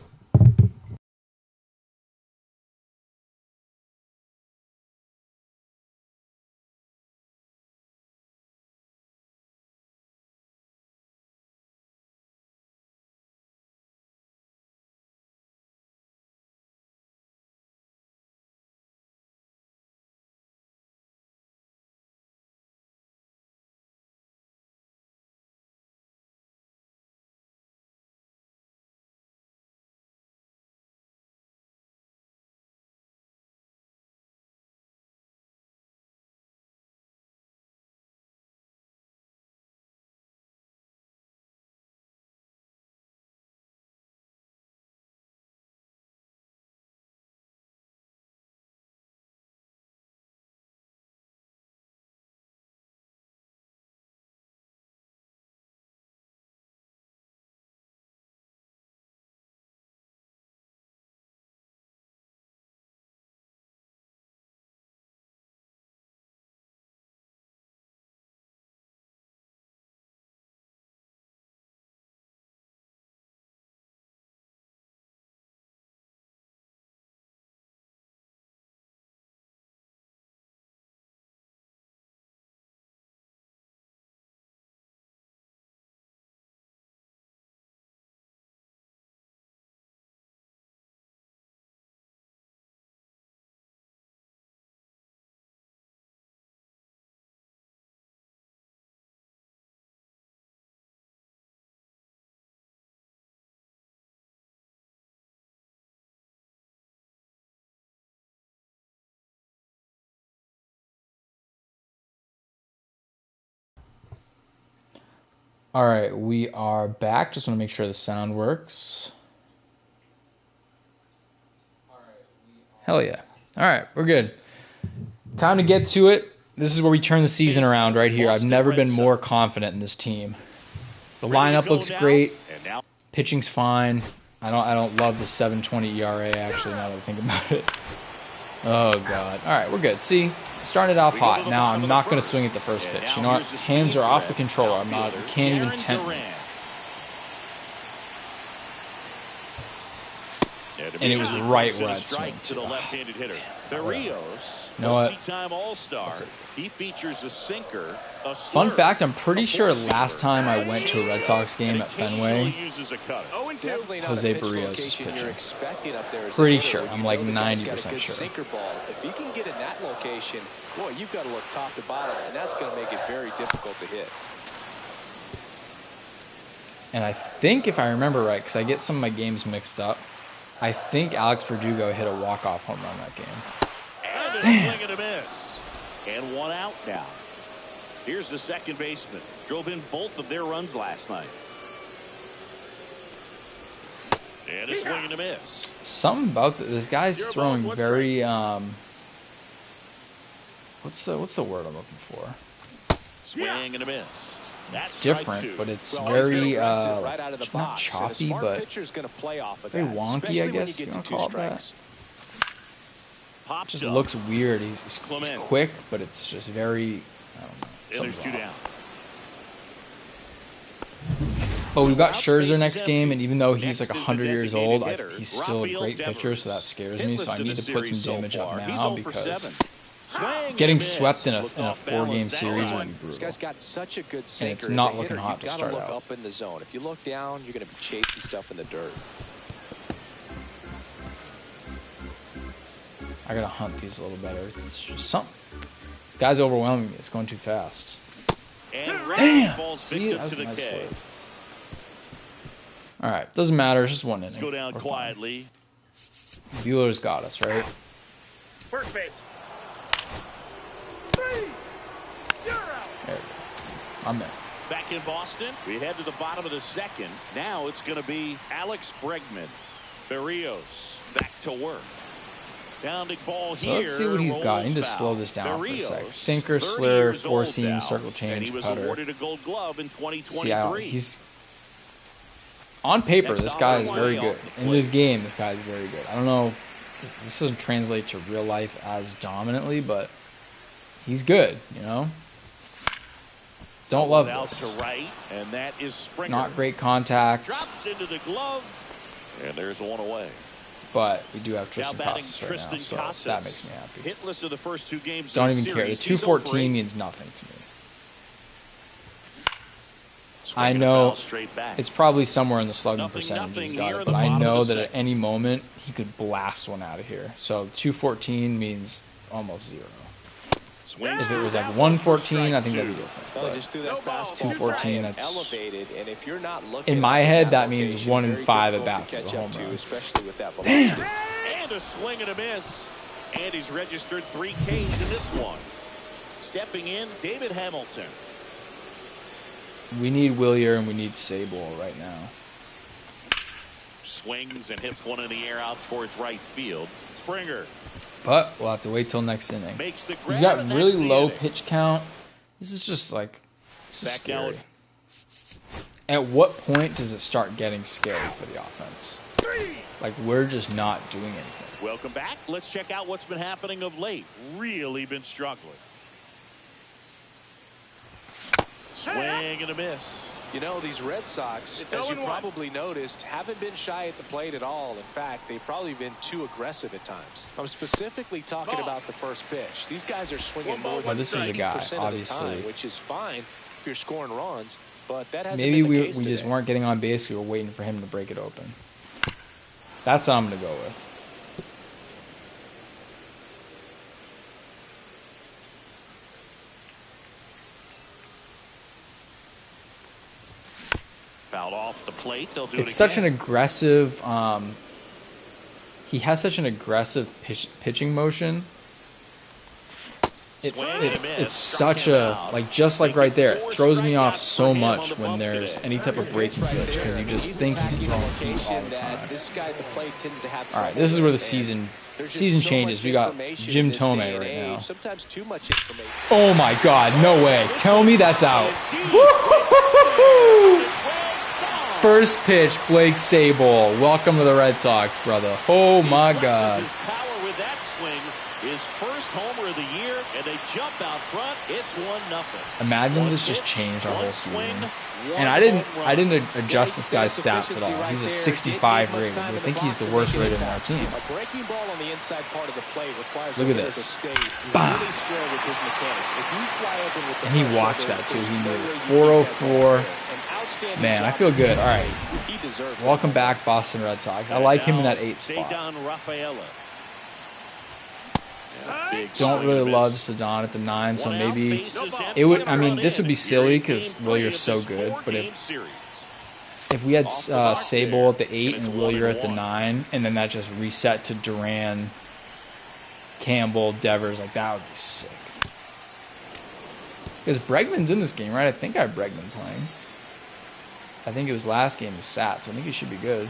[SPEAKER 1] All right, we are back. Just want to make sure the sound works. Hell yeah. All right, we're good. Time to get to it. This is where we turn the season around right here. I've never been more confident in this team. The lineup looks great. Pitching's fine. I don't love the 7.20 ERA actually now that I think about it. Oh god. All right, we're good. See, started off hot. Now I'm not going to swing at the first pitch. You know what? Hands are off the controller. I'm not. You can't even tempt me. And it was right where I'd swing
[SPEAKER 2] to the left-handed hitter. Berrios,
[SPEAKER 1] you know what?
[SPEAKER 2] multi-time All-Star. He features a sinker, a
[SPEAKER 1] Fun
[SPEAKER 2] slurve,
[SPEAKER 1] fact, I'm pretty
[SPEAKER 2] a
[SPEAKER 1] sure
[SPEAKER 2] four-seamer,
[SPEAKER 1] last time I
[SPEAKER 2] and a
[SPEAKER 1] went to a Red
[SPEAKER 2] changeup,
[SPEAKER 1] Sox game
[SPEAKER 2] and
[SPEAKER 1] at Fenway,
[SPEAKER 2] occasionally uses a cutter.
[SPEAKER 4] Definitely not
[SPEAKER 1] Jose
[SPEAKER 4] a pitch
[SPEAKER 1] Berrios is
[SPEAKER 4] location
[SPEAKER 1] pitching.
[SPEAKER 4] you're expecting up there as a
[SPEAKER 1] Pretty
[SPEAKER 4] hitter.
[SPEAKER 1] sure.
[SPEAKER 4] You
[SPEAKER 1] I'm
[SPEAKER 4] know
[SPEAKER 1] like
[SPEAKER 4] the guy's got a
[SPEAKER 1] 90%
[SPEAKER 4] good
[SPEAKER 1] sure.
[SPEAKER 4] sinker ball. If he can get in that location, boy, you've got to look top to bottom, and that's going to make it very difficult to hit.
[SPEAKER 1] And I think, if I remember right, because I get some of my games mixed up, I think Alex Verdugo hit a walk-off home run that game.
[SPEAKER 2] And a swing and a miss. And one out now. Here's the second baseman. Drove in both of their runs last night. And a swing and a miss.
[SPEAKER 1] Something about this guy's
[SPEAKER 2] Your
[SPEAKER 1] throwing
[SPEAKER 2] ball's
[SPEAKER 1] very what's the word I'm looking for?
[SPEAKER 2] Swing and a miss. That's
[SPEAKER 1] It's different,
[SPEAKER 2] strike two.
[SPEAKER 1] but it's
[SPEAKER 4] Well,
[SPEAKER 1] very
[SPEAKER 4] he's aggressive right out of the
[SPEAKER 1] not
[SPEAKER 4] box, and a
[SPEAKER 1] choppy,
[SPEAKER 4] smart
[SPEAKER 1] but
[SPEAKER 4] pitcher's going to play off of
[SPEAKER 1] very
[SPEAKER 4] that,
[SPEAKER 1] wonky,
[SPEAKER 4] especially
[SPEAKER 1] I
[SPEAKER 4] when you
[SPEAKER 1] guess
[SPEAKER 4] get
[SPEAKER 1] you
[SPEAKER 4] to
[SPEAKER 1] want to
[SPEAKER 4] two
[SPEAKER 1] call it that.
[SPEAKER 4] strikes.
[SPEAKER 2] Popped
[SPEAKER 1] Just
[SPEAKER 2] up.
[SPEAKER 1] looks weird. He's
[SPEAKER 2] Clement.
[SPEAKER 1] quick, but it's just very, I don't know.
[SPEAKER 2] And there's
[SPEAKER 1] something's
[SPEAKER 2] two
[SPEAKER 1] wrong.
[SPEAKER 2] down.
[SPEAKER 1] But we've got
[SPEAKER 2] Out
[SPEAKER 1] Scherzer
[SPEAKER 2] space
[SPEAKER 1] next
[SPEAKER 2] is
[SPEAKER 1] game,
[SPEAKER 2] empty.
[SPEAKER 1] and even though he's like
[SPEAKER 2] Next is the
[SPEAKER 1] 100 years
[SPEAKER 2] designated
[SPEAKER 1] old,
[SPEAKER 2] hitter,
[SPEAKER 1] he's still a
[SPEAKER 2] Rafael
[SPEAKER 1] great pitcher, so that
[SPEAKER 2] Devers.
[SPEAKER 1] scares me. So I
[SPEAKER 2] Hitless in
[SPEAKER 1] need
[SPEAKER 2] the
[SPEAKER 1] to put some
[SPEAKER 2] series so
[SPEAKER 1] damage up
[SPEAKER 2] far. He's
[SPEAKER 1] now
[SPEAKER 2] 0 for
[SPEAKER 1] because
[SPEAKER 2] 7. Swing
[SPEAKER 1] getting
[SPEAKER 2] and a
[SPEAKER 1] swept in a
[SPEAKER 2] miss. Looked off
[SPEAKER 1] 4-game
[SPEAKER 2] balance that
[SPEAKER 1] series
[SPEAKER 2] time.
[SPEAKER 1] would be
[SPEAKER 4] This
[SPEAKER 1] brutal.
[SPEAKER 4] guy's got such a good sinker.
[SPEAKER 1] not
[SPEAKER 4] As a
[SPEAKER 1] looking
[SPEAKER 4] hitter,
[SPEAKER 1] hot to
[SPEAKER 4] you've got
[SPEAKER 1] start
[SPEAKER 4] look
[SPEAKER 1] out.
[SPEAKER 4] up in the zone. If you look down, you're going to be chasing stuff in the dirt.
[SPEAKER 1] I gotta hunt these a little better. It's just something. This guy's overwhelming me. It's going too fast.
[SPEAKER 2] And
[SPEAKER 1] Damn!
[SPEAKER 2] falls
[SPEAKER 1] See,
[SPEAKER 2] victim
[SPEAKER 1] that was
[SPEAKER 2] to
[SPEAKER 1] a
[SPEAKER 2] the
[SPEAKER 1] nice
[SPEAKER 2] K.
[SPEAKER 1] slip. All right, doesn't matter. It's just one inning.
[SPEAKER 2] Let's go down
[SPEAKER 1] We're fine.
[SPEAKER 2] quietly.
[SPEAKER 1] Bueller's got us, right?
[SPEAKER 3] First base. 3. You're out.
[SPEAKER 1] There we go. I'm in.
[SPEAKER 2] Back in Boston, we head to the bottom of the second. Now it's going to be Alex Bregman. Berrios back to work. Pounding ball
[SPEAKER 1] So
[SPEAKER 2] here.
[SPEAKER 1] let's see what he's got. I need to
[SPEAKER 2] rolls
[SPEAKER 1] slow
[SPEAKER 2] foul.
[SPEAKER 1] this down for a sec.
[SPEAKER 2] Berrios,
[SPEAKER 1] Sinker,
[SPEAKER 2] 30
[SPEAKER 1] slur,
[SPEAKER 2] years old
[SPEAKER 1] four-seam,
[SPEAKER 2] now,
[SPEAKER 1] circle
[SPEAKER 2] and
[SPEAKER 1] change,
[SPEAKER 2] he was
[SPEAKER 1] putter.
[SPEAKER 2] awarded a Gold Glove in
[SPEAKER 1] See,
[SPEAKER 2] 2023.
[SPEAKER 1] he's on paper.
[SPEAKER 2] Next
[SPEAKER 1] This
[SPEAKER 2] on
[SPEAKER 1] guy
[SPEAKER 2] the
[SPEAKER 1] is very
[SPEAKER 2] line,
[SPEAKER 1] good. In this game, this guy is very good. I don't know. This doesn't translate to real life as dominantly, but he's good. You know. Don't love
[SPEAKER 2] out
[SPEAKER 1] this.
[SPEAKER 2] to right, and that is Springer.
[SPEAKER 1] Not great contact,
[SPEAKER 2] Drops into the glove, and there's one away.
[SPEAKER 1] but we do have
[SPEAKER 2] Now
[SPEAKER 1] Tristan
[SPEAKER 2] batting
[SPEAKER 1] Casas right
[SPEAKER 2] Tristan
[SPEAKER 1] now, so
[SPEAKER 2] Casas.
[SPEAKER 1] that makes me happy.
[SPEAKER 2] Hitless in the first 2 games.
[SPEAKER 1] Don't
[SPEAKER 2] of
[SPEAKER 1] even care. The
[SPEAKER 2] series. He's 0 for
[SPEAKER 1] 214
[SPEAKER 2] 8.
[SPEAKER 1] means nothing to me.
[SPEAKER 2] Swing
[SPEAKER 1] I
[SPEAKER 2] and a
[SPEAKER 1] know
[SPEAKER 2] foul straight back.
[SPEAKER 1] it's probably somewhere in the slugging
[SPEAKER 2] Nothing,
[SPEAKER 1] percentage
[SPEAKER 2] nothing
[SPEAKER 1] he's got
[SPEAKER 2] here
[SPEAKER 1] it,
[SPEAKER 2] in
[SPEAKER 1] but
[SPEAKER 2] the
[SPEAKER 1] I
[SPEAKER 2] bottom
[SPEAKER 1] know
[SPEAKER 2] of the
[SPEAKER 1] that at
[SPEAKER 2] second.
[SPEAKER 1] any moment he could blast one out of here. So 214 means almost zero.
[SPEAKER 2] Swings
[SPEAKER 1] If it was
[SPEAKER 2] out
[SPEAKER 1] like
[SPEAKER 2] for
[SPEAKER 1] 114, I
[SPEAKER 2] strike
[SPEAKER 1] think that'd be
[SPEAKER 2] 2.
[SPEAKER 1] different.
[SPEAKER 4] Well,
[SPEAKER 1] But
[SPEAKER 4] just threw that
[SPEAKER 3] No ball.
[SPEAKER 4] fastball
[SPEAKER 1] 214,
[SPEAKER 4] back,
[SPEAKER 1] that's-
[SPEAKER 4] elevated, and if you're not looking
[SPEAKER 1] in my
[SPEAKER 4] up
[SPEAKER 1] head,
[SPEAKER 4] that
[SPEAKER 1] that means
[SPEAKER 4] location,
[SPEAKER 1] 1 in
[SPEAKER 4] very
[SPEAKER 1] 5 at
[SPEAKER 4] difficult
[SPEAKER 1] bats
[SPEAKER 4] to
[SPEAKER 1] is a
[SPEAKER 4] catch
[SPEAKER 1] home
[SPEAKER 4] up to,
[SPEAKER 1] run.
[SPEAKER 4] especially with that velocity.
[SPEAKER 2] And a swing and a miss. And he's registered 3 Ks in this one. Stepping in, David Hamilton.
[SPEAKER 1] We need Willier and we need Sable right now.
[SPEAKER 2] Swings and hits one in the air out towards right field. Springer
[SPEAKER 1] But we'll have to wait till next inning.
[SPEAKER 2] makes the grab.
[SPEAKER 1] He's got
[SPEAKER 2] and
[SPEAKER 1] really
[SPEAKER 2] that's the
[SPEAKER 1] low
[SPEAKER 2] inning.
[SPEAKER 1] pitch count. This is just like, this is
[SPEAKER 2] Back now
[SPEAKER 1] scary. At what point does it start getting scary for the offense? Like, we're just not doing anything.
[SPEAKER 2] Welcome back. Let's check out what's been happening of late. Really been struggling. Swing and a miss.
[SPEAKER 4] You know, these Red Sox,
[SPEAKER 3] It's
[SPEAKER 4] as you
[SPEAKER 3] 0-1.
[SPEAKER 4] probably noticed, haven't been shy at the plate at all. In fact, they've probably been too aggressive at times. I'm specifically talking
[SPEAKER 3] Ball.
[SPEAKER 4] about the first pitch. These guys are swinging
[SPEAKER 3] One ball,
[SPEAKER 4] more
[SPEAKER 3] one
[SPEAKER 4] than
[SPEAKER 1] Well, this is the
[SPEAKER 4] 80%
[SPEAKER 1] guy,
[SPEAKER 4] of the
[SPEAKER 1] obviously.
[SPEAKER 4] time, which is fine if you're scoring runs, but that hasn't
[SPEAKER 1] Maybe
[SPEAKER 4] been the
[SPEAKER 1] we
[SPEAKER 4] case
[SPEAKER 1] just
[SPEAKER 4] today.
[SPEAKER 1] weren't getting on base. We were waiting for him to break it open. That's what I'm going to go with.
[SPEAKER 2] Fouled off the plate. They'll do it
[SPEAKER 1] It's such an
[SPEAKER 2] again.
[SPEAKER 1] aggressive. He has such an aggressive pitching motion. It's
[SPEAKER 2] Swing and a miss.
[SPEAKER 1] it's
[SPEAKER 2] Struck
[SPEAKER 1] such
[SPEAKER 2] him
[SPEAKER 1] a
[SPEAKER 2] out.
[SPEAKER 1] like just like right there. It
[SPEAKER 2] 4
[SPEAKER 1] throws me off
[SPEAKER 2] strikeouts
[SPEAKER 1] so
[SPEAKER 2] for him on
[SPEAKER 1] much
[SPEAKER 2] the
[SPEAKER 1] when
[SPEAKER 2] bump
[SPEAKER 1] there's
[SPEAKER 2] today.
[SPEAKER 1] any type of breaking pitch because you just
[SPEAKER 4] He's
[SPEAKER 1] think he's
[SPEAKER 4] attacking
[SPEAKER 1] throwing
[SPEAKER 4] a
[SPEAKER 1] heat all
[SPEAKER 4] location
[SPEAKER 1] the
[SPEAKER 4] that
[SPEAKER 1] time.
[SPEAKER 4] This guy at the plate tends to have
[SPEAKER 1] All right,
[SPEAKER 4] trouble
[SPEAKER 1] this is where the
[SPEAKER 4] with, and
[SPEAKER 1] season
[SPEAKER 4] there's just
[SPEAKER 1] season
[SPEAKER 4] so
[SPEAKER 1] changes.
[SPEAKER 4] much
[SPEAKER 1] We got
[SPEAKER 4] information
[SPEAKER 1] Jim
[SPEAKER 4] in this
[SPEAKER 1] Tomei
[SPEAKER 4] day and
[SPEAKER 1] right
[SPEAKER 4] age,
[SPEAKER 1] now.
[SPEAKER 4] Sometimes too much information.
[SPEAKER 1] Oh my God! No way! Tell me that's out. Woo-hoo-hoo-hoo! First pitch, Blake Sable. Welcome to the Red Sox, brother. Oh my God!
[SPEAKER 2] His power with that swing. His first homer of the year, and they jump out front. It's 1-0.
[SPEAKER 1] Imagine this just changed our whole season. And I didn't adjust this guy's stats at all. He's a 65 rated. I think he's the worst rated on our team.
[SPEAKER 4] A breaking ball on the inside part of the plate requires
[SPEAKER 1] Look at this. Bah. And he watched that too. He knew it. 404. Man, I feel good. All right. Welcome back, Boston Red Sox. I like him in that 8 spot. Don't really love Cedon at the 9, so maybe it would. I mean, this would be silly because Willier's so good. But if we had Sable at the 8 and Willier at the 9, and then that just reset to Duran, Campbell, Devers, like that would be sick. Because Bregman's in this game, right? I think I have Bregman playing. I think it was last game he sat, so I think he should be good.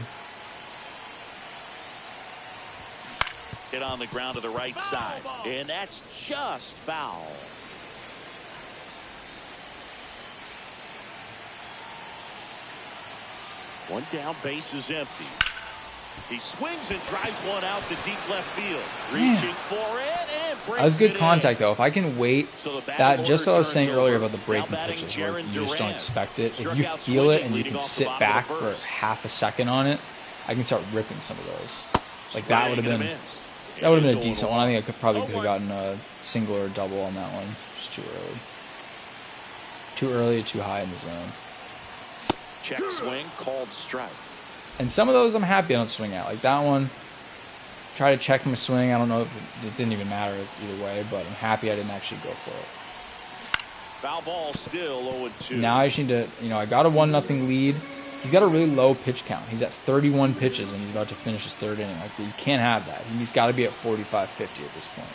[SPEAKER 2] Hit on the ground to the right side, and that's just foul. One down, base is empty. He swings and drives one out to deep left field. Reaching for it and brings
[SPEAKER 1] that was good
[SPEAKER 2] it
[SPEAKER 1] contact
[SPEAKER 2] in.
[SPEAKER 1] though. If I can wait, that just what I was saying earlier about the breaking pitches, where you just don't expect it. If you feel it and you can sit back for half a second on it, I can start ripping some of those. Like that would have been a decent one. I think I could have gotten a single or a double on that one. Just too early. Too early, too high in the zone.
[SPEAKER 2] Check swing, called strike.
[SPEAKER 1] And some of those I'm happy I don't swing at. Like that one, try to check my swing. I don't know if it didn't even matter either way, but I'm happy I didn't actually go for it.
[SPEAKER 2] Foul ball still 0-2.
[SPEAKER 1] Now I just need to, I got a 1-0 lead. He's got a really low pitch count. He's at 31 pitches, and he's about to finish his third inning. Like, you can't have that. He's got to be at 45, 50 at this point.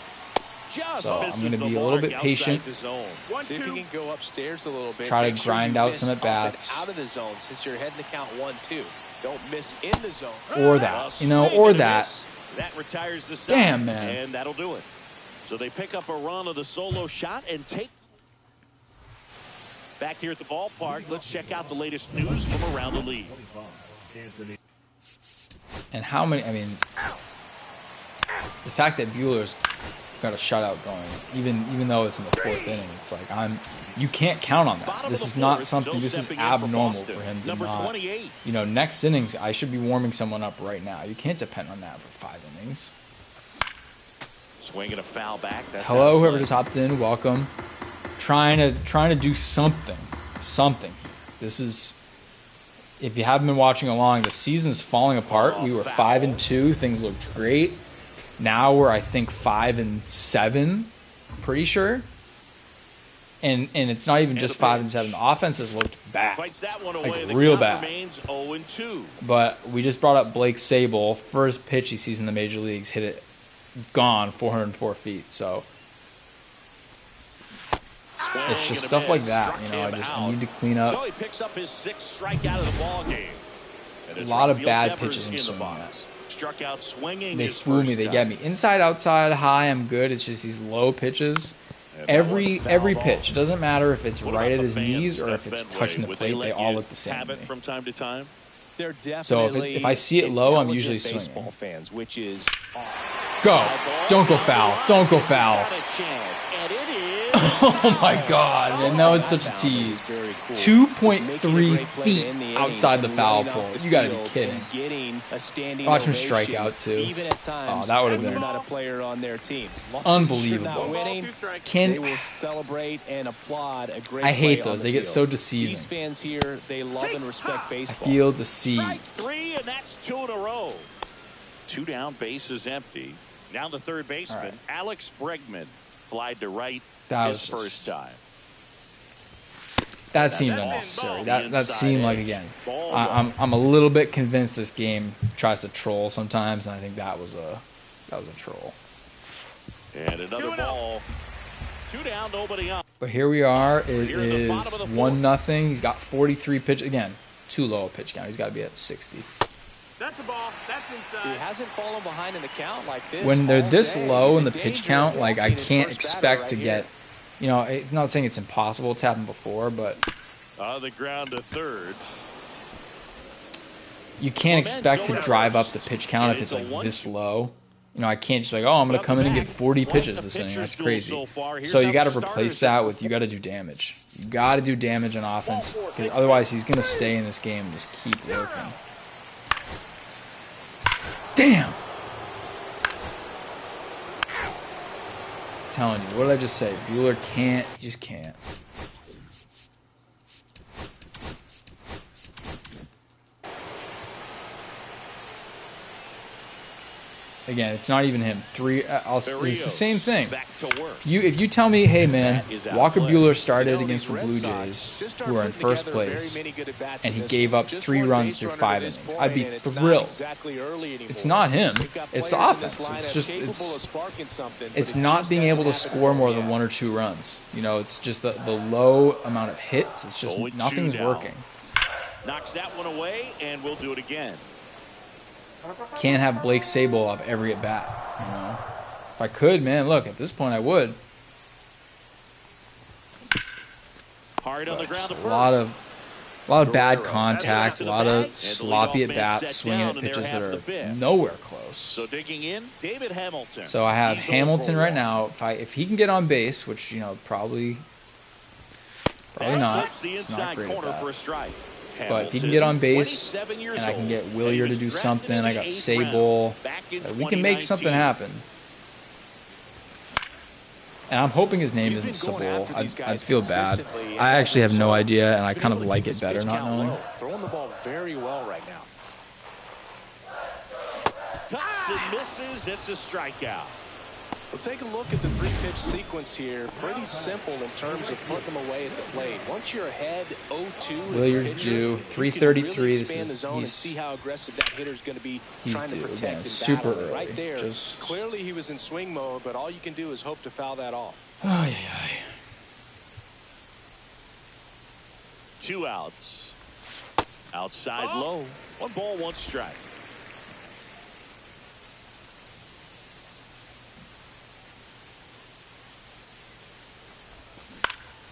[SPEAKER 1] So I'm going to be a little bit patient.
[SPEAKER 4] See if you can go upstairs a little bit.
[SPEAKER 1] Try to grind out some at-bats.
[SPEAKER 4] Out of the zone since you're heading to count 1-2. Don't miss in the zone.
[SPEAKER 1] Or that. Or that.
[SPEAKER 2] That retires the side.
[SPEAKER 1] Damn, man.
[SPEAKER 2] And that'll do it. So they pick up a run of the solo shot and take. Back here at the ballpark, let's check out the latest news from around the league.
[SPEAKER 1] And how many, the fact that Buehler's got a shutout going, even though it's in the 4th inning, it's like you can't count on that. This is not something, this is abnormal for him to not, next innings, I should be warming someone up right now. You can't depend on that for 5 innings.
[SPEAKER 2] Swinging a foul back. That's
[SPEAKER 1] hello, whoever just hopped in, welcome. Trying to do something. This is, if you haven't been watching along, the season's falling apart. We were 5-2. Things looked great. Now we're, I think, 5-7. Pretty sure. And it's not even just 5-7. The offense has looked bad, like real bad. But we just brought up Blake Sable. First pitch he sees in the major leagues, hit it, gone 404 feet. So. It's just stuff like that, I just need to clean up.
[SPEAKER 2] So he picks up his 6th strikeout of the ball game.
[SPEAKER 1] A lot of bad pitches I'm swinging at.
[SPEAKER 2] Struck out swinging.
[SPEAKER 1] They fool me. They get me inside, outside, high. I'm good. It's just these low pitches. Every pitch. It doesn't matter if it's right at his knees or if it's touching the plate. They all look the same.
[SPEAKER 2] From time to time.
[SPEAKER 4] They're
[SPEAKER 1] so if I see it low, I'm usually swinging.
[SPEAKER 4] Fans, which is
[SPEAKER 1] go. Don't go foul. Don't go foul. Oh my God, and that was such a tease. 2.3 feet outside the foul pole. You gotta be kidding. Watch him strike out too. Oh, that would have been
[SPEAKER 4] not a player on their team.
[SPEAKER 1] Unbelievable.
[SPEAKER 4] They will celebrate and applaud a great
[SPEAKER 1] I hate those. They get so deceiving.
[SPEAKER 4] These fans here, they love and respect baseball.
[SPEAKER 1] I feel deceived.
[SPEAKER 2] Strike 3, and that's 2 in a row. 2 down, base is empty. Now the third baseman,
[SPEAKER 1] right.
[SPEAKER 2] Alex Bregman, flied to right.
[SPEAKER 1] That
[SPEAKER 2] his first time.
[SPEAKER 1] That seemed unnecessary. That seemed like, again, I'm a little bit convinced this game tries to troll sometimes, and I think that was a troll.
[SPEAKER 2] And another ball. 2 down, nobody up.
[SPEAKER 1] But here we are. It is 1-0. He's got 43 pitches. Again, too low a pitch count. He's got to be at 60.
[SPEAKER 3] That's the ball. That's inside.
[SPEAKER 4] He hasn't fallen behind in the count like this.
[SPEAKER 1] When they're this low in the pitch count, like I can't expect to get. I'm not saying it's impossible. It's happened before, but
[SPEAKER 2] on the ground to third.
[SPEAKER 1] You can't expect to drive up the pitch count if it's like this low. I can't just be like, oh, I'm going to come in and get 40 pitches this inning. That's crazy. So you got to replace that with, you got to do damage. You got to do damage on offense, because otherwise he's going to stay in this game and just keep working. Damn! I'm telling you, what did I just say? Buehler can't, he just can't. Again, it's not even him. It's the same thing. If you tell me, hey man, Walker Buehler started against the Blue Jays, who are in first place, and he gave up 3 runs through 5 innings, I'd be thrilled. It's not him. It's the offense. It's not being able to score more than 1 or 2 runs. It's just the low amount of hits. It's just nothing's working.
[SPEAKER 2] Knocks that one away, and we'll do it again.
[SPEAKER 1] Can't have Blake Sable up every at bat. If I could, man, look, at this point I would.
[SPEAKER 2] Hard on the ground to first.
[SPEAKER 1] A lot of bad contact, a lot of sloppy at bats, swinging at pitches that are nowhere close.
[SPEAKER 2] So digging in, David Hamilton.
[SPEAKER 1] So I have Hamilton right now. If he can get on base, which probably not. It's not great at that. But if he can get on base, and I can get Willier to do something, I got Sable, we can make something happen. And I'm hoping his name isn't Sable. I'd feel bad. I actually have no idea, and I kind of like it better not knowing.
[SPEAKER 4] Throwing the ball very well right now.
[SPEAKER 2] Cuts and misses. It's a strikeout.
[SPEAKER 4] We'll take a look at the 3-pitch sequence here. Pretty simple in terms of putting them away at the plate. Once you're ahead 0-2,
[SPEAKER 1] Willier's due 333.
[SPEAKER 4] This is the zone and see how aggressive that hitter's going to be trying to protect and
[SPEAKER 1] super
[SPEAKER 4] battle.
[SPEAKER 1] early.
[SPEAKER 4] Right there. Clearly he was in swing mode, but all you can do is hope to foul that off.
[SPEAKER 2] 2 outs. Outside low. 1 ball, 1 strike.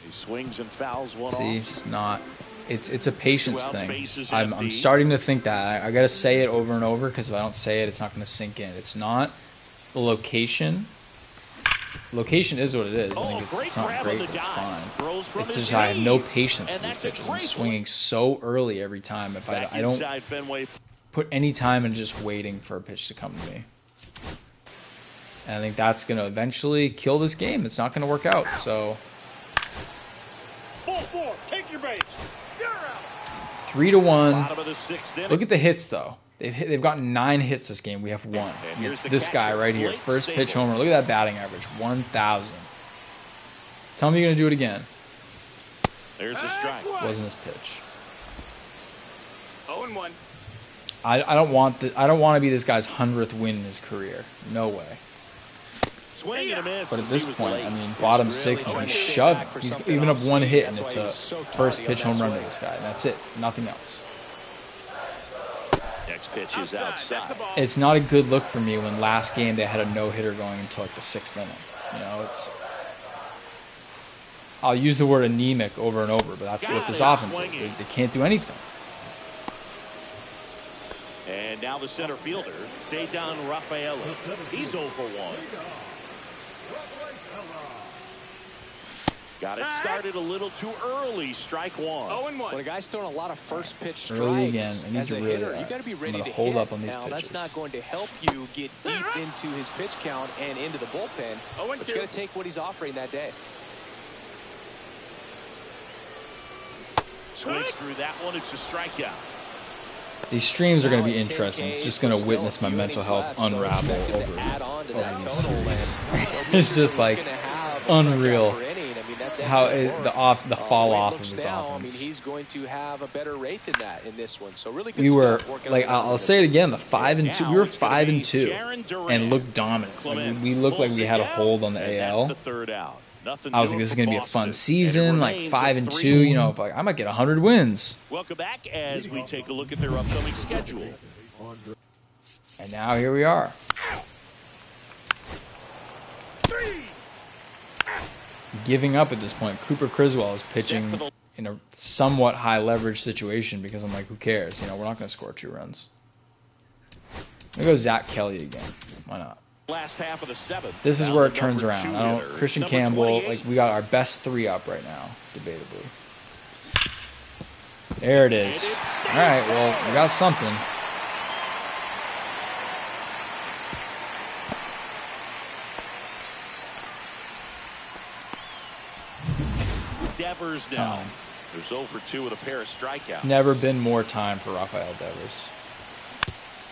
[SPEAKER 2] He swings and fouls one off.
[SPEAKER 1] It's just not. It's a patience thing. I'm starting to think that. I got to say it over and over, because if I don't say it, it's not going to sink in. It's not the location. Location is what it is. I think it's not great, but it's fine. It's just I have no patience for these pitches. I'm swinging so early every time. If I don't put any time in just waiting for a pitch to come to me. And I think that's going to eventually kill this game. It's not going to work out. So
[SPEAKER 3] 4-4, take your base.
[SPEAKER 1] 3-1. Look at the hits, though. They've gotten 9 hits this game. We have 1. And it's this guy right here. First pitch homer. Look at that batting average. 1,000. Tell me you're going to do it again.
[SPEAKER 2] There's the strike.
[SPEAKER 1] Wasn't his pitch.
[SPEAKER 3] 0-1.
[SPEAKER 1] I don't want to be this guy's 100th win in his career. No way.
[SPEAKER 2] Swing and a miss.
[SPEAKER 1] But at this point, I mean, bottom 6, and he's shoving. He's even up 1 hit, and it's a first pitch home run to this guy. And that's it. Nothing else.
[SPEAKER 2] Next pitch is outside.
[SPEAKER 1] It's not a good look for me when last game they had a no-hitter going until like the 6th inning. I'll use the word anemic over and over, but that's what this offense is. They can't do anything.
[SPEAKER 2] And now the center fielder, Cedar Rafaela. He's 0 for 1. Got it started a little too early. Strike 1.
[SPEAKER 3] 0-1.
[SPEAKER 4] When a guy's throwing a lot of first pitch strikes,
[SPEAKER 1] early again. I need
[SPEAKER 4] as
[SPEAKER 1] to
[SPEAKER 4] a
[SPEAKER 1] really,
[SPEAKER 4] hitter, you got to be ready to
[SPEAKER 1] hold
[SPEAKER 4] hit.
[SPEAKER 1] up on these
[SPEAKER 4] now,
[SPEAKER 1] pitches.
[SPEAKER 4] That's not going to help you get deep into his pitch count and into the bullpen. But you got to take what he's offering that day.
[SPEAKER 2] Swings through that one. It's a strikeout.
[SPEAKER 1] These streams are going to be interesting. It's just going to witness my mental health unravel over these series. It's just like unreal how the fall off of his offense.
[SPEAKER 4] I mean, he's going to have a better rate than that in this one. So really good
[SPEAKER 1] we were
[SPEAKER 4] stuff
[SPEAKER 1] like, I'll say it again, the 5-2. We were 5-2 and looked dominant. Like, we looked like we had a hold on the AL. I was like, this is going to be a fun season, like 5-2. Like, I might get 100 wins.
[SPEAKER 2] Welcome back as we take a look at their upcoming schedule.
[SPEAKER 1] And now here we are. Giving up at this point. Cooper Criswell is pitching in a somewhat high leverage situation because I'm like, who cares? We're not going to score 2 runs. I'm going to go Zach Kelly again. Why not?
[SPEAKER 2] Last half of the seventh.
[SPEAKER 1] This is
[SPEAKER 2] Now
[SPEAKER 1] where
[SPEAKER 2] the
[SPEAKER 1] it turns
[SPEAKER 2] number
[SPEAKER 1] around.
[SPEAKER 2] two
[SPEAKER 1] I don't.
[SPEAKER 2] hitter,
[SPEAKER 1] Christian
[SPEAKER 2] number
[SPEAKER 1] Campbell,
[SPEAKER 2] 28.
[SPEAKER 1] like we got our best 3 up right now, debatably. There it is. All right. Well, we got something.
[SPEAKER 2] Devers now. There's 0 for 2 with a pair of strikeouts.
[SPEAKER 1] It's never been more time for Rafael Devers.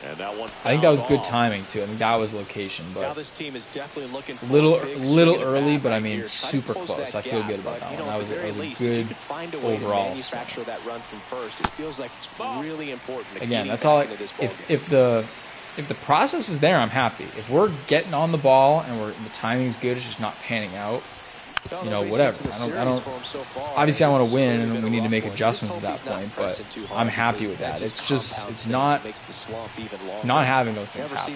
[SPEAKER 2] And that one
[SPEAKER 1] I think that was good
[SPEAKER 2] off.
[SPEAKER 1] timing too. I think that was location,
[SPEAKER 4] Now
[SPEAKER 1] but
[SPEAKER 4] this team is definitely looking for
[SPEAKER 1] little
[SPEAKER 4] a big
[SPEAKER 1] little
[SPEAKER 4] swing at
[SPEAKER 1] early,
[SPEAKER 4] bat
[SPEAKER 1] but I
[SPEAKER 4] right
[SPEAKER 1] mean
[SPEAKER 4] here. Try to
[SPEAKER 1] super
[SPEAKER 4] close
[SPEAKER 1] close. I
[SPEAKER 4] that
[SPEAKER 1] feel
[SPEAKER 4] gap,
[SPEAKER 1] good about
[SPEAKER 4] but,
[SPEAKER 1] that
[SPEAKER 4] you
[SPEAKER 1] one.
[SPEAKER 4] know,
[SPEAKER 1] That
[SPEAKER 4] at
[SPEAKER 1] was
[SPEAKER 4] the
[SPEAKER 1] a
[SPEAKER 4] very least,
[SPEAKER 1] good
[SPEAKER 4] if you could find a way to
[SPEAKER 1] overall
[SPEAKER 4] manufacture that run from first, it feels like it's really important to
[SPEAKER 1] Again,
[SPEAKER 4] getting
[SPEAKER 1] that's
[SPEAKER 4] back
[SPEAKER 1] all.
[SPEAKER 4] into this ball game.
[SPEAKER 1] If the process is there, I'm happy. If we're getting on the ball and the timing's good, it's just not panning out. You know, whatever. I don't. Obviously, I want to win, and we need to make adjustments at that point. But I'm happy with that. It's just, it's not having those things happen.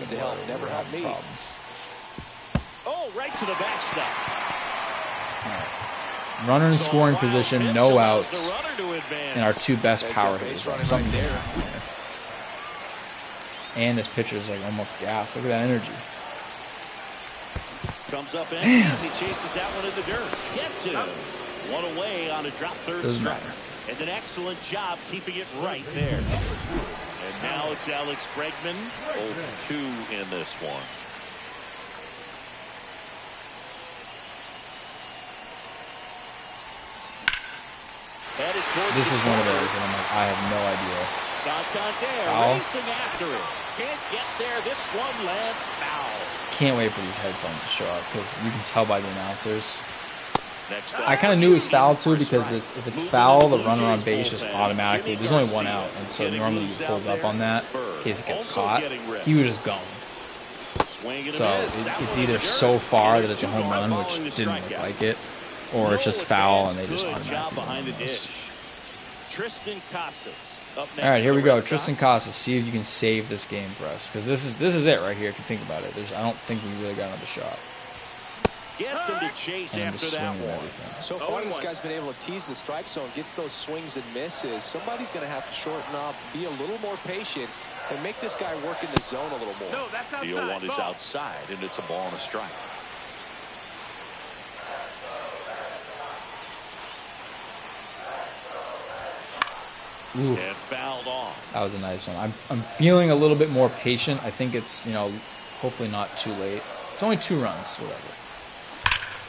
[SPEAKER 4] Never helped me.
[SPEAKER 1] Problems.
[SPEAKER 2] Oh, right to the backstop.
[SPEAKER 1] Runner in
[SPEAKER 2] So
[SPEAKER 1] scoring
[SPEAKER 2] a wild
[SPEAKER 1] position,
[SPEAKER 2] pitch
[SPEAKER 1] no
[SPEAKER 2] allows
[SPEAKER 1] outs,
[SPEAKER 2] the runner to advance.
[SPEAKER 1] and our 2 best
[SPEAKER 4] That's
[SPEAKER 1] power
[SPEAKER 4] a base
[SPEAKER 1] hitters.
[SPEAKER 4] running
[SPEAKER 1] Something's
[SPEAKER 4] right
[SPEAKER 1] gonna
[SPEAKER 4] there.
[SPEAKER 1] happen here. And this pitcher is like almost gas. Look at that energy.
[SPEAKER 2] Comes up empty as he chases that one in the dirt. Gets it. One away on a drop third
[SPEAKER 1] Doesn't
[SPEAKER 2] strike.
[SPEAKER 1] matter.
[SPEAKER 2] And an excellent job keeping it right there. And now it's Alex Bregman, 0 for 2 in this one. Headed towards
[SPEAKER 1] This
[SPEAKER 2] the
[SPEAKER 1] is one of
[SPEAKER 2] corner.
[SPEAKER 1] those, and I'm like, I have no idea.
[SPEAKER 2] Santander
[SPEAKER 1] Foul.
[SPEAKER 2] racing after it. Can't get there. This one lands foul.
[SPEAKER 1] Can't wait for these headphones to show up because you can tell by the announcers.
[SPEAKER 2] Next
[SPEAKER 1] I kind of knew it was foul too because if it's foul, the runner on base just automatically. There's only 1 out, and so normally you hold up on that in case it gets caught. He was just going. So it's either so far that it's a home run, which didn't look like it, or it's just foul and they just automatically run.
[SPEAKER 2] Tristan Casas up next.
[SPEAKER 1] All right, here we go.
[SPEAKER 2] Red
[SPEAKER 1] Tristan
[SPEAKER 2] Sox.
[SPEAKER 1] Casas, see if you can save this game for us because this is it right here. If you think about it, I don't think we really got another shot.
[SPEAKER 2] Gets him to chase
[SPEAKER 1] And
[SPEAKER 2] after
[SPEAKER 1] just
[SPEAKER 2] that
[SPEAKER 1] swinging
[SPEAKER 2] one.
[SPEAKER 1] everything.
[SPEAKER 4] So far, this guy's been able to tease the strike zone, gets those swings and misses. Somebody's going to have to shorten up, be a little more patient, and make this guy work in the zone a little more.
[SPEAKER 3] No, that's outside.
[SPEAKER 2] The 0-1 is
[SPEAKER 3] Ball.
[SPEAKER 2] outside, and it's a ball and a strike.
[SPEAKER 1] Oof.
[SPEAKER 2] And fouled off.
[SPEAKER 1] That was a nice one. I'm feeling a little bit more patient. I think it's, hopefully not too late. It's only 2 runs, whatever.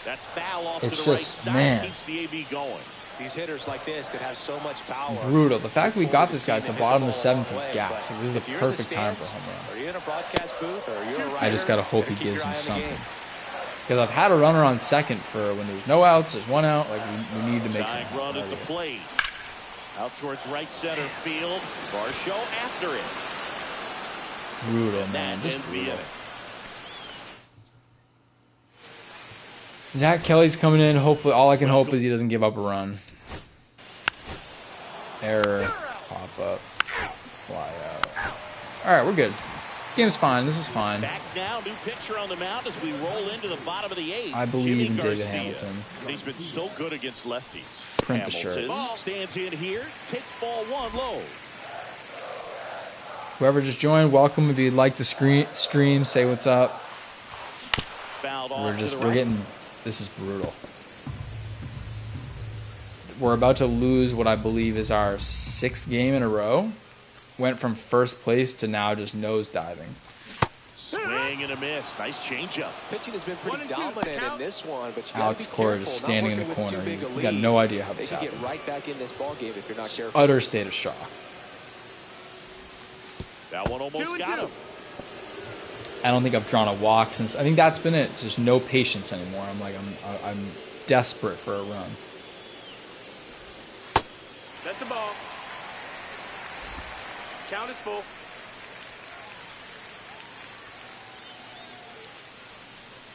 [SPEAKER 2] That's foul off
[SPEAKER 1] It's
[SPEAKER 2] to the right
[SPEAKER 1] just,
[SPEAKER 2] side.
[SPEAKER 1] man.
[SPEAKER 2] Keeps the AB going.
[SPEAKER 4] These hitters like this that have so much power.
[SPEAKER 1] Brutal. The fact that we got this guy at the bottom of the
[SPEAKER 4] Seventh
[SPEAKER 1] 7th is gas. Like, this is the perfect time for a home run.
[SPEAKER 4] Are you in a broadcast booth or you're a writer?
[SPEAKER 1] I just gotta hope he
[SPEAKER 4] Better keep
[SPEAKER 1] gives
[SPEAKER 4] your eye
[SPEAKER 1] me
[SPEAKER 4] on the
[SPEAKER 1] something.
[SPEAKER 4] game.
[SPEAKER 1] Because I've had a runner on second for when there's no outs, there's 1 out. Like we need to make
[SPEAKER 2] Tying
[SPEAKER 1] something
[SPEAKER 2] run
[SPEAKER 1] happen
[SPEAKER 2] at the
[SPEAKER 1] right here.
[SPEAKER 2] plate. Out towards right center field. Varsho after it.
[SPEAKER 1] Brutal, man.
[SPEAKER 2] That
[SPEAKER 1] Just
[SPEAKER 2] ends the
[SPEAKER 1] brutal.
[SPEAKER 2] inning.
[SPEAKER 1] Zach Kelly's coming in. Hopefully, all I can hope is he doesn't give up a run. Error. Pop up. Fly out. All right, we're good. This game's fine. This is fine.
[SPEAKER 2] Back now, new pitcher on the mound as we roll into the bottom of the 8th.
[SPEAKER 1] I believe
[SPEAKER 2] Jimmy
[SPEAKER 1] in David
[SPEAKER 2] Garcia.
[SPEAKER 1] Hamilton.
[SPEAKER 2] He's been so good against lefties.
[SPEAKER 1] Print the
[SPEAKER 2] Hamilton
[SPEAKER 1] shirts.
[SPEAKER 2] stands in here, takes ball 1 low.
[SPEAKER 1] Whoever just joined, welcome. If you'd like to stream, say what's up.
[SPEAKER 2] Fouled off to the
[SPEAKER 1] We're
[SPEAKER 2] right.
[SPEAKER 1] getting. This is brutal. We're about to lose what I believe is our 6th game in a row. Went from first place to now just nosediving.
[SPEAKER 2] Swing and a miss. Nice changeup.
[SPEAKER 4] Pitching has been pretty
[SPEAKER 3] 1 and 2
[SPEAKER 4] dominant
[SPEAKER 3] count.
[SPEAKER 4] in this one, but you gotta
[SPEAKER 1] Alex
[SPEAKER 4] be
[SPEAKER 1] Cora
[SPEAKER 4] careful,
[SPEAKER 1] just
[SPEAKER 4] not
[SPEAKER 1] standing in the
[SPEAKER 4] working with
[SPEAKER 1] corner.
[SPEAKER 4] too big
[SPEAKER 1] He's
[SPEAKER 4] a
[SPEAKER 1] got
[SPEAKER 4] lead.
[SPEAKER 1] no idea how this
[SPEAKER 4] They could
[SPEAKER 1] happened.
[SPEAKER 4] get right back in this ball game if you're not careful.
[SPEAKER 1] Utter state of shock.
[SPEAKER 2] That one
[SPEAKER 3] 2
[SPEAKER 2] almost
[SPEAKER 3] and
[SPEAKER 2] got
[SPEAKER 3] 2.
[SPEAKER 2] him.
[SPEAKER 1] I don't think I've drawn a walk since. I think that's been it. It's just no patience anymore. I'm desperate for a run.
[SPEAKER 3] That's a ball. Count is full.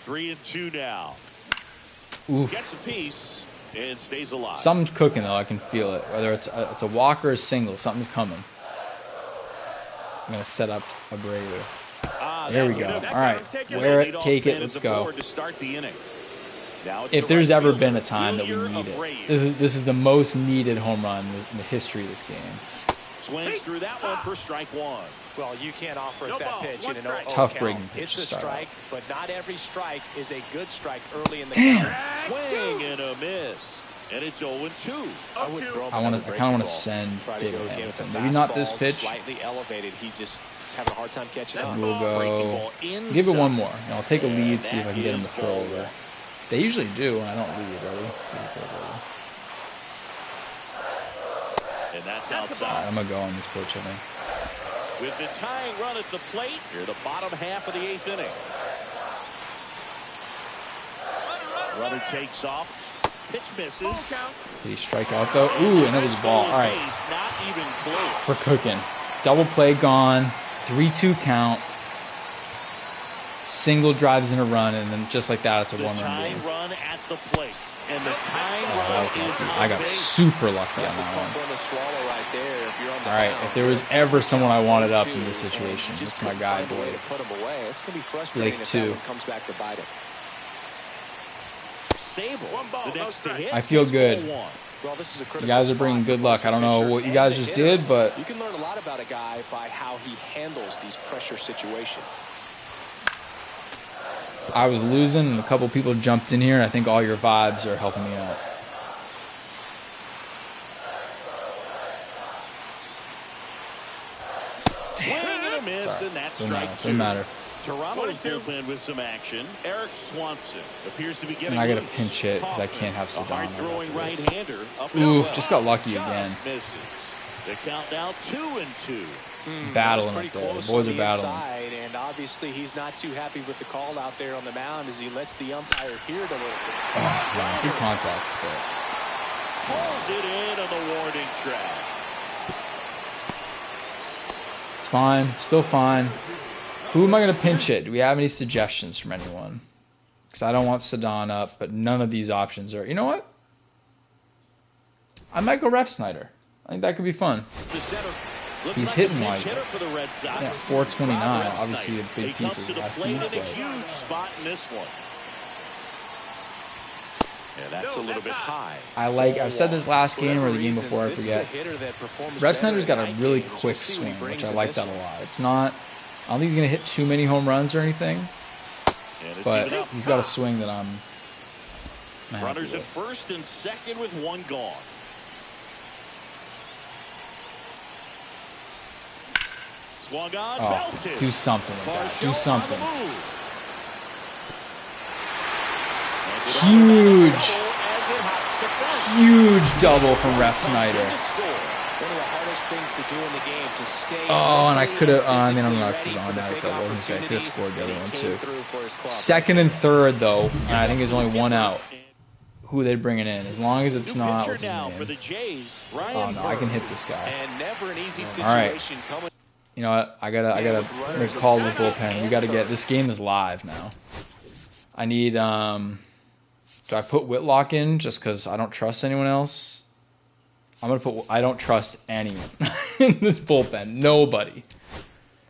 [SPEAKER 2] Three and two now.
[SPEAKER 1] Oof.
[SPEAKER 2] Gets a piece and stays alive.
[SPEAKER 1] Something's cooking though. I can feel it. Whether it's a walk or a single, something's coming. I'm gonna set up Abreu. There we go. All right, wear it, take it, let's go.
[SPEAKER 2] To start the inning. Now it's
[SPEAKER 1] If
[SPEAKER 2] the
[SPEAKER 1] there's
[SPEAKER 2] right
[SPEAKER 1] ever
[SPEAKER 2] fielder,
[SPEAKER 1] been a time that we
[SPEAKER 2] Junior
[SPEAKER 1] need
[SPEAKER 2] Abreu.
[SPEAKER 1] it, this is the most needed home run in the history of this game.
[SPEAKER 2] Swings through that one for strike one.
[SPEAKER 6] Well, you can't offer
[SPEAKER 3] No
[SPEAKER 6] that
[SPEAKER 3] ball,
[SPEAKER 6] pitch
[SPEAKER 3] one
[SPEAKER 6] in an
[SPEAKER 3] strike.
[SPEAKER 6] 0-0
[SPEAKER 1] Tough
[SPEAKER 6] count.
[SPEAKER 1] breaking pitch
[SPEAKER 6] It's
[SPEAKER 1] to
[SPEAKER 6] a
[SPEAKER 1] start
[SPEAKER 6] strike,
[SPEAKER 1] out.
[SPEAKER 6] but not every strike is a good strike early in the
[SPEAKER 1] Damn.
[SPEAKER 6] count.
[SPEAKER 2] Swing and a miss. And it's 0-2.
[SPEAKER 6] I would throw him
[SPEAKER 1] I
[SPEAKER 6] another
[SPEAKER 1] kind of
[SPEAKER 6] breaking
[SPEAKER 1] want to
[SPEAKER 6] ball.
[SPEAKER 1] send
[SPEAKER 6] Try to
[SPEAKER 1] David
[SPEAKER 6] go again with
[SPEAKER 1] Hamilton.
[SPEAKER 6] the
[SPEAKER 1] Maybe not this
[SPEAKER 6] fastball
[SPEAKER 1] pitch.
[SPEAKER 6] Slightly elevated. He just is having a hard time catching up.
[SPEAKER 1] We'll
[SPEAKER 2] Breaking
[SPEAKER 1] go.
[SPEAKER 2] ball inside.
[SPEAKER 1] Give it one more. And I'll take a lead,
[SPEAKER 2] And
[SPEAKER 1] see if I can
[SPEAKER 2] that
[SPEAKER 1] get him
[SPEAKER 2] is
[SPEAKER 1] to throw
[SPEAKER 2] ball
[SPEAKER 1] over.
[SPEAKER 2] one.
[SPEAKER 1] They usually do when I don't lead. Ready? See if they throw over.
[SPEAKER 2] And that's
[SPEAKER 1] All right,
[SPEAKER 2] outside.
[SPEAKER 1] I'm gonna go on this pitch. I think.
[SPEAKER 2] With the tying run at the plate, here the bottom half of the 8th inning. Runner takes off. Pitch misses.
[SPEAKER 1] Did he strike out though? Ooh, and it was a ball. All right,
[SPEAKER 2] Not even close.
[SPEAKER 1] we're cooking. Double play gone. 3-2 count. Single drives in a run, and then just like that, it's a
[SPEAKER 2] The
[SPEAKER 1] one-run
[SPEAKER 2] tying
[SPEAKER 1] game.
[SPEAKER 2] run at the plate. And the tying
[SPEAKER 1] Oh,
[SPEAKER 2] run
[SPEAKER 1] that was
[SPEAKER 2] is
[SPEAKER 1] lucky.
[SPEAKER 2] on
[SPEAKER 1] I got
[SPEAKER 2] base.
[SPEAKER 1] super lucky on
[SPEAKER 6] That's a
[SPEAKER 1] that
[SPEAKER 6] tough
[SPEAKER 1] one.
[SPEAKER 6] one to swallow right there. If you're on the
[SPEAKER 1] All right,
[SPEAKER 6] mound,
[SPEAKER 1] if there was ever someone I wanted up in
[SPEAKER 6] two,
[SPEAKER 1] this situation,
[SPEAKER 6] and you just
[SPEAKER 1] it's my
[SPEAKER 6] couldn't
[SPEAKER 1] guy,
[SPEAKER 6] find a way
[SPEAKER 1] Blake.
[SPEAKER 6] to put him away. It's going to be frustrating
[SPEAKER 1] Blake
[SPEAKER 6] if
[SPEAKER 1] two.
[SPEAKER 6] that one comes back to bite him.
[SPEAKER 2] Sable.
[SPEAKER 3] One ball,
[SPEAKER 2] The
[SPEAKER 3] no
[SPEAKER 2] next to
[SPEAKER 3] strike.
[SPEAKER 2] hit.
[SPEAKER 1] I feel
[SPEAKER 2] It's
[SPEAKER 1] good.
[SPEAKER 2] ball one.
[SPEAKER 6] Well, this is a critical
[SPEAKER 1] You guys are
[SPEAKER 6] spot
[SPEAKER 1] bringing
[SPEAKER 6] for
[SPEAKER 1] good
[SPEAKER 6] both
[SPEAKER 1] luck.
[SPEAKER 6] the
[SPEAKER 1] I don't know
[SPEAKER 6] pitcher
[SPEAKER 1] what you
[SPEAKER 6] and
[SPEAKER 1] guys
[SPEAKER 6] the
[SPEAKER 1] just
[SPEAKER 6] hitter.
[SPEAKER 1] did, but
[SPEAKER 6] You can learn a lot about a guy by how he handles these pressure situations.
[SPEAKER 1] I was losing, and a couple people jumped in here, and I think all your vibes are helping me out.
[SPEAKER 2] Swing and a miss,
[SPEAKER 1] Sorry.
[SPEAKER 2] and that's
[SPEAKER 1] Doesn't matter.
[SPEAKER 2] strike
[SPEAKER 1] Doesn't
[SPEAKER 2] two.
[SPEAKER 1] matter.
[SPEAKER 2] Toronto's bullpen with some action. Eric Swanson appears to be getting
[SPEAKER 1] And I got to
[SPEAKER 2] loose.
[SPEAKER 1] pinch hit because I can't have
[SPEAKER 2] A
[SPEAKER 1] Sedano.
[SPEAKER 2] hard-throwing
[SPEAKER 1] after this.
[SPEAKER 2] right-hander up as
[SPEAKER 1] Oof,
[SPEAKER 2] well.
[SPEAKER 1] just got lucky again.
[SPEAKER 2] Misses. The count now 2-2.
[SPEAKER 1] Battling
[SPEAKER 6] Pretty
[SPEAKER 1] up there. The
[SPEAKER 6] close
[SPEAKER 1] boys
[SPEAKER 6] on
[SPEAKER 1] are
[SPEAKER 6] the
[SPEAKER 1] battling.
[SPEAKER 6] inside, and obviously he's not too happy with the call out there on the mound as he lets the umpire hear it a little bit.
[SPEAKER 1] Oh, yeah, good contact. But
[SPEAKER 2] Pulls it in on the warning track.
[SPEAKER 1] it's fine. Still fine. Who am I going to pinch hit? Do we have any suggestions from anyone? Because I don't want Sedano up, but none of these options are. You know what? I might go Ref Snyder. I think that could be fun.
[SPEAKER 2] The center looks
[SPEAKER 1] He's
[SPEAKER 2] like
[SPEAKER 1] hitting
[SPEAKER 2] a pinch
[SPEAKER 1] wide.
[SPEAKER 2] hitter for the Red Sox.
[SPEAKER 1] Yeah, 429.
[SPEAKER 2] Rob Refsnyder.
[SPEAKER 1] Obviously a big
[SPEAKER 2] He
[SPEAKER 1] piece
[SPEAKER 2] comes
[SPEAKER 1] of
[SPEAKER 2] to the
[SPEAKER 1] left
[SPEAKER 2] plate
[SPEAKER 1] piece,
[SPEAKER 2] in a
[SPEAKER 1] but
[SPEAKER 2] huge spot in this one. Yeah, that's a little bit high.
[SPEAKER 1] I've said this last game or the game before, I forget. Ref Snyder's got a really quick swing, which I like that a lot. It's not, I don't think he's going to hit too many home runs or anything,
[SPEAKER 2] And it's
[SPEAKER 1] but
[SPEAKER 2] even up.
[SPEAKER 1] he's got a swing that I'm happy
[SPEAKER 2] Runners at
[SPEAKER 1] with.
[SPEAKER 2] first and second with one gone. Swung on,
[SPEAKER 1] Oh,
[SPEAKER 2] belted.
[SPEAKER 1] do something with that.
[SPEAKER 2] Varsho
[SPEAKER 1] Do
[SPEAKER 2] on
[SPEAKER 1] something.
[SPEAKER 2] the move.
[SPEAKER 1] Huge,
[SPEAKER 2] As it hops to first.
[SPEAKER 1] huge double from Ref Snyder.
[SPEAKER 6] One of the hardest things to do in the game to stay.
[SPEAKER 1] Oh, and I
[SPEAKER 6] mentally
[SPEAKER 1] could have,
[SPEAKER 6] and
[SPEAKER 1] I mean, I'm
[SPEAKER 6] physically
[SPEAKER 1] not
[SPEAKER 6] ready
[SPEAKER 1] on
[SPEAKER 6] for the
[SPEAKER 1] that,
[SPEAKER 6] big
[SPEAKER 1] but I wasn't saying I could have
[SPEAKER 6] opportunity,
[SPEAKER 1] scored the other
[SPEAKER 6] and
[SPEAKER 1] one
[SPEAKER 6] he came
[SPEAKER 1] too.
[SPEAKER 6] through for his club.
[SPEAKER 1] Second and third, though, and I think there's only one out. Who they bringing in? As long as it's
[SPEAKER 2] New
[SPEAKER 1] not,
[SPEAKER 2] pitcher
[SPEAKER 1] what's his
[SPEAKER 2] now for the
[SPEAKER 1] name?
[SPEAKER 2] Jays,
[SPEAKER 1] Oh
[SPEAKER 2] Ryan
[SPEAKER 1] no, I can
[SPEAKER 2] Bird.
[SPEAKER 1] hit this guy.
[SPEAKER 6] And never an easy
[SPEAKER 1] All right.
[SPEAKER 6] situation coming.
[SPEAKER 1] You know what? I gotta make a call to the bullpen. We gotta get this game is live now. I need do I put Whitlock in just because I don't trust anyone else? I don't trust anyone in this bullpen. Nobody.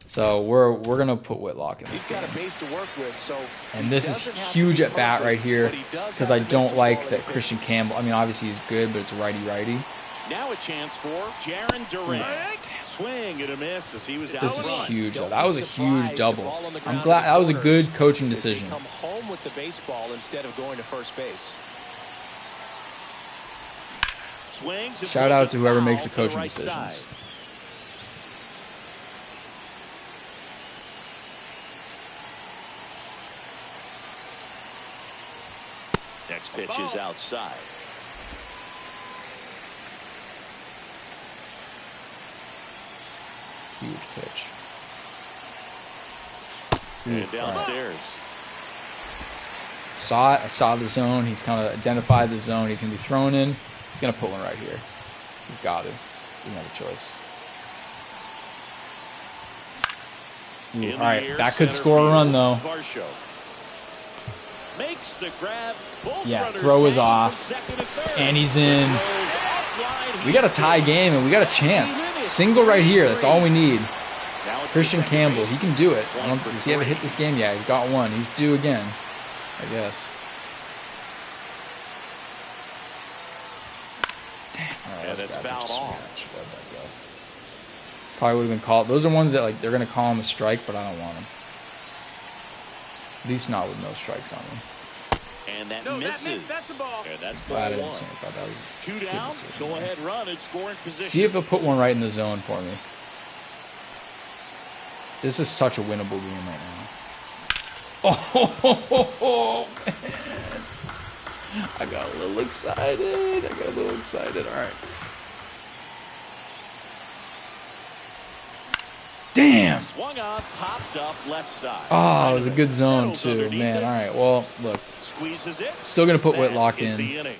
[SPEAKER 1] So we're gonna put Whitlock in this
[SPEAKER 6] He's got
[SPEAKER 1] game.
[SPEAKER 6] a base to work with, so
[SPEAKER 1] And this is huge at bat right here because I don't like that Christian Campbell. I mean, obviously he's good, but it's righty-righty.
[SPEAKER 2] Now a chance for Jaron Durant. Swing and a miss as he was out
[SPEAKER 1] This is
[SPEAKER 2] front.
[SPEAKER 1] huge.
[SPEAKER 6] Don't
[SPEAKER 1] That was a
[SPEAKER 6] be
[SPEAKER 1] huge
[SPEAKER 6] surprised
[SPEAKER 1] double.
[SPEAKER 6] if ball on the
[SPEAKER 1] I'm
[SPEAKER 6] ground
[SPEAKER 1] glad
[SPEAKER 6] in
[SPEAKER 1] that was a
[SPEAKER 6] corners
[SPEAKER 1] good coaching
[SPEAKER 6] if they
[SPEAKER 1] decision.
[SPEAKER 6] Come home with the baseball instead of going to first base.
[SPEAKER 2] Swings and
[SPEAKER 1] Shout
[SPEAKER 2] throws
[SPEAKER 1] out
[SPEAKER 2] it
[SPEAKER 1] to whoever
[SPEAKER 2] foul
[SPEAKER 1] makes the
[SPEAKER 2] to
[SPEAKER 1] coaching
[SPEAKER 2] right
[SPEAKER 1] decisions.
[SPEAKER 2] side. Next pitch is outside.
[SPEAKER 1] Huge pitch.
[SPEAKER 2] And
[SPEAKER 1] Oof, all right.
[SPEAKER 2] downstairs.
[SPEAKER 1] Saw it. I saw the zone. He's kind of identified the zone he's going to be thrown in. He's going to put one right here. He's got to. He doesn't have a choice. Ooh,
[SPEAKER 2] In
[SPEAKER 1] all
[SPEAKER 2] the
[SPEAKER 1] right,
[SPEAKER 2] air,
[SPEAKER 1] that could
[SPEAKER 2] center
[SPEAKER 1] score a run,
[SPEAKER 2] field,
[SPEAKER 1] though.
[SPEAKER 2] Varsho makes the grab. Both
[SPEAKER 1] Yeah,
[SPEAKER 2] runners
[SPEAKER 1] throw is
[SPEAKER 2] tangle
[SPEAKER 1] off.
[SPEAKER 2] from second to third.
[SPEAKER 1] And he's in.
[SPEAKER 2] Throws offline.
[SPEAKER 1] We got a tie game, and we got a chance. Single right here. That's all we need.
[SPEAKER 2] Now it's
[SPEAKER 1] Christian
[SPEAKER 2] the second
[SPEAKER 1] Campbell,
[SPEAKER 2] base.
[SPEAKER 1] he can do it.
[SPEAKER 2] One for
[SPEAKER 1] Does he ever hit this game? Yeah, he's got one. He's due again, I guess. Damn. All right,
[SPEAKER 2] And
[SPEAKER 1] that was
[SPEAKER 2] it's
[SPEAKER 1] a bad
[SPEAKER 2] fouled
[SPEAKER 1] pitch.
[SPEAKER 2] off.
[SPEAKER 1] Should let that go. Probably would have been called. Those are ones that like they're gonna call him a strike, but I don't want them. At least not with no strikes on them.
[SPEAKER 2] And that
[SPEAKER 3] No,
[SPEAKER 2] misses.
[SPEAKER 3] that missed. That's the ball.
[SPEAKER 2] And that's
[SPEAKER 1] But I
[SPEAKER 2] ball
[SPEAKER 1] didn't
[SPEAKER 2] one.
[SPEAKER 1] see it. I thought that was a
[SPEAKER 2] 2
[SPEAKER 1] good
[SPEAKER 2] down.
[SPEAKER 1] decision
[SPEAKER 2] Go
[SPEAKER 1] there.
[SPEAKER 2] ahead, run and score in position.
[SPEAKER 1] See if he'll put one right in the zone for me. This is such a winnable game right now. Oh, man. I got a little excited. All right. Damn.
[SPEAKER 2] Swung on, popped up left side.
[SPEAKER 1] Oh, it was a good zone
[SPEAKER 2] Settles
[SPEAKER 1] too,
[SPEAKER 2] underneath
[SPEAKER 1] man.
[SPEAKER 2] it.
[SPEAKER 1] All right. Well, look,
[SPEAKER 2] Squeezes it.
[SPEAKER 1] still gonna put
[SPEAKER 2] That
[SPEAKER 1] Whitlock
[SPEAKER 2] is
[SPEAKER 1] in.
[SPEAKER 2] the inning.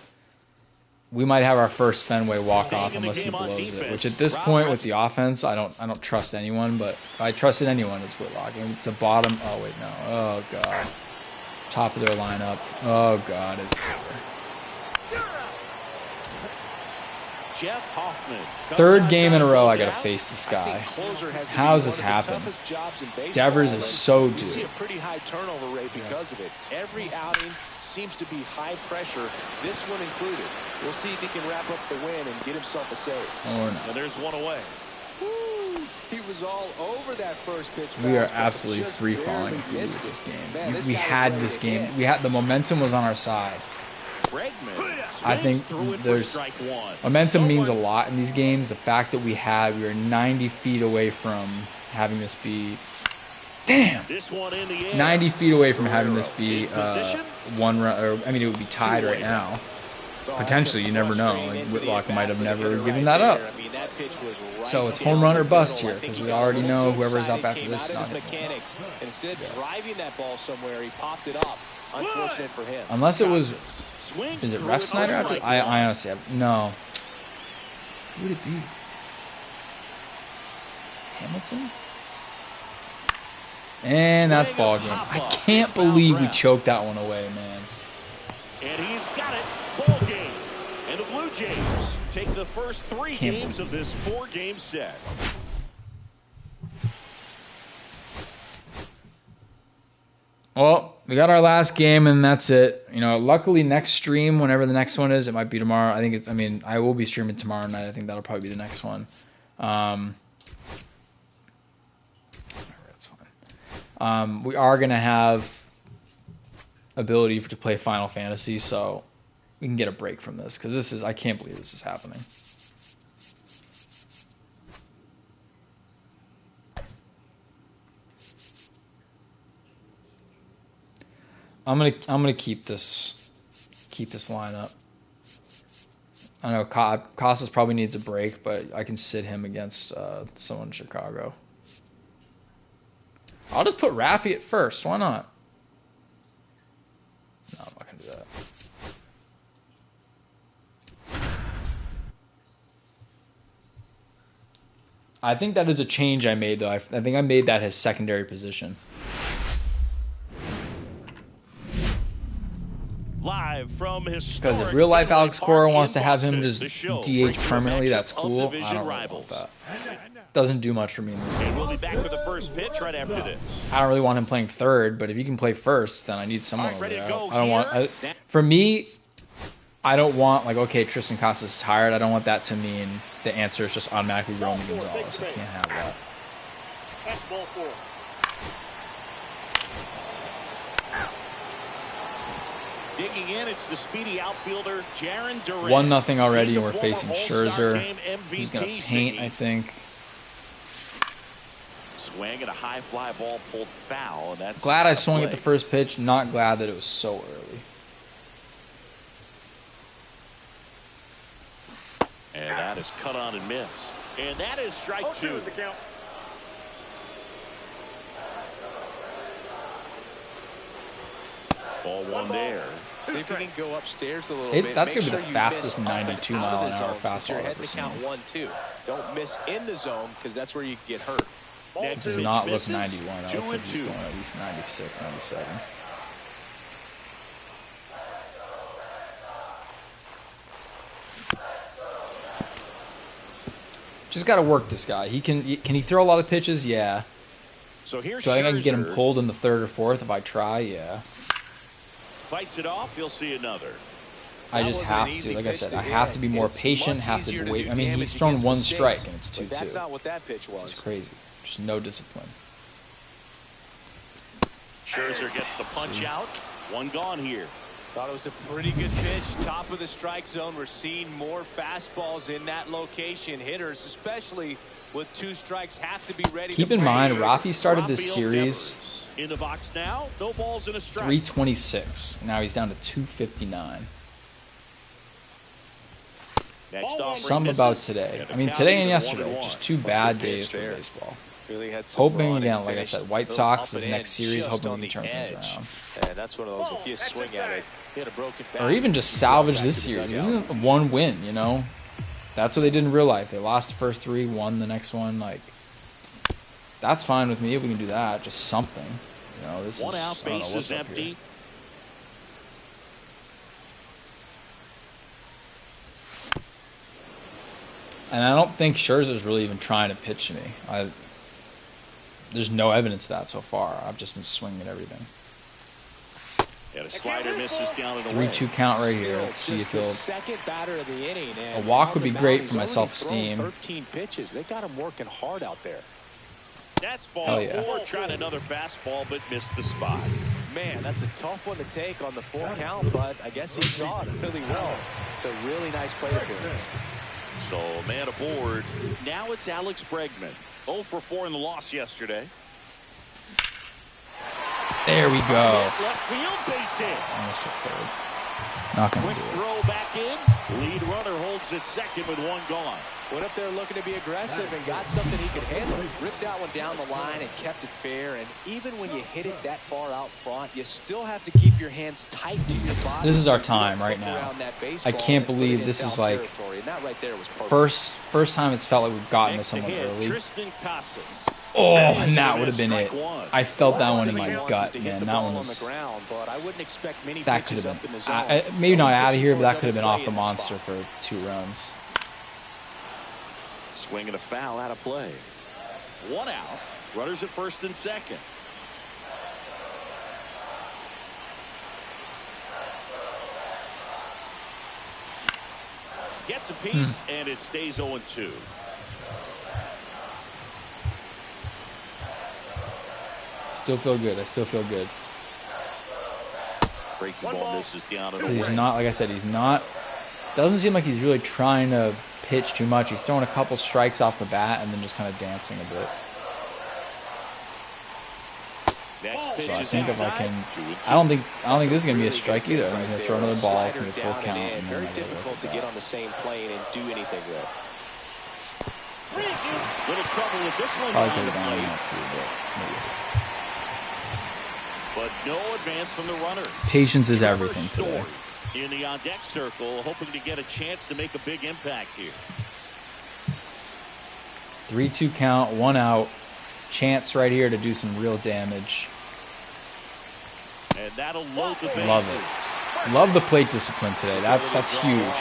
[SPEAKER 1] We might have our first Fenway walk
[SPEAKER 2] Staying
[SPEAKER 1] off
[SPEAKER 2] in the
[SPEAKER 1] unless he
[SPEAKER 2] game on
[SPEAKER 1] blows it.
[SPEAKER 2] defense,
[SPEAKER 1] Which at this
[SPEAKER 2] Rob
[SPEAKER 1] point with
[SPEAKER 2] Rest-
[SPEAKER 1] the offense, I don't trust anyone. But if I trusted anyone, it's Whitlock. And it's the bottom. Oh wait, no. Oh god. Top of their lineup. Oh god, it's over.
[SPEAKER 2] Jeff Hoffman.
[SPEAKER 1] Third game in a row, I gotta face this guy. How
[SPEAKER 4] How's
[SPEAKER 1] does this happen?
[SPEAKER 4] Devers
[SPEAKER 1] Devers is so
[SPEAKER 4] You see
[SPEAKER 1] due.
[SPEAKER 4] a pretty high turnover rate because of it. Every outing seems to be high pressure, this one included. We'll see if he can wrap up the win and get himself a save.
[SPEAKER 1] Or not.
[SPEAKER 2] And there's one away.
[SPEAKER 4] Woo! He was all over that first pitch.
[SPEAKER 1] We are
[SPEAKER 4] fastball,
[SPEAKER 1] absolutely
[SPEAKER 4] just
[SPEAKER 1] free falling
[SPEAKER 4] barely
[SPEAKER 1] if we lose
[SPEAKER 4] missed
[SPEAKER 1] this
[SPEAKER 4] it.
[SPEAKER 1] game.
[SPEAKER 4] Man,
[SPEAKER 1] We
[SPEAKER 4] guy was
[SPEAKER 1] had
[SPEAKER 4] ready
[SPEAKER 1] this
[SPEAKER 4] to
[SPEAKER 1] game.
[SPEAKER 4] hit.
[SPEAKER 1] We had the momentum was on our side.
[SPEAKER 2] Bregman
[SPEAKER 1] I think
[SPEAKER 2] swings through it for
[SPEAKER 1] there's
[SPEAKER 2] strike one.
[SPEAKER 1] momentum means a lot in these games. The fact that we are 90 feet away from having this be, damn,
[SPEAKER 2] This one in the air.
[SPEAKER 1] 90 feet away from having this be
[SPEAKER 2] In position.
[SPEAKER 1] one run. Or I mean, it would be tied right now. Potentially, you never know.
[SPEAKER 4] Frustrating
[SPEAKER 1] Like,
[SPEAKER 4] into the
[SPEAKER 1] Whitlock might have
[SPEAKER 4] at-bat for the
[SPEAKER 1] never
[SPEAKER 4] hitter
[SPEAKER 1] given
[SPEAKER 4] right
[SPEAKER 1] that up.
[SPEAKER 4] there. I mean, that pitch was right
[SPEAKER 1] So it's
[SPEAKER 4] down
[SPEAKER 1] home run
[SPEAKER 4] the
[SPEAKER 1] or bust
[SPEAKER 4] middle.
[SPEAKER 1] here,
[SPEAKER 4] I think
[SPEAKER 1] 'cause
[SPEAKER 4] he
[SPEAKER 1] we
[SPEAKER 4] got a
[SPEAKER 1] already
[SPEAKER 4] little
[SPEAKER 1] know
[SPEAKER 4] too
[SPEAKER 1] whoever's up
[SPEAKER 4] excited,
[SPEAKER 1] after
[SPEAKER 4] came
[SPEAKER 1] this
[SPEAKER 4] out
[SPEAKER 1] is
[SPEAKER 4] of
[SPEAKER 1] not
[SPEAKER 4] his
[SPEAKER 1] hitting.
[SPEAKER 4] mechanics, and instead of driving that ball somewhere, he popped it up. Unfortunate for him.
[SPEAKER 1] Unless it was,
[SPEAKER 2] Swings
[SPEAKER 1] is it
[SPEAKER 2] through
[SPEAKER 1] Ref
[SPEAKER 2] it for
[SPEAKER 1] Snyder after?
[SPEAKER 2] strike
[SPEAKER 1] I
[SPEAKER 2] one.
[SPEAKER 1] honestly have no. Who would it be? Hamilton? And that's
[SPEAKER 2] Swing
[SPEAKER 1] ball
[SPEAKER 2] and
[SPEAKER 1] game.
[SPEAKER 2] pop
[SPEAKER 1] I
[SPEAKER 2] up.
[SPEAKER 1] can't
[SPEAKER 2] Foul
[SPEAKER 1] believe we
[SPEAKER 2] ground.
[SPEAKER 1] choked that one away, man.
[SPEAKER 2] And he's got it. Ball game. And the Blue Jays take the first 3
[SPEAKER 1] Can't
[SPEAKER 2] games of this 4-game set.
[SPEAKER 1] Well, we got our last game, and that's it. You know, luckily next stream, whenever the next one is, it might be tomorrow. I think it's. I mean, I will be streaming tomorrow night. I think that'll probably be the next one. Whatever, it's fine. We are gonna have ability to play Final Fantasy, so we can get a break from this because this is. I can't believe this is happening. I'm gonna keep this lineup. I know Casas probably needs a break, but I can sit him against someone in Chicago. I'll just put Raffy at first. Why not? No, I'm not gonna do that. I think that is a change I made, though. I think I made that his secondary position.
[SPEAKER 2] Live from
[SPEAKER 1] Because
[SPEAKER 2] historic
[SPEAKER 1] if real life
[SPEAKER 2] Fenway
[SPEAKER 1] Alex Cora
[SPEAKER 2] Park
[SPEAKER 1] wants
[SPEAKER 2] in
[SPEAKER 1] to have him
[SPEAKER 2] Boston,
[SPEAKER 1] just
[SPEAKER 2] the show
[SPEAKER 1] DH
[SPEAKER 2] brings you a
[SPEAKER 1] permanently,
[SPEAKER 2] matchup
[SPEAKER 1] that's
[SPEAKER 2] of
[SPEAKER 1] cool. I
[SPEAKER 2] division
[SPEAKER 1] don't really
[SPEAKER 2] rivals.
[SPEAKER 1] want that. Doesn't do much for me in this game.
[SPEAKER 2] And we'll be back with the first pitch right after this.
[SPEAKER 1] I don't really want him playing third, but if he can play first, then I need someone
[SPEAKER 2] All right,
[SPEAKER 1] over
[SPEAKER 2] ready
[SPEAKER 1] there.
[SPEAKER 2] to go
[SPEAKER 1] I don't want.
[SPEAKER 2] here.
[SPEAKER 1] For me, I don't want like okay, Tristan Casas tired. I don't want that to mean the answer is just automatically Roman Gonzalez. I can't have that.
[SPEAKER 3] That's ball 4.
[SPEAKER 2] Digging in, it's the speedy outfielder, Jarren Duran.
[SPEAKER 1] 1-0 already,
[SPEAKER 2] He's
[SPEAKER 1] and
[SPEAKER 2] a
[SPEAKER 1] we're
[SPEAKER 2] former
[SPEAKER 1] facing
[SPEAKER 2] All-Star
[SPEAKER 1] Scherzer.
[SPEAKER 2] Game MVP,
[SPEAKER 1] He's gonna paint,
[SPEAKER 2] Siggy.
[SPEAKER 1] I think.
[SPEAKER 2] Swing at a high fly ball pulled foul, and that's
[SPEAKER 1] Glad I
[SPEAKER 2] out of
[SPEAKER 1] swung at
[SPEAKER 2] play.
[SPEAKER 1] the first pitch. Not glad that it was so early.
[SPEAKER 2] And that is cut on and missed. And that is strike 2.
[SPEAKER 3] is the count.
[SPEAKER 2] Ball 1 there.
[SPEAKER 4] See if you can go upstairs a little
[SPEAKER 1] It-
[SPEAKER 4] bit.
[SPEAKER 1] that's
[SPEAKER 4] Make
[SPEAKER 1] gonna be the
[SPEAKER 4] sure you
[SPEAKER 1] fastest
[SPEAKER 4] miss up and
[SPEAKER 1] 92
[SPEAKER 4] out of
[SPEAKER 1] mile
[SPEAKER 4] the
[SPEAKER 1] an hour
[SPEAKER 4] zone since
[SPEAKER 1] fastball
[SPEAKER 4] you're
[SPEAKER 1] I've
[SPEAKER 4] heading
[SPEAKER 1] ever
[SPEAKER 4] to count
[SPEAKER 1] seen.
[SPEAKER 4] 1-2. Don't miss in the zone because that's where you get hurt.
[SPEAKER 2] Next
[SPEAKER 1] Does
[SPEAKER 2] pitch
[SPEAKER 1] not look
[SPEAKER 2] misses.
[SPEAKER 1] 91. That looks like he's
[SPEAKER 2] 2-2.
[SPEAKER 1] going at least 96, 97. Just got to work this guy. Can he throw a lot of pitches? Yeah.
[SPEAKER 2] So here's
[SPEAKER 1] So I think I can get him
[SPEAKER 2] Scherzer.
[SPEAKER 1] pulled in the third or fourth if I try. Yeah.
[SPEAKER 2] Fights it off. You'll see another.
[SPEAKER 1] I just have to, like I said, I have to be more patient, have to wait. I mean, he's thrown one strike and it's 2-2.
[SPEAKER 4] That's not what that pitch was.
[SPEAKER 1] It's crazy. Just no discipline.
[SPEAKER 2] Scherzer gets the punch out. One gone here.
[SPEAKER 4] Thought it was a pretty good pitch. Top of the strike zone. We're seeing more fastballs in that location. Hitters, especially with 2 strikes, have to be ready.
[SPEAKER 1] Keep in mind, Rafi started this series
[SPEAKER 2] in the box now. No balls in a strike.
[SPEAKER 1] 326. Now he's down to 259.
[SPEAKER 2] Next off,
[SPEAKER 1] Something about today. I mean, today and yesterday, just 2 bad days for baseball.
[SPEAKER 4] Really had some
[SPEAKER 1] Hoping
[SPEAKER 4] run
[SPEAKER 1] again,
[SPEAKER 4] and
[SPEAKER 1] like I
[SPEAKER 4] finished
[SPEAKER 1] said,
[SPEAKER 4] a
[SPEAKER 1] White
[SPEAKER 4] little
[SPEAKER 1] Sox
[SPEAKER 4] up
[SPEAKER 1] is
[SPEAKER 4] and
[SPEAKER 1] next
[SPEAKER 4] in,
[SPEAKER 1] series,
[SPEAKER 4] just
[SPEAKER 1] hoping
[SPEAKER 4] on
[SPEAKER 1] we can
[SPEAKER 4] the
[SPEAKER 1] turn things
[SPEAKER 4] edge.
[SPEAKER 1] around.
[SPEAKER 4] And that's one of those, if you swing at it, hit a broken bat.
[SPEAKER 1] Or even just salvage this series. Even one win, you know? That's what they did in real life. They lost the first 3, won the next one. Like, that's fine with me if we can do that. Just something. You know, this
[SPEAKER 2] one
[SPEAKER 1] is,
[SPEAKER 2] out,
[SPEAKER 1] I don't know
[SPEAKER 2] base
[SPEAKER 1] what's
[SPEAKER 2] is
[SPEAKER 1] up
[SPEAKER 2] empty.
[SPEAKER 1] here. And I don't think Scherzer's really even trying to pitch to me. There's no evidence of that so far. I've just been swinging at everything.
[SPEAKER 2] And a slider misses down and away.
[SPEAKER 1] 3-2 count right here. Let's see if he'll.
[SPEAKER 4] Second batter of the inning.
[SPEAKER 1] A walk would be great for my self-esteem.
[SPEAKER 4] 13 pitches. They got him working hard out there.
[SPEAKER 2] That's ball
[SPEAKER 1] Hell yeah.
[SPEAKER 2] 4. Tried another fastball, but missed the spot.
[SPEAKER 4] Man, that's a tough one to take on the full count, but I guess he saw it really well. It's a really nice plate appearance.
[SPEAKER 2] So, man aboard. Now it's Alex Bregman. 0 for 4 in the loss yesterday.
[SPEAKER 1] There we go.
[SPEAKER 2] Left field base hit.
[SPEAKER 1] Almost took third. Not gonna
[SPEAKER 2] Quick
[SPEAKER 1] do it.
[SPEAKER 2] throw back in. Lead runner holds it second with 1 gone.
[SPEAKER 4] Went up there looking to be aggressive and got something he could handle. Ripped that one down the line and kept it fair. And even when you hit it that far out front, you still have to keep your hands tight to your body.
[SPEAKER 1] This is our time right now. I can't believe this is like first time it's felt like we've gotten to someone early. Oh, and that would have been it. I felt that one in my gut, man. That one was. That could have been. Maybe not out of here, but that could have been off the monster for 2 runs.
[SPEAKER 2] Swinging a foul out of play. 1 out. Runners at first and second. Gets a piece, and it stays 0-2.
[SPEAKER 1] Still feel good. I still feel good.
[SPEAKER 2] Breaking ball misses down and away.
[SPEAKER 1] He's not, like I said, he's not. Doesn't seem like he's really trying to pitch too much. He's throwing a couple strikes off the bat and then just kind of dancing a bit. So I think if I can, I don't think this is gonna be a strike either. I think he's gonna throw another ball. It's gonna be full count. And
[SPEAKER 4] very difficult to get on the same plane and do anything with.
[SPEAKER 2] Little trouble with this one.
[SPEAKER 1] Probably could have gone that too,
[SPEAKER 2] but no advance from the runner.
[SPEAKER 1] Patience is everything today.
[SPEAKER 2] In the on deck circle, hoping to get a chance to make a big impact here.
[SPEAKER 1] 3-2 count, 1 out. Chance right here to do some real damage.
[SPEAKER 2] And that'll load the bases.
[SPEAKER 1] Love it. Love the plate discipline today. That's huge.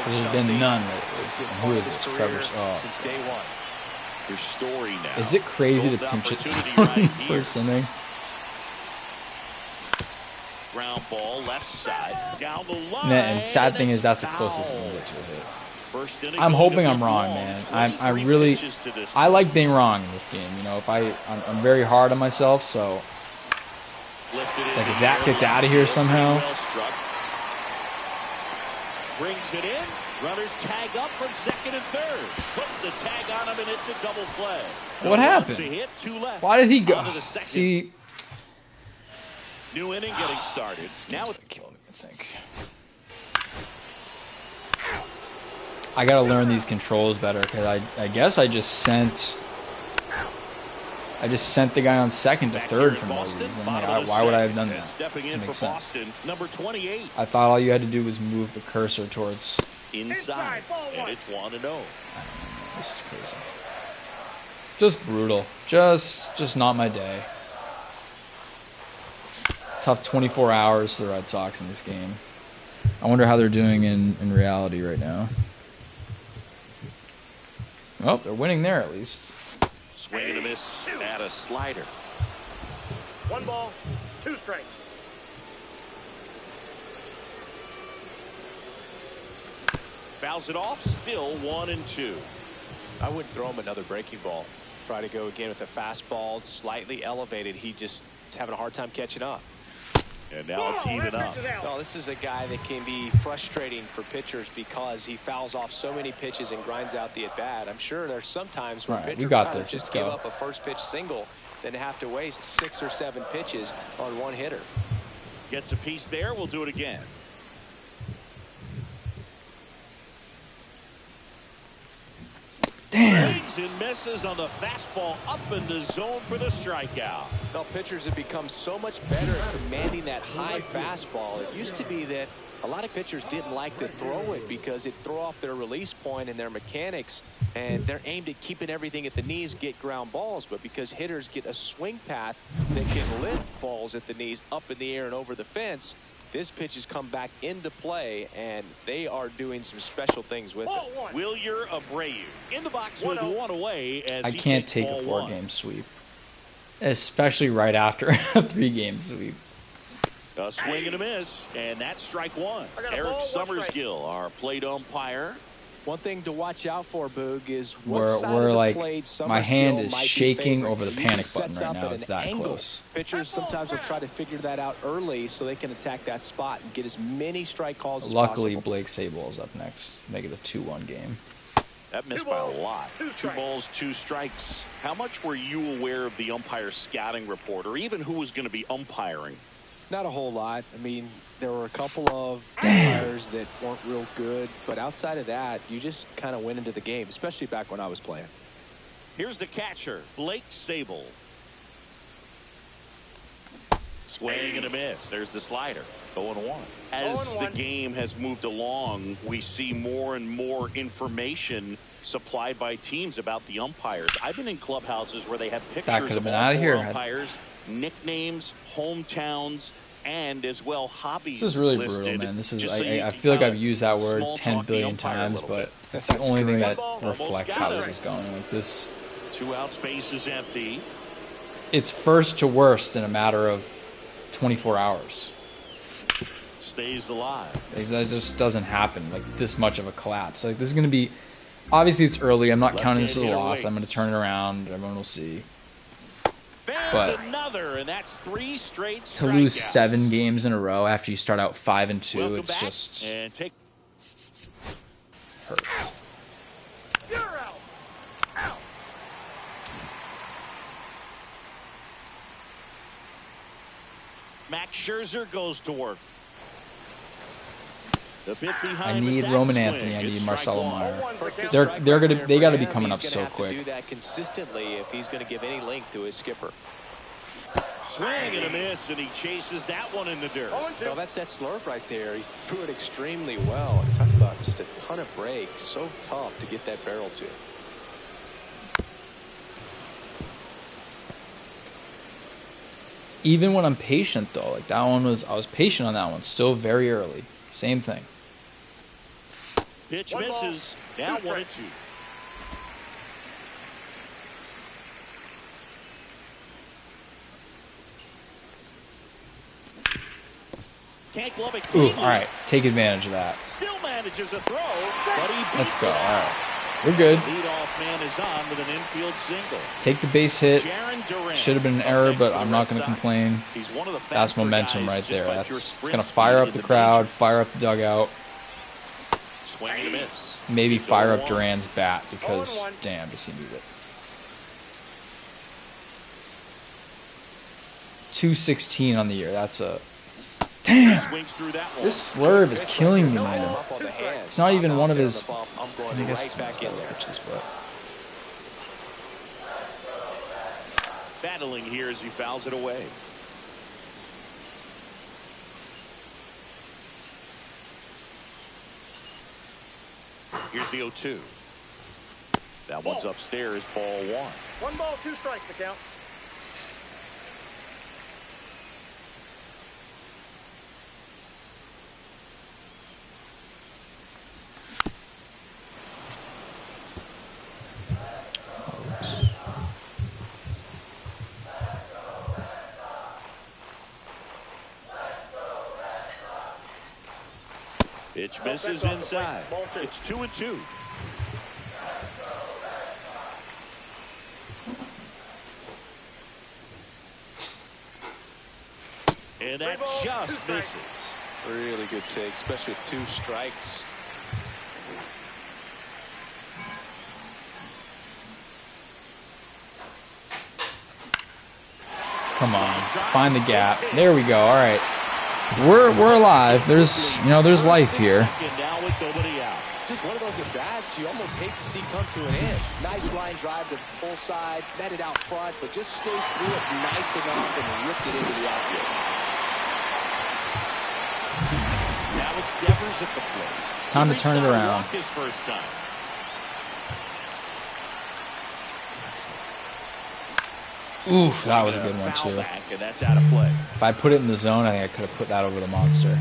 [SPEAKER 1] There's been none lately. And who is this? Trevor.
[SPEAKER 4] Since day one.
[SPEAKER 2] Your story now.
[SPEAKER 1] Is it crazy to pinch it in first inning?
[SPEAKER 2] Ground ball left side down the line.
[SPEAKER 1] And sad thing is that's the closest you can get to a hit. I'm hoping I'm wrong, man. I like being wrong in this game. You know, I'm very hard on myself, so like if that gets out of here somehow.
[SPEAKER 2] Brings it in. Runners tag up from second and third. Puts the tag on him, and it's a double play.
[SPEAKER 1] What happened? Why did he go? See,
[SPEAKER 2] new inning getting started. Now it's
[SPEAKER 1] killing me, I think. I gotta learn these controls better because I guess I just sent the guy on second to third for no reason. Like, why would I have done that? Doesn't make sense.
[SPEAKER 2] Number 28.
[SPEAKER 1] I thought all you had to do was move the cursor towards
[SPEAKER 2] inside, and it's 1-0.
[SPEAKER 1] This is crazy. Just brutal. Just not my day. Tough 24 hours for the Red Sox in this game. I wonder how they're doing in reality right now. Well, they're winning there at least.
[SPEAKER 2] Swing and a miss at a slider.
[SPEAKER 3] 1 ball, 2 strikes.
[SPEAKER 2] Fouls it off. Still 1-2.
[SPEAKER 4] I wouldn't throw him another breaking ball. Try to go again with the fastball, slightly elevated. He just is having a hard time catching up.
[SPEAKER 2] And now it's even up.
[SPEAKER 4] Well, this is a guy that can be frustrating for pitchers because he fouls off so many pitches and grinds out the at-bat. I'm sure there's some times when pitchers rather just give up a first pitch single than have to waste 6 or 7 pitches on one hitter.
[SPEAKER 2] Gets a piece there. We'll do it again.
[SPEAKER 1] Damn.
[SPEAKER 2] Swings and misses on the fastball up in the zone for the strikeout.
[SPEAKER 4] Well, pitchers have become so much better at commanding that high fastball. It used to be that a lot of pitchers didn't like to throw it because it threw off their release point and their mechanics, and they're aimed at keeping everything at the knees, get ground balls. But because hitters get a swing path that can lift balls at the knees up in the air and over the fence, this pitch has come back into play, and they are doing some special things with it.
[SPEAKER 2] Wilyer Abreu in the box with 1 away. As
[SPEAKER 1] I can't take a 4-game sweep, especially right after a 3-game sweep.
[SPEAKER 2] A swing and a miss, and that's strike 1. Eric Summersgill, our plate umpire.
[SPEAKER 4] One thing to watch out for, Boog, is what side
[SPEAKER 1] we're
[SPEAKER 4] of the
[SPEAKER 1] like,
[SPEAKER 4] plate
[SPEAKER 1] my hand is
[SPEAKER 4] might be
[SPEAKER 1] shaking
[SPEAKER 4] favored.
[SPEAKER 1] over the
[SPEAKER 4] He
[SPEAKER 1] panic
[SPEAKER 4] usually
[SPEAKER 1] button
[SPEAKER 4] sets
[SPEAKER 1] right
[SPEAKER 4] up
[SPEAKER 1] now.
[SPEAKER 4] at
[SPEAKER 1] It's
[SPEAKER 4] an
[SPEAKER 1] that
[SPEAKER 4] angle.
[SPEAKER 1] close.
[SPEAKER 4] Pitchers sometimes will try to figure that out early so they can attack that spot and get as many strike calls as
[SPEAKER 1] Luckily,
[SPEAKER 4] possible.
[SPEAKER 1] Blake Sable is up next. Make it a 2-1 game.
[SPEAKER 2] That missed by a lot. 2 balls, 2 strikes. How much were you aware of the umpire scouting report, or even who was going to be umpiring?
[SPEAKER 4] Not a whole lot. I mean, there were a couple of umpires that weren't real good, but outside of that, you just kind of went into the game, especially back when I was playing.
[SPEAKER 2] Here's the catcher, Blake Sable. Swing and a miss. There's the slider. 0-1. As the game has moved along, we see more and more information supplied by teams about the umpires. I've been in clubhouses where they have pictures of all 4 umpires, nicknames, hometowns, and as well hobbies.
[SPEAKER 1] This is really
[SPEAKER 2] listed,
[SPEAKER 1] brutal, man. This is
[SPEAKER 2] so
[SPEAKER 1] I feel like I've used that word 10 billion times, but that's the only thing that reflects how this is going. Like this,
[SPEAKER 2] 2 outs, base is empty.
[SPEAKER 1] It's first to worst in a matter of 24 hours.
[SPEAKER 2] Stays alive.
[SPEAKER 1] That just doesn't happen. Like this much of a collapse. Like this is going to be. Obviously, it's early. I'm not counting this as a loss. I'm going to turn it around. Everyone will see. But
[SPEAKER 2] another, and that's 3 straight
[SPEAKER 1] to lose 7 games in a row after you start out 5-2, it's just hurts.
[SPEAKER 3] You're out. Out.
[SPEAKER 2] Max Scherzer goes to work. The bit behind
[SPEAKER 1] I need Roman Anthony. I need Marcelo Meyer. They got to be coming up so quick.
[SPEAKER 4] Do that consistently if he's going to give any length to his skipper.
[SPEAKER 2] Swing and a miss, and he chases that one in the dirt.
[SPEAKER 4] Well, that's that slurve right there. He threw it extremely well. Talk about just a ton of breaks. So tough to get that barrel to.
[SPEAKER 1] Even when I'm patient, though, like that one was, I was patient on that one. Still very early. Same thing.
[SPEAKER 2] Pitch misses. Now 1-2. Can't glove it cleanly.
[SPEAKER 1] Ooh, all right. Take advantage of that.
[SPEAKER 2] Still manages a throw, but he beats
[SPEAKER 1] Let's go.
[SPEAKER 2] it.
[SPEAKER 1] All right. We're good.
[SPEAKER 2] Leadoff man is on with an infield single.
[SPEAKER 1] Take the base hit.
[SPEAKER 2] Jaron Duran.
[SPEAKER 1] Should have been an error, but I'm not going to complain.
[SPEAKER 2] He's one of the
[SPEAKER 1] That's
[SPEAKER 2] faster
[SPEAKER 1] momentum
[SPEAKER 2] guys
[SPEAKER 1] right
[SPEAKER 2] just
[SPEAKER 1] there.
[SPEAKER 2] by
[SPEAKER 1] That's
[SPEAKER 2] pure
[SPEAKER 1] it's
[SPEAKER 2] sprint
[SPEAKER 1] going to fire
[SPEAKER 2] speed
[SPEAKER 1] up
[SPEAKER 2] in
[SPEAKER 1] the crowd,
[SPEAKER 2] major.
[SPEAKER 1] fire up the dugout.
[SPEAKER 2] Swing and a miss.
[SPEAKER 1] Maybe
[SPEAKER 2] He's
[SPEAKER 1] fire up
[SPEAKER 2] 0-1.
[SPEAKER 1] Duran's bat because,
[SPEAKER 3] 0-1.
[SPEAKER 1] damn, does he need it. 216 on the year. That's a... Damn!
[SPEAKER 2] Swings through that one.
[SPEAKER 1] This slurve is killing me, man.
[SPEAKER 4] Up on the hands.
[SPEAKER 1] It's not even one of his...
[SPEAKER 4] I'm going
[SPEAKER 1] I guess
[SPEAKER 4] right
[SPEAKER 1] it's
[SPEAKER 4] back in there.
[SPEAKER 1] pitches, but...
[SPEAKER 2] Battling here as he fouls it away. Here's the 0-2. That one's upstairs, ball 1.
[SPEAKER 3] 1 ball, 2 strikes, the count.
[SPEAKER 2] Pitch misses inside. It's 2-2. And that just misses.
[SPEAKER 4] Really good take, especially with 2 strikes.
[SPEAKER 1] Come on, find the gap. There we go. All right, we're alive. There's life here.
[SPEAKER 4] Just one of those at bats you almost hate to see come to an end. Nice line drive to full side, met it out front, but just stayed through it nice enough and ripped it into the outfield.
[SPEAKER 2] Now it's Devers at the plate.
[SPEAKER 1] Time to turn it around.
[SPEAKER 2] His first time.
[SPEAKER 1] Oof, that was a good one too.
[SPEAKER 2] Back, and that's out of play.
[SPEAKER 1] If I put it in the zone, I think I could have put that over the monster.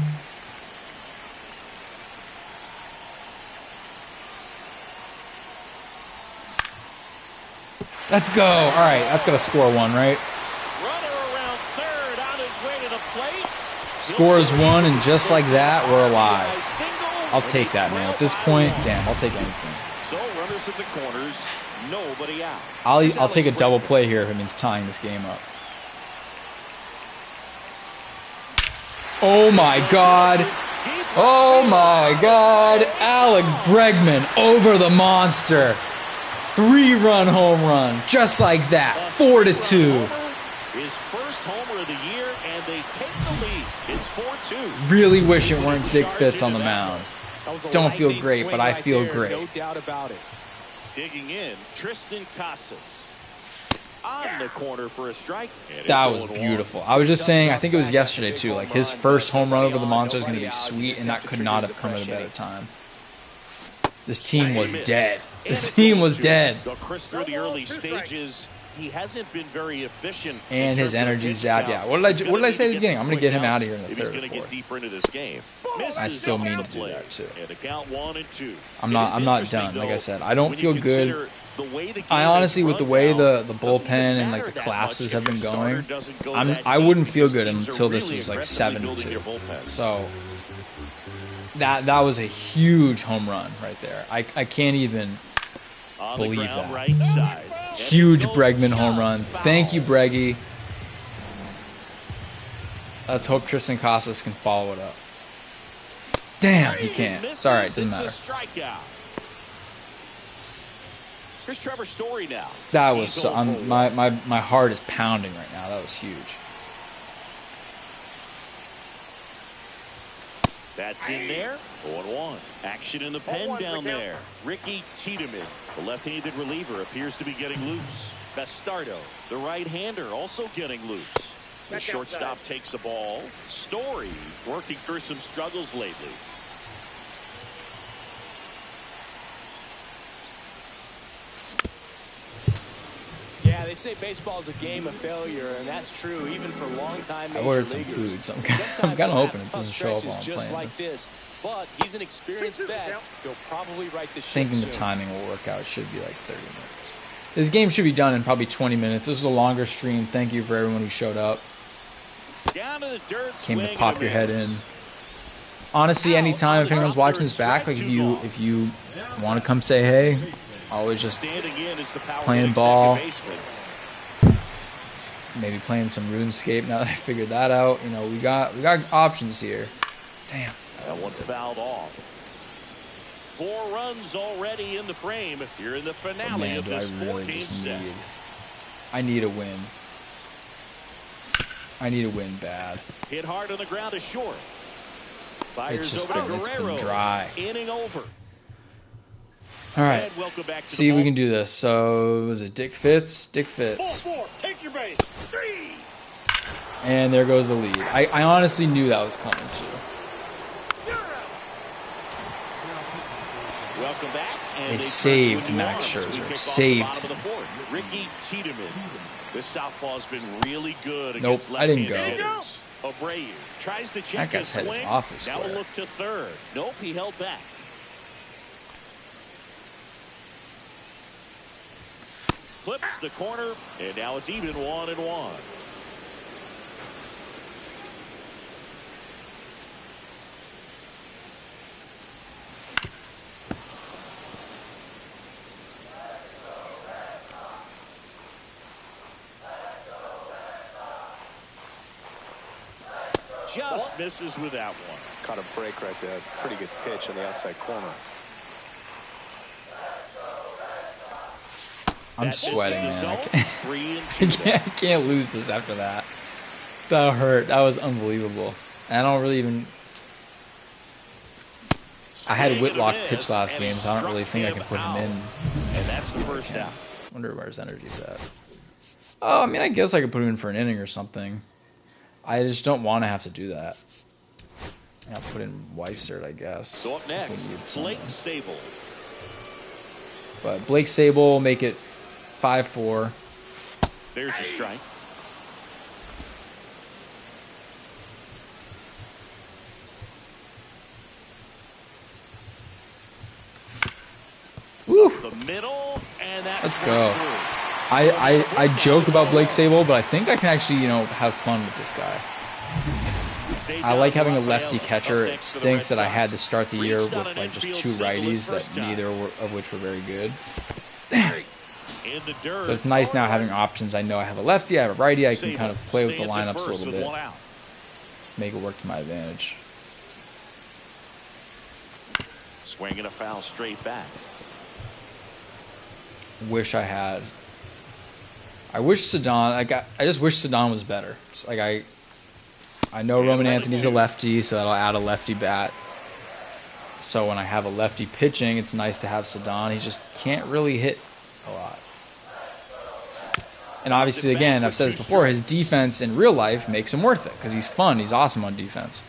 [SPEAKER 1] Let's go. All right, that's got to score 1, right?
[SPEAKER 2] Runner around third on his way to the plate.
[SPEAKER 1] Scores 1, and just like that, we're alive. I'll take that, man. At this point, damn, I'll take anything.
[SPEAKER 2] So runners at the corners, nobody out.
[SPEAKER 1] I'll take a double play here if it means tying this game up. Oh my God. Oh my God. Alex Bregman over the monster. 3-run home run. Just like that. 4-2.
[SPEAKER 2] His first homer of the year, and they take the lead. It's 4-2.
[SPEAKER 1] Really wish it weren't Dick Fitz on the mound. Don't feel great, but I feel great.
[SPEAKER 4] No doubt about it.
[SPEAKER 2] Digging in, Tristan Casas on the corner for a strike.
[SPEAKER 1] That was beautiful. I was just saying, I think it was yesterday too, like his first home run over the monster is going to be sweet, and that could not have come at a better time. This team was dead. This team was dead.
[SPEAKER 2] Chris, through the early stages, he hasn't been very efficient.
[SPEAKER 1] And his energy's zapped. Yeah. What did I say at the beginning? I'm going to get him out of here in the third or fourth.
[SPEAKER 2] Deeper into this game.
[SPEAKER 1] I still mean to do that too.
[SPEAKER 2] And the count 1-2.
[SPEAKER 1] I'm not done. Like I said, I don't feel good. I honestly, with the way the bullpen and like the collapses have been going, I wouldn't feel good until this was like 7-2. So that was a huge home run right there. I can't even believe that. Huge Bregman home run. Thank you, Breggy. Let's hope Tristan Casas can follow it up. Damn, he can't. It's all right, doesn't matter.
[SPEAKER 2] Here's Trevor Story now.
[SPEAKER 1] That was so, my heart is pounding right now. That was huge.
[SPEAKER 2] That's in there. 0-1. Action in the pen down there. Ricky Tiedemann, the left-handed reliever, appears to be getting loose. Bastardo, the right-hander, also getting loose. The shortstop takes the ball. Story working through some struggles lately.
[SPEAKER 4] Yeah, they say baseball is a game of failure, and that's true even for long-time major
[SPEAKER 1] I ordered some
[SPEAKER 4] leaguers.
[SPEAKER 1] food, so I'm kind of hoping it doesn't show up while I'm
[SPEAKER 4] just
[SPEAKER 1] playing
[SPEAKER 4] like this. But he's an experienced vet. He'll probably right the ship
[SPEAKER 1] Thinking the
[SPEAKER 4] soon.
[SPEAKER 1] timing will work out. It should be like 30 minutes. This game should be done in probably 20 minutes. This was a longer stream. Thank you for everyone who showed up.
[SPEAKER 2] Down to the dirt,
[SPEAKER 1] Came to pop your head in. Honestly, anytime if anyone's watching this back, like if you want to come say hey, always just playing ball. Maybe playing some RuneScape now that I figured that out. You know, we got options here. Damn.
[SPEAKER 2] That one fouled off. 4 runs already in the frame here in the finale of this 4-game set.
[SPEAKER 1] I need a win. I need a win bad.
[SPEAKER 2] Hit hard on the ground is short. Fires
[SPEAKER 1] It's
[SPEAKER 2] over to
[SPEAKER 1] been
[SPEAKER 2] Guerrero.
[SPEAKER 1] dry.
[SPEAKER 2] Inning over.
[SPEAKER 1] All right.
[SPEAKER 2] And welcome back to
[SPEAKER 1] See if
[SPEAKER 2] the
[SPEAKER 1] we can do this. So was it Dick Fitz? Dick Fitz.
[SPEAKER 3] 4-4. Take your base. 3.
[SPEAKER 1] And there goes the lead. I honestly knew that was coming too.
[SPEAKER 2] Welcome back. And
[SPEAKER 1] They saved Max Scherzer. Saved him.
[SPEAKER 2] Ricky Tiedemann. This southpaw's been really good
[SPEAKER 1] Nope,
[SPEAKER 2] against
[SPEAKER 1] I didn't
[SPEAKER 2] left-handed
[SPEAKER 1] go.
[SPEAKER 2] hitters. Abreu tries to
[SPEAKER 1] That
[SPEAKER 2] check his
[SPEAKER 1] guy's head is
[SPEAKER 2] swing.
[SPEAKER 1] off his
[SPEAKER 2] Now a
[SPEAKER 1] square.
[SPEAKER 2] look to third. Nope, he held back. Clips the corner, and now it's even 1-1. just misses with that one.
[SPEAKER 4] Caught a break right there. Pretty good pitch on the outside corner.
[SPEAKER 1] I'm sweating, man.
[SPEAKER 2] I
[SPEAKER 1] I can't lose this after that. That hurt. That was unbelievable. And I don't really even... I had Whitlock pitch last game, so I don't really think I can put him in.
[SPEAKER 2] And that's the first out.
[SPEAKER 1] Wonder where his energy's at. Oh, I mean, I guess I could put him in for an inning or something. I just don't want to have to do that. I'll put in Weissert, I guess.
[SPEAKER 2] So up next, Blake Sable.
[SPEAKER 1] But Blake Sable will make it 5-4.
[SPEAKER 2] There's a strike.
[SPEAKER 1] Woo.
[SPEAKER 2] The middle, and that's
[SPEAKER 1] Let's go. I joke about Blake Sable, but I think I can actually, have fun with this guy. I like having a lefty catcher. It stinks that I had to start the year with like just two righties that neither of which were very good. So it's nice now having options. I know I have a lefty, I have a righty. I can kind of play with the lineups a little bit, make it work to my advantage.
[SPEAKER 2] Swinging a foul straight back.
[SPEAKER 1] Wish I had. I wish Sedon. I just wish Sedon was better. It's like I know Roman Anthony's a lefty, so that'll add a lefty bat. So when I have a lefty pitching, it's nice to have Sedon. He just can't really hit a lot. And obviously, again, I've said this before, his defense in real life makes him worth it because he's fun. He's awesome on defense.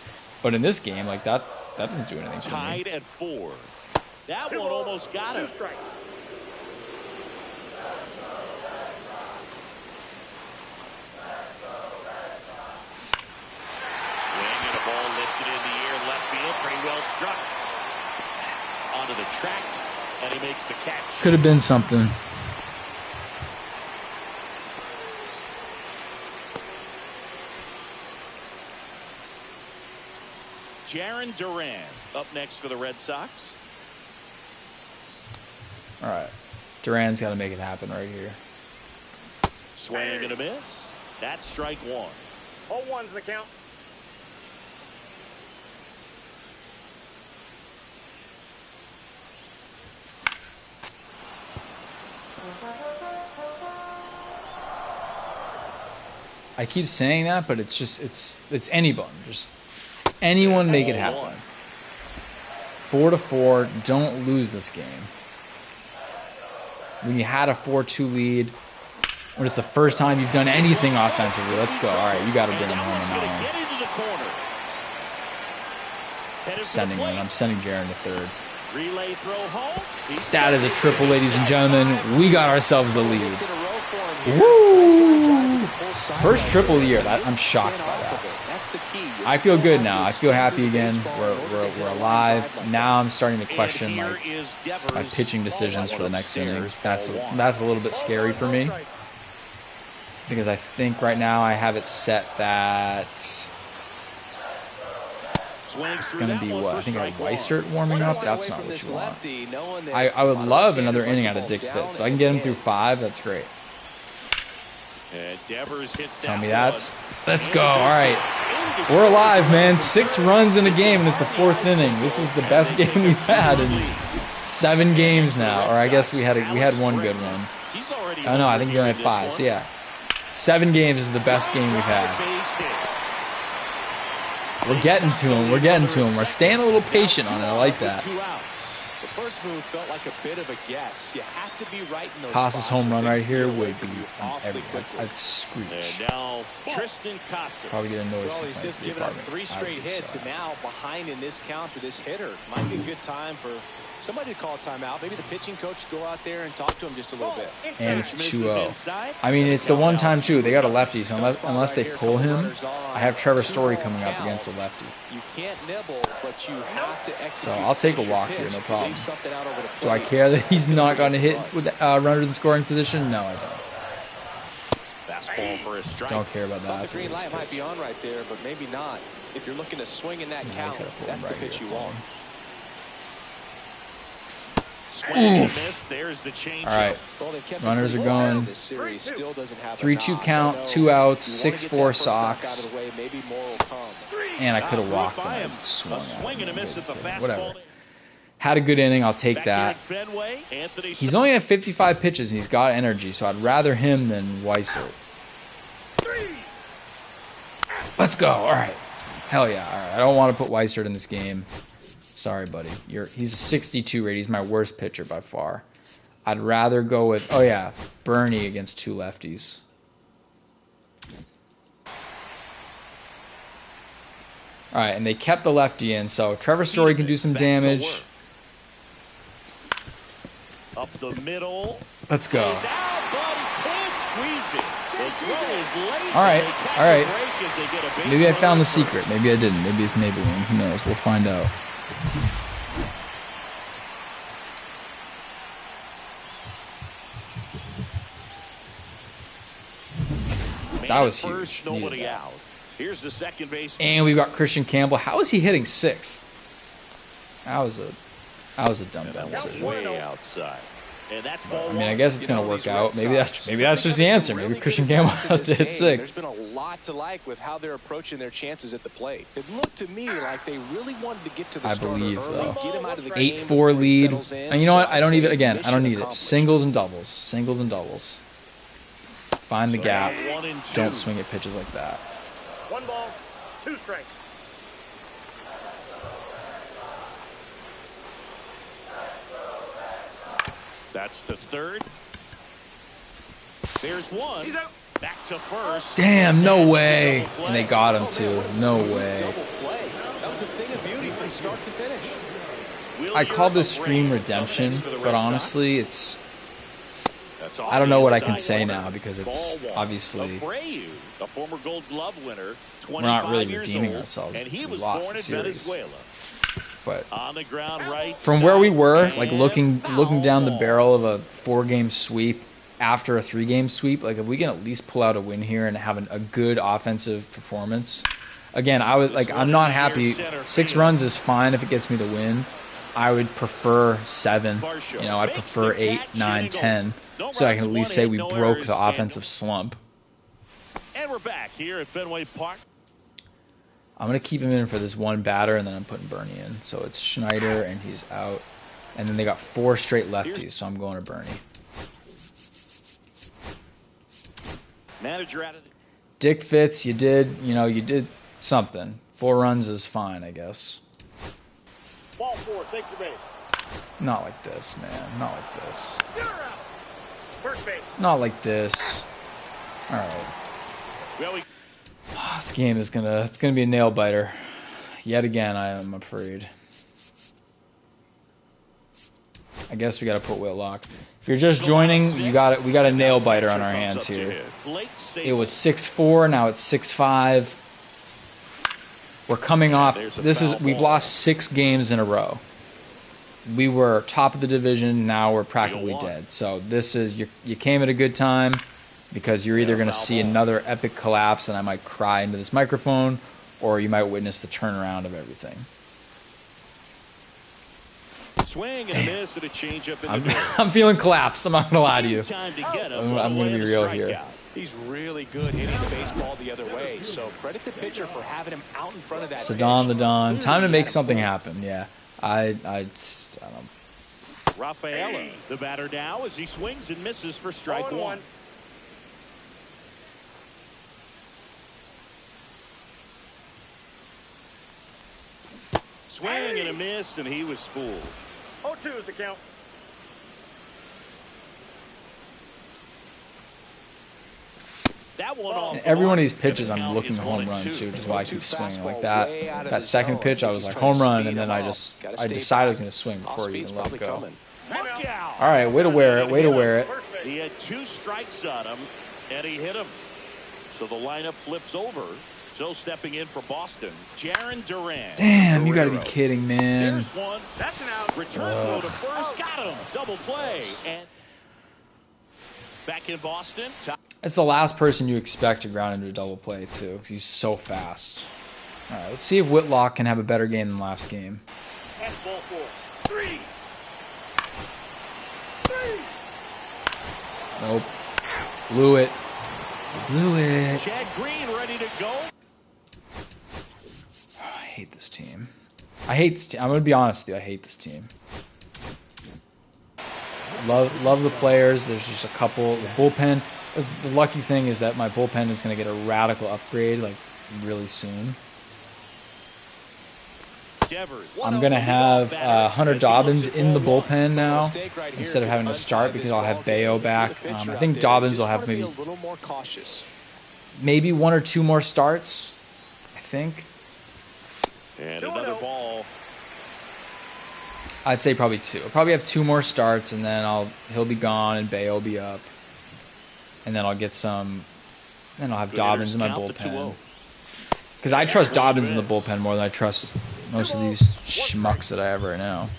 [SPEAKER 1] But in this game, like that doesn't do anything for me.
[SPEAKER 2] Tied at 4. That one almost got him. Struck onto the track, and he makes the catch.
[SPEAKER 1] Could have been something.
[SPEAKER 2] Jarren Duran up next for the Red Sox.
[SPEAKER 1] All right, Duran's got to make it happen right here.
[SPEAKER 2] Swing and a miss. That's strike 1.
[SPEAKER 3] 0-1's the count.
[SPEAKER 1] I keep saying that, but it's just it's anyone. Just anyone make it happen. 4-4. Don't lose this game. When you had a 4-2 lead, when it's the first time you've done anything offensively, let's go. All right, you got to bring him home on that one. Sending him. I'm sending Jarren to third.
[SPEAKER 2] Relay throw home.
[SPEAKER 1] That is a triple, ladies and gentlemen. We got ourselves the lead. Woo! First triple of the year. I'm shocked by that. I feel good now. I feel happy again. We're alive. Now I'm starting to question my pitching decisions for the next inning. That's a little bit scary for me because I think right now I have it set that it's going to be what? I think I have Weissert warming up. That's not what you want. I would love another inning out of Dick Fitz. If I can get him through 5, that's great. Tell me that's. Let's go. All right. We're alive, man. 6 runs in a game, and it's the 4th inning. This is the best game we've had in 7 games now. Or I guess we had one good one. Oh, no, I think we only had 5. So, yeah. 7 games is the best game we've had. We're getting to him. We're staying a little patient on it. I like that.
[SPEAKER 4] The first move felt like a bit of a guess. You have to be right in those
[SPEAKER 1] Haas's home run right here would be
[SPEAKER 4] everywhere.
[SPEAKER 1] I'd screech.
[SPEAKER 2] And now Tristan Casas.
[SPEAKER 1] Probably get a noise.
[SPEAKER 4] Well, he's just given up 3 straight hits, and now behind in this count to this hitter. Might be a good time for somebody to call a timeout. Maybe the pitching coach go out there and talk to him just a little bit.
[SPEAKER 1] And it's 2-0. I mean, it's the one time too. They got a lefty, so unless they pull him, I have Trevor Story coming up against the lefty.
[SPEAKER 4] You can't nibble, but you have to execute.
[SPEAKER 1] So I'll take a walk here, no problem. Do I care that he's not going to hit with runners in scoring position? No, I don't.
[SPEAKER 2] Fastball for a strike.
[SPEAKER 1] Don't care about that.
[SPEAKER 4] The green light might be on right there, but maybe not. If you're looking to swing in that count, that's the pitch you want.
[SPEAKER 2] Oof. There's the change.
[SPEAKER 1] All right, runners are going. 3-2 count, 2 outs, 6-4 Sox. And I could have walked
[SPEAKER 2] by
[SPEAKER 1] and
[SPEAKER 2] him.
[SPEAKER 1] I swung
[SPEAKER 2] A swing and a miss at the fastball.
[SPEAKER 1] Whatever. Had a good inning. I'll take
[SPEAKER 2] Back
[SPEAKER 1] that.
[SPEAKER 2] here at Fenway, Anthony
[SPEAKER 1] He's only at 55 pitches and he's got energy, so I'd rather him than Weissert. Let's go. All right. Hell yeah. All right. I don't want to put Weissert in this game. Sorry, buddy. He's a 62 rate. He's my worst pitcher by far. I'd rather go with, oh yeah, Bernie against two lefties. All right, and they kept the lefty in, so Trevor Story can do some damage.
[SPEAKER 2] Up the middle.
[SPEAKER 1] Let's go.
[SPEAKER 2] He's out, but he can't squeeze it. The throw is late.
[SPEAKER 1] All right,
[SPEAKER 2] They catch
[SPEAKER 1] all
[SPEAKER 2] a
[SPEAKER 1] right.
[SPEAKER 2] break as they get a base
[SPEAKER 1] Maybe I
[SPEAKER 2] runner
[SPEAKER 1] found the
[SPEAKER 2] first.
[SPEAKER 1] secret. Maybe I didn't. Maybe it's Maybelline. Who knows? We'll find out. That was huge.
[SPEAKER 2] First,
[SPEAKER 1] Needed
[SPEAKER 2] nobody
[SPEAKER 1] that.
[SPEAKER 2] out. Here's the second base.
[SPEAKER 1] And we've got Christian Campbell. How is he hitting sixth? That was a dumb decision.
[SPEAKER 2] Way outside. And that's ball
[SPEAKER 1] I mean, I guess it's gonna work out. Maybe that's just the answer. Maybe Christian
[SPEAKER 4] Campbell
[SPEAKER 1] Campbell has to hit
[SPEAKER 4] There's
[SPEAKER 1] sixth.
[SPEAKER 4] been a lot to like with how they're approaching their chances at the plate. It looked to me like they really wanted to get to the
[SPEAKER 1] I
[SPEAKER 4] starter
[SPEAKER 1] believe,
[SPEAKER 4] early,
[SPEAKER 1] though.
[SPEAKER 4] get him out of the game
[SPEAKER 1] 8-4
[SPEAKER 4] before he
[SPEAKER 1] lead.
[SPEAKER 4] settles in.
[SPEAKER 1] And you know what?
[SPEAKER 4] So
[SPEAKER 1] I don't
[SPEAKER 4] I'd
[SPEAKER 1] even.
[SPEAKER 4] say
[SPEAKER 1] Again, I don't
[SPEAKER 4] mission
[SPEAKER 1] need it.
[SPEAKER 4] accomplished.
[SPEAKER 1] Singles and doubles. Singles and doubles. Find the gap.
[SPEAKER 2] 1 and 2.
[SPEAKER 1] Don't swing at pitches like that.
[SPEAKER 3] 1 ball, 2 strikes.
[SPEAKER 2] That's to third. There's one.
[SPEAKER 3] He's out.
[SPEAKER 2] Back to first.
[SPEAKER 1] Damn, no
[SPEAKER 2] And
[SPEAKER 1] way.
[SPEAKER 2] double play.
[SPEAKER 1] And they got him too. No
[SPEAKER 4] Smooth
[SPEAKER 1] way.
[SPEAKER 4] double play. That was a thing of beauty from start to finish.
[SPEAKER 1] I call this Scream Redemption, but honestly, it's. I don't know what I can say now because it's obviously
[SPEAKER 2] Abreu, a former Gold Glove winner,
[SPEAKER 1] we're not really
[SPEAKER 2] 25 years
[SPEAKER 1] redeeming
[SPEAKER 2] old,
[SPEAKER 1] ourselves.
[SPEAKER 2] and he
[SPEAKER 1] We
[SPEAKER 2] was
[SPEAKER 1] lost
[SPEAKER 2] born
[SPEAKER 1] the
[SPEAKER 2] in
[SPEAKER 1] series.
[SPEAKER 2] Venezuela.
[SPEAKER 1] But
[SPEAKER 2] On the ground right
[SPEAKER 1] from where we
[SPEAKER 2] side,
[SPEAKER 1] were, like
[SPEAKER 2] and
[SPEAKER 1] looking down the
[SPEAKER 2] foul
[SPEAKER 1] barrel of a 4-game sweep after a 3-game sweep, like if we can at least pull out a win here and have a good offensive performance. Again, I'm not happy. 6 runs is fine if it gets me the win. I would prefer 7. You know, I'd prefer 8, 9, 10, so I can at least say we broke the offensive slump.
[SPEAKER 2] And we're back here at Fenway Park.
[SPEAKER 1] I'm going to keep him in for this one batter, and then I'm putting Bernie in. So it's Schneider, and he's out. And then they got 4 straight lefties, so I'm going to Bernie.
[SPEAKER 2] Manager out of
[SPEAKER 1] Dick Fitz, you did something. 4 runs is fine, I guess.
[SPEAKER 3] Ball 4, take the base.
[SPEAKER 1] Not like this, man. Not like this.
[SPEAKER 3] You're out. First base.
[SPEAKER 1] Not like this. All right.
[SPEAKER 2] well, we
[SPEAKER 1] This game is it's gonna be a nail biter. Yet again, I am afraid. I guess we got to put Whitlock. If you're just joining, we got a nail biter on our hands here. It was 6-4, now it's 6-5. We're coming off. We've lost 6 games in a row. We were top of the division. Now we're practically dead. So this is you came at a good time because you're either going to see another epic collapse and I might cry into this microphone, or you might witness the turnaround of everything.
[SPEAKER 2] swing and a miss and a changeup in the middle.
[SPEAKER 1] I'm feeling collapse. I'm not going to lie to you.
[SPEAKER 2] Time to get him.
[SPEAKER 1] I'm going to be real here.
[SPEAKER 4] He's really good hitting the baseball the other way. So credit the pitcher for having him out in front of that.
[SPEAKER 1] Sadan the
[SPEAKER 4] pitch.
[SPEAKER 1] Don. Time to
[SPEAKER 4] Clearly
[SPEAKER 1] make
[SPEAKER 4] had a
[SPEAKER 1] something
[SPEAKER 4] point.
[SPEAKER 1] happen. Yeah. I don't.
[SPEAKER 2] Rafaela, the batter now as he swings and misses for strike 1. Swing and a miss, and he was fooled.
[SPEAKER 3] 0-2 is the count.
[SPEAKER 2] That one off the
[SPEAKER 1] Every one of
[SPEAKER 2] mark,
[SPEAKER 1] these
[SPEAKER 2] and
[SPEAKER 1] pitches,
[SPEAKER 2] the
[SPEAKER 1] I'm
[SPEAKER 2] count
[SPEAKER 1] looking
[SPEAKER 2] is
[SPEAKER 1] to home
[SPEAKER 2] 1-2.
[SPEAKER 1] run too, which is why I keep
[SPEAKER 4] Two
[SPEAKER 1] swinging like
[SPEAKER 4] fastball
[SPEAKER 1] that.
[SPEAKER 4] way out of
[SPEAKER 1] That
[SPEAKER 4] the
[SPEAKER 1] second
[SPEAKER 4] zone.
[SPEAKER 1] pitch, I was
[SPEAKER 4] He's
[SPEAKER 1] like
[SPEAKER 4] trying to
[SPEAKER 1] home run,
[SPEAKER 4] speed
[SPEAKER 1] and then
[SPEAKER 4] him
[SPEAKER 1] I
[SPEAKER 4] off. Gotta
[SPEAKER 1] I
[SPEAKER 4] stay
[SPEAKER 1] decided I was
[SPEAKER 4] back.
[SPEAKER 1] going to swing
[SPEAKER 4] Off
[SPEAKER 1] before he
[SPEAKER 4] speed's
[SPEAKER 1] even let it
[SPEAKER 4] probably
[SPEAKER 1] go.
[SPEAKER 4] coming.
[SPEAKER 2] Look out.
[SPEAKER 1] All right, way to wear it. Way to wear it.
[SPEAKER 3] First base.
[SPEAKER 2] He had 2 strikes on him, and he hit him. So the lineup flips over. So stepping in for Boston, Jaron Duran.
[SPEAKER 1] Damn, you got to be
[SPEAKER 2] Guerrero.
[SPEAKER 1] kidding, man.
[SPEAKER 2] There's one.
[SPEAKER 3] That's an out.
[SPEAKER 2] Return throw to first. Got him. Double play. And back in Boston.
[SPEAKER 1] It's the last person you expect to ground into a double play too, because he's so fast. All right, let's see if Whitlock can have a better game than last game.
[SPEAKER 3] And ball 4. 3.
[SPEAKER 1] Nope. Blew it. Blew it.
[SPEAKER 2] Chad Green ready to go.
[SPEAKER 1] hate this team. I hate this team. I'm gonna be honest with you. I hate this team. Love the players. There's just a couple. The bullpen. The lucky thing is that my bullpen is gonna get a radical upgrade like really soon. I'm gonna have Hunter Dobbins in the bullpen now instead of having to start because I'll have Bayo back. I think Dobbins will have maybe 1 or 2 more starts. I think.
[SPEAKER 2] And another ball.
[SPEAKER 1] I'd say probably 2. I'll probably have 2 more starts, and then he'll be gone, and Bayo will be up, and then I'll get some. Then I'll have Dobbins in my bullpen because I trust Dobbins in the bullpen more than I trust most of these schmucks that I have right now.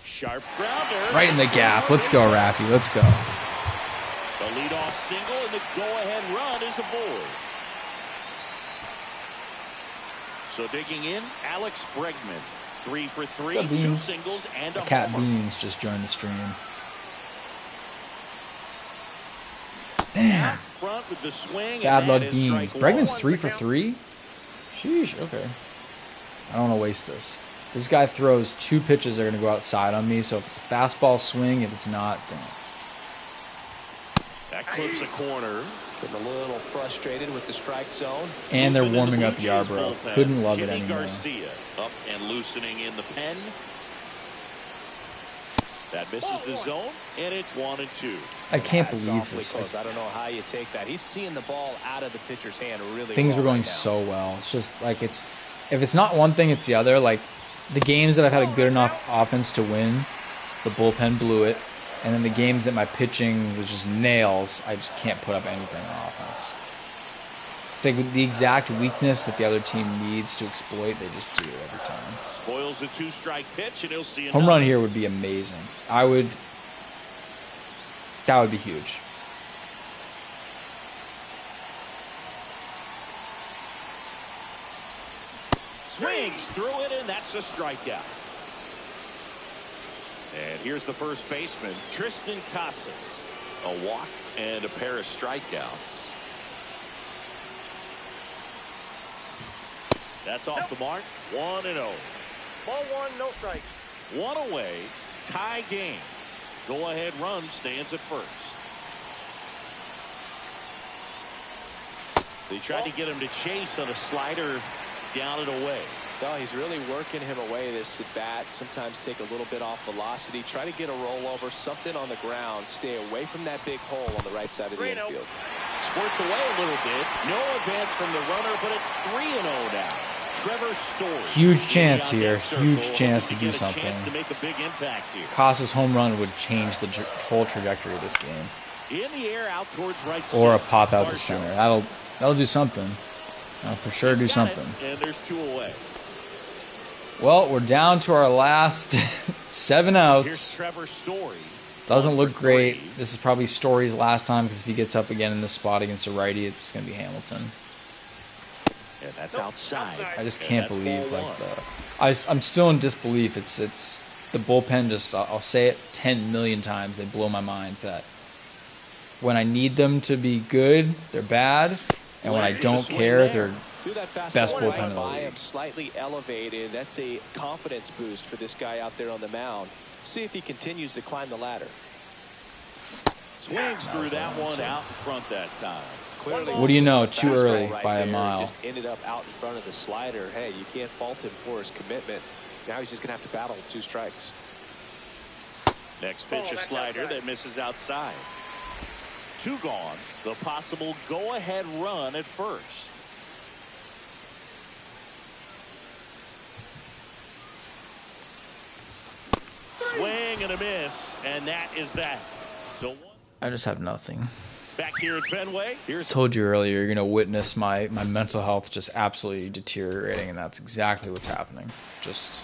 [SPEAKER 2] Sharp grounder.
[SPEAKER 1] Right in the gap. Let's go, Raffy. Let's go.
[SPEAKER 2] The leadoff single and the go-ahead run is aboard. So digging in, Alex Bregman. 3 for 3, 2 singles and a
[SPEAKER 1] Cat
[SPEAKER 2] homer.
[SPEAKER 1] Beans just joined the stream. Damn.
[SPEAKER 2] Front with the swing,
[SPEAKER 1] Bad
[SPEAKER 2] and
[SPEAKER 1] luck
[SPEAKER 2] that is
[SPEAKER 1] Beans.
[SPEAKER 2] strike
[SPEAKER 1] Bregman's
[SPEAKER 2] one.
[SPEAKER 1] 3 for 3? Sheesh, okay. I don't want to waste this. This guy throws 2 pitches that are going to go outside on me, so if it's a fastball swing, if it's not, damn.
[SPEAKER 2] That clips a corner.
[SPEAKER 4] Getting a little frustrated with the strike zone.
[SPEAKER 1] And they're
[SPEAKER 2] Moving in
[SPEAKER 1] warming up
[SPEAKER 2] Blue Jays
[SPEAKER 1] Yarbrough.
[SPEAKER 2] bullpen.
[SPEAKER 1] Couldn't love it
[SPEAKER 2] Jimmy
[SPEAKER 1] anymore.
[SPEAKER 2] Garcia up and loosening in the pen. That misses the zone, and it's 1-2.
[SPEAKER 1] I can't
[SPEAKER 4] That's
[SPEAKER 1] believe
[SPEAKER 4] awfully
[SPEAKER 1] this.
[SPEAKER 4] close. I don't know how you take that. He's seeing the ball out of the pitcher's hand really
[SPEAKER 1] Things
[SPEAKER 4] well
[SPEAKER 1] were going
[SPEAKER 4] right now.
[SPEAKER 1] so well. It's just like if it's not one thing, it's the other. Like the games that I've had a good enough offense to win, the bullpen blew it. And then the games that my pitching was just nails, I just can't put up anything on offense. It's like the exact weakness that the other team needs to exploit, they just do it every time.
[SPEAKER 2] Spoils a 2-strike pitch, and he'll see
[SPEAKER 1] Home run here would be amazing. That would be huge.
[SPEAKER 2] Swings through it, and that's a strikeout. And here's the first baseman, Tristan Casas. A walk and a pair of strikeouts. That's off the mark. 1-0.
[SPEAKER 3] Ball 1, no strike.
[SPEAKER 2] 1 away. Tie game. Go-ahead run stands at first. They tried to get him to chase on a slider down and away.
[SPEAKER 4] No, he's really working him away this at bat. Sometimes take a little bit off velocity. Try to get a rollover, something on the ground. Stay away from that big hole on the right side of the infield.
[SPEAKER 2] Squirts away a little bit. No advance from the runner, but it's 3-0 now. Trevor Story.
[SPEAKER 1] Huge chance here. Huge chance to do something.
[SPEAKER 2] To make a big impact here.
[SPEAKER 1] Casas' home run would change the whole trajectory of this game.
[SPEAKER 2] In the air, out towards right
[SPEAKER 1] Or a
[SPEAKER 2] center.
[SPEAKER 1] pop out to
[SPEAKER 2] Marshall.
[SPEAKER 1] center. That'll do something. That'll for sure do
[SPEAKER 2] He's got it,
[SPEAKER 1] something.
[SPEAKER 2] and there's 2 away.
[SPEAKER 1] Well, we're down to our last 7
[SPEAKER 2] Here's
[SPEAKER 1] outs.
[SPEAKER 2] Trevor Story.
[SPEAKER 1] Doesn't
[SPEAKER 2] 1
[SPEAKER 1] look
[SPEAKER 2] for
[SPEAKER 1] great.
[SPEAKER 2] 3.
[SPEAKER 1] This is probably Story's last time because if he gets up again in this spot against a righty, it's going to be Hamilton.
[SPEAKER 2] And that's outside.
[SPEAKER 1] I just
[SPEAKER 2] And
[SPEAKER 1] can't
[SPEAKER 2] that's
[SPEAKER 1] believe
[SPEAKER 2] ball
[SPEAKER 1] like
[SPEAKER 2] one.
[SPEAKER 1] I'm still in disbelief. It's the bullpen. Just I'll say it 10 million times. They blow my mind that when I need them to be good, they're bad, and when I don't care, they're best bullpen in the
[SPEAKER 4] I am
[SPEAKER 1] league.
[SPEAKER 4] slightly elevated. That's a confidence boost for this guy out there on the mound. See if he continues to climb the ladder.
[SPEAKER 2] Swings through that one out in front that time.
[SPEAKER 4] Clearly,
[SPEAKER 1] What do you know? Too
[SPEAKER 4] fastball
[SPEAKER 1] early
[SPEAKER 4] right
[SPEAKER 1] by a
[SPEAKER 4] there.
[SPEAKER 1] mile.
[SPEAKER 4] Just ended up out in front of the slider. Hey, you can't fault him for his commitment. Now he's just going to have to battle with 2 strikes.
[SPEAKER 2] Next pitch, a slider that misses outside. 2 gone. The possible go-ahead run at first. Swing and a miss, and that is that. So
[SPEAKER 1] I just have nothing.
[SPEAKER 2] back here at Fenway. Here's
[SPEAKER 1] Told you earlier, you're gonna witness my mental health just absolutely deteriorating, and that's exactly what's happening. Just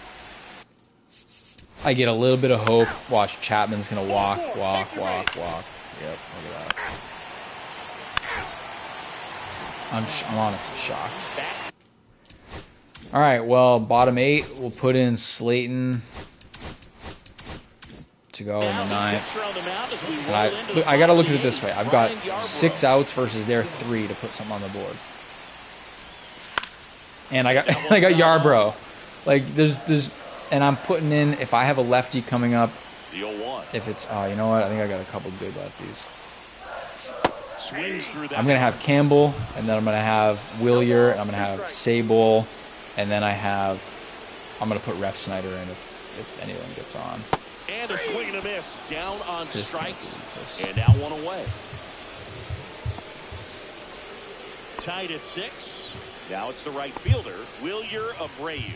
[SPEAKER 1] I get a little bit of hope. Watch, Chapman's gonna walk. Yep, look at that. I'm honestly shocked. All right, well, bottom 8, we'll put in Slayton to go in the ninth.
[SPEAKER 2] Pitcher on the mound as we
[SPEAKER 1] And
[SPEAKER 2] roll into the
[SPEAKER 1] I got to look at it
[SPEAKER 2] bottom
[SPEAKER 1] this way.
[SPEAKER 2] eight.
[SPEAKER 1] I've got
[SPEAKER 2] Ryan Yarbrough.
[SPEAKER 1] 6 outs versus their 3 to put something on the board. And I got Yarbrough. Like there's and I'm putting in, if I have a lefty coming up,
[SPEAKER 2] The 0-1.
[SPEAKER 1] if it's you know what, I think I got a couple good lefties.
[SPEAKER 2] Swings through that.
[SPEAKER 1] I'm gonna have Campbell, and then I'm gonna have Willier, and I'm gonna have Sable, and then I'm gonna put Ref Snyder in if anyone gets on.
[SPEAKER 2] And a swing and a miss. Down on
[SPEAKER 1] Just
[SPEAKER 2] strikes.
[SPEAKER 1] can't believe this.
[SPEAKER 2] And now 1 away. Tied at 6. Now it's the right fielder, Willier Abreu.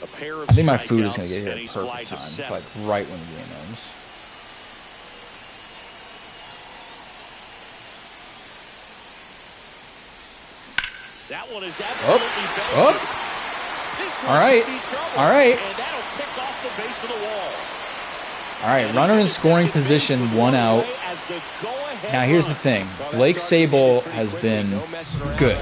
[SPEAKER 2] A pair of
[SPEAKER 1] I think my food is gonna
[SPEAKER 2] strikeouts,
[SPEAKER 1] get here
[SPEAKER 2] and
[SPEAKER 1] at
[SPEAKER 2] he's
[SPEAKER 1] perfect
[SPEAKER 2] flied to
[SPEAKER 1] time,
[SPEAKER 2] 7.
[SPEAKER 1] like right when the game ends.
[SPEAKER 2] That one is absolutely
[SPEAKER 1] Up. All right. All right.
[SPEAKER 2] And that'll pick off the base of the wall.
[SPEAKER 1] All right, runner in scoring position, 1 out. Now here's the thing: Blake Sable has been good,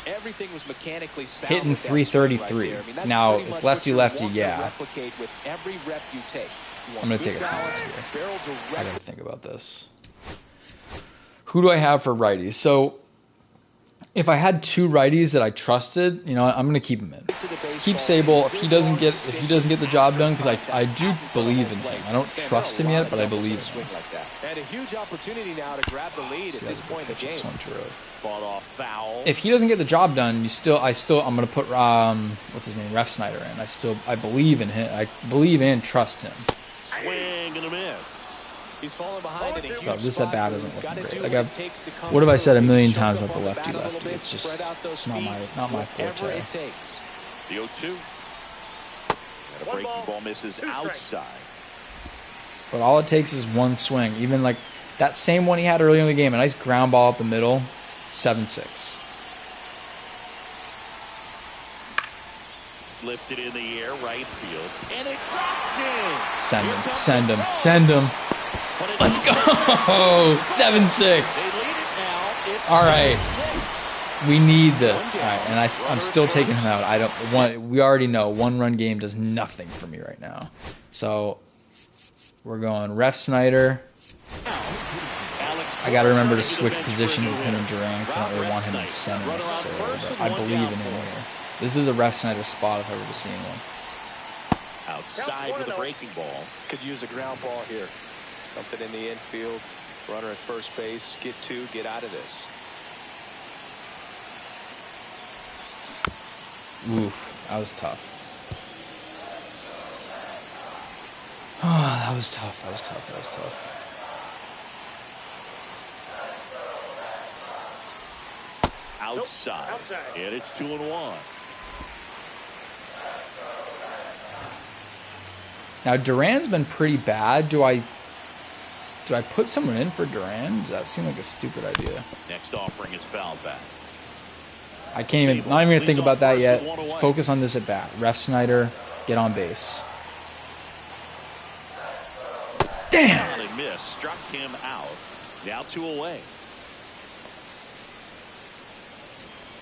[SPEAKER 4] Everything was mechanically sound
[SPEAKER 1] hitting
[SPEAKER 4] with that swing right
[SPEAKER 1] 333.
[SPEAKER 4] there. I mean, that's
[SPEAKER 1] Now
[SPEAKER 4] pretty
[SPEAKER 1] it's
[SPEAKER 4] much what you
[SPEAKER 1] lefty,
[SPEAKER 4] want to
[SPEAKER 1] yeah.
[SPEAKER 4] replicate with every rep you take. You want
[SPEAKER 1] I'm gonna
[SPEAKER 4] good
[SPEAKER 1] take a
[SPEAKER 4] balance,
[SPEAKER 1] timeout here.
[SPEAKER 4] barrel
[SPEAKER 1] I
[SPEAKER 4] direct.
[SPEAKER 1] gotta think about this. Who do I have for righties? So if I had 2 righties that I trusted, you know, I'm gonna keep him in. Keep Sable. If he doesn't get the job done, because I do believe in him. I don't trust him yet, but I believe in him.
[SPEAKER 4] And a huge opportunity now to grab the lead at this point in the game.
[SPEAKER 1] This one too early.
[SPEAKER 2] Fought off foul.
[SPEAKER 1] If he doesn't get the job done, I'm gonna put what's his name, Ref Snyder in. I believe in him. I believe and trust him.
[SPEAKER 2] Swing and a miss.
[SPEAKER 4] He's falling behind in a huge
[SPEAKER 1] So this
[SPEAKER 4] spot.
[SPEAKER 1] at bat isn't
[SPEAKER 4] Gotta
[SPEAKER 1] looking
[SPEAKER 4] do
[SPEAKER 1] great.
[SPEAKER 4] what it takes to come
[SPEAKER 1] What have I said a
[SPEAKER 4] through.
[SPEAKER 1] million
[SPEAKER 4] Jump
[SPEAKER 1] times
[SPEAKER 4] up
[SPEAKER 1] about the
[SPEAKER 4] on bat a little
[SPEAKER 1] lefty?
[SPEAKER 4] bit,
[SPEAKER 1] It's just
[SPEAKER 4] spread out those
[SPEAKER 1] it's not
[SPEAKER 4] feet,
[SPEAKER 1] my
[SPEAKER 4] whatever
[SPEAKER 1] forte.
[SPEAKER 4] it takes.
[SPEAKER 2] The 0-2. And a breaking ball misses outside.
[SPEAKER 1] But all it takes is one swing. Even like that same one he had earlier in the game, a nice ground ball up the middle, 7-6.
[SPEAKER 2] Lifted in the air, right field. And it drops in.
[SPEAKER 1] Send
[SPEAKER 2] Here
[SPEAKER 1] him,
[SPEAKER 2] comes
[SPEAKER 1] send
[SPEAKER 2] the
[SPEAKER 1] him,
[SPEAKER 2] ball.
[SPEAKER 1] send him.
[SPEAKER 2] But it's
[SPEAKER 1] Let's go,
[SPEAKER 2] They
[SPEAKER 1] 7-6.
[SPEAKER 2] lead it now. It's
[SPEAKER 1] All right.
[SPEAKER 2] 7-6.
[SPEAKER 1] We need this. All right, and I'm still taking him out. I don't want. We already know 1-run game does nothing for me right now. So we're going Ref Snyder. I got to remember to switch positions with him and Duran because I don't really want him in center necessarily. But I believe in him here. This is a Ref Snyder spot if I've ever seen one.
[SPEAKER 2] Outside with a breaking ball.
[SPEAKER 4] Could use a ground ball here. Something in the infield. Runner at first base. Get 2. Get out of this.
[SPEAKER 1] Oof, that was tough. Oh, that was tough. That was tough. That was tough.
[SPEAKER 2] Outside. And it's 2-1.
[SPEAKER 1] Now Duran's been pretty bad. Do I put someone in for Duran? Does that seem like a stupid idea?
[SPEAKER 2] Next offering is fouled back.
[SPEAKER 1] I can't even. Not even gonna think about that yet. Just focus on this at bat. Ref Snyder, get on base. Damn.
[SPEAKER 2] A miss struck him out. Now 2 away.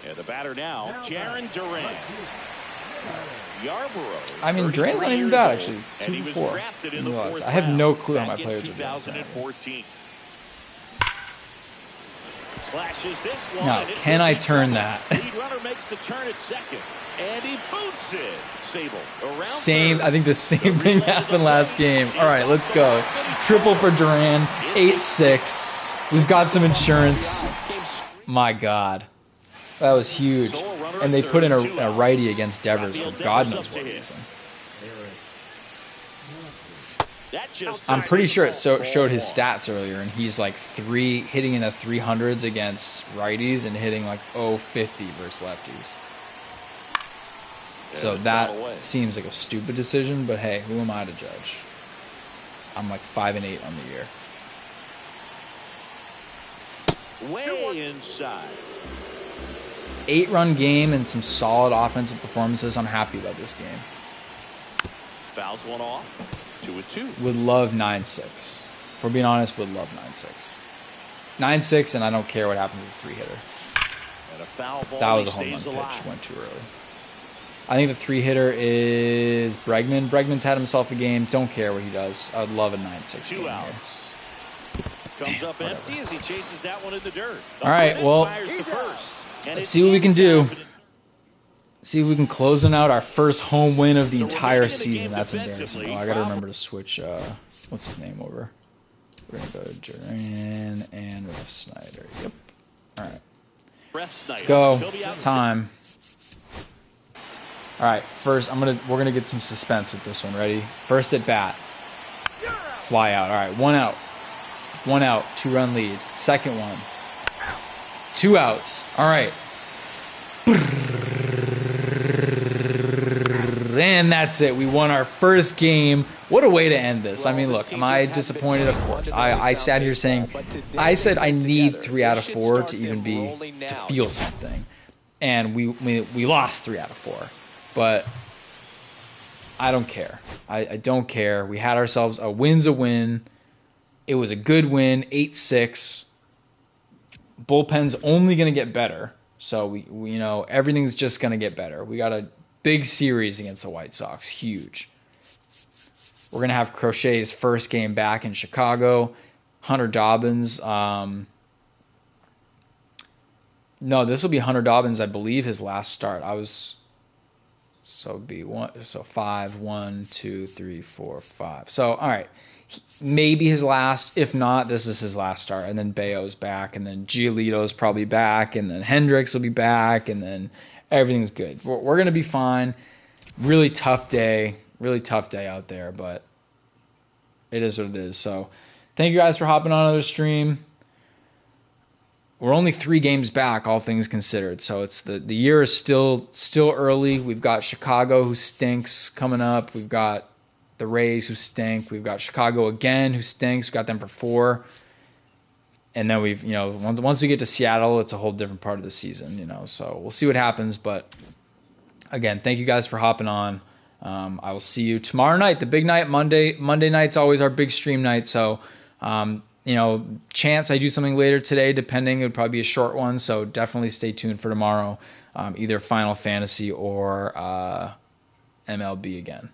[SPEAKER 2] And the batter now, Jaron Duran. Yarbrough.
[SPEAKER 1] I mean, Duran's not even bad actually. 2-4. I have no clue how my players are doing.
[SPEAKER 2] 2014. Slashes this one.
[SPEAKER 1] Now,
[SPEAKER 2] and it
[SPEAKER 1] can
[SPEAKER 2] could
[SPEAKER 1] I
[SPEAKER 2] be
[SPEAKER 1] turn
[SPEAKER 2] trouble.
[SPEAKER 1] that?
[SPEAKER 2] Lead runner makes the turn at second, and he boots it. Sable around
[SPEAKER 1] Same.
[SPEAKER 2] third.
[SPEAKER 1] I think the same thing happened last game. All right, let's go. Triple for Duran. 8-6. We've got some insurance. My God, that was huge. And they put in a righty against Devers for God knows what reason.
[SPEAKER 2] That just
[SPEAKER 1] I'm pretty sure it showed his stats earlier, and he's like hitting in the 300s against righties and hitting like 050 versus lefties. So that seems like a stupid decision, but hey, who am I to judge? I'm like 5-8 on the year.
[SPEAKER 2] way inside.
[SPEAKER 1] 8-run game and some solid offensive performances. I'm happy about this game.
[SPEAKER 2] Fouls one off. 2-2.
[SPEAKER 1] Would love 9-6. If we're being honest, would love 9-6. 9-6, and I don't care what happens with the 3-hitter.
[SPEAKER 2] And a foul ball.
[SPEAKER 1] That was a
[SPEAKER 2] He
[SPEAKER 1] home run
[SPEAKER 2] stays
[SPEAKER 1] pitch.
[SPEAKER 2] alive.
[SPEAKER 1] Went too early. I think the 3-hitter is Bregman. Bregman's had himself a game. Don't care what he does. I'd love a 9-6 game
[SPEAKER 2] 2
[SPEAKER 1] here.
[SPEAKER 2] outs. Comes up empty as he chases that one in the dirt.
[SPEAKER 1] All right, well, let's see what we can do. See if we can close out our first home win of the entire season. That's embarrassing. Oh, I got to remember to switch, what's his name over? We're going to go Duran and Ref Snyder. Yep. All right. Let's go. It's time. All right, first we're gonna get some suspense with this one. Ready? First at bat. Fly out. All right, 1 out. 1 out, 2-run lead. Second one. 2 outs. All right. And that's it. We won our first game. What a way to end this. I mean, look, am I disappointed? Of course. I sat here saying, I said I need 3 out of 4 to even to feel something. And we lost 3 out of 4. But I don't care. I don't care. We had ourselves a win's a win. It was a good win, 8-6. Bullpen's only going to get better. So we everything's just going to get better. We got a big series against the White Sox, huge. We're going to have Crochet's first game back in Chicago. Hunter Dobbins. No, this will be Hunter Dobbins, I believe, his last start. So it'd be 5, 1, 2, 3, 4, 5. So, all right. Maybe his last. If not, this is his last start. And then Bayo's back. And then Giolito's probably back. And then Hendricks will be back. And then everything's good. We're going to be fine. Really tough day. Really tough day out there. But it is what it is. So thank you guys for hopping on another stream. We're only 3 games back, all things considered. So it's the year is still early. We've got Chicago, who stinks, coming up. We've got the Rays, who stink. We've got Chicago again, who stinks. We've got them for 4. And then once we get to Seattle, it's a whole different part of the season, So we'll see what happens. But again, thank you guys for hopping on. I will see you tomorrow night, the big night. Monday night's always our big stream night. So, chance I do something later today, depending. It would probably be a short one. So definitely stay tuned for tomorrow, either Final Fantasy or MLB again.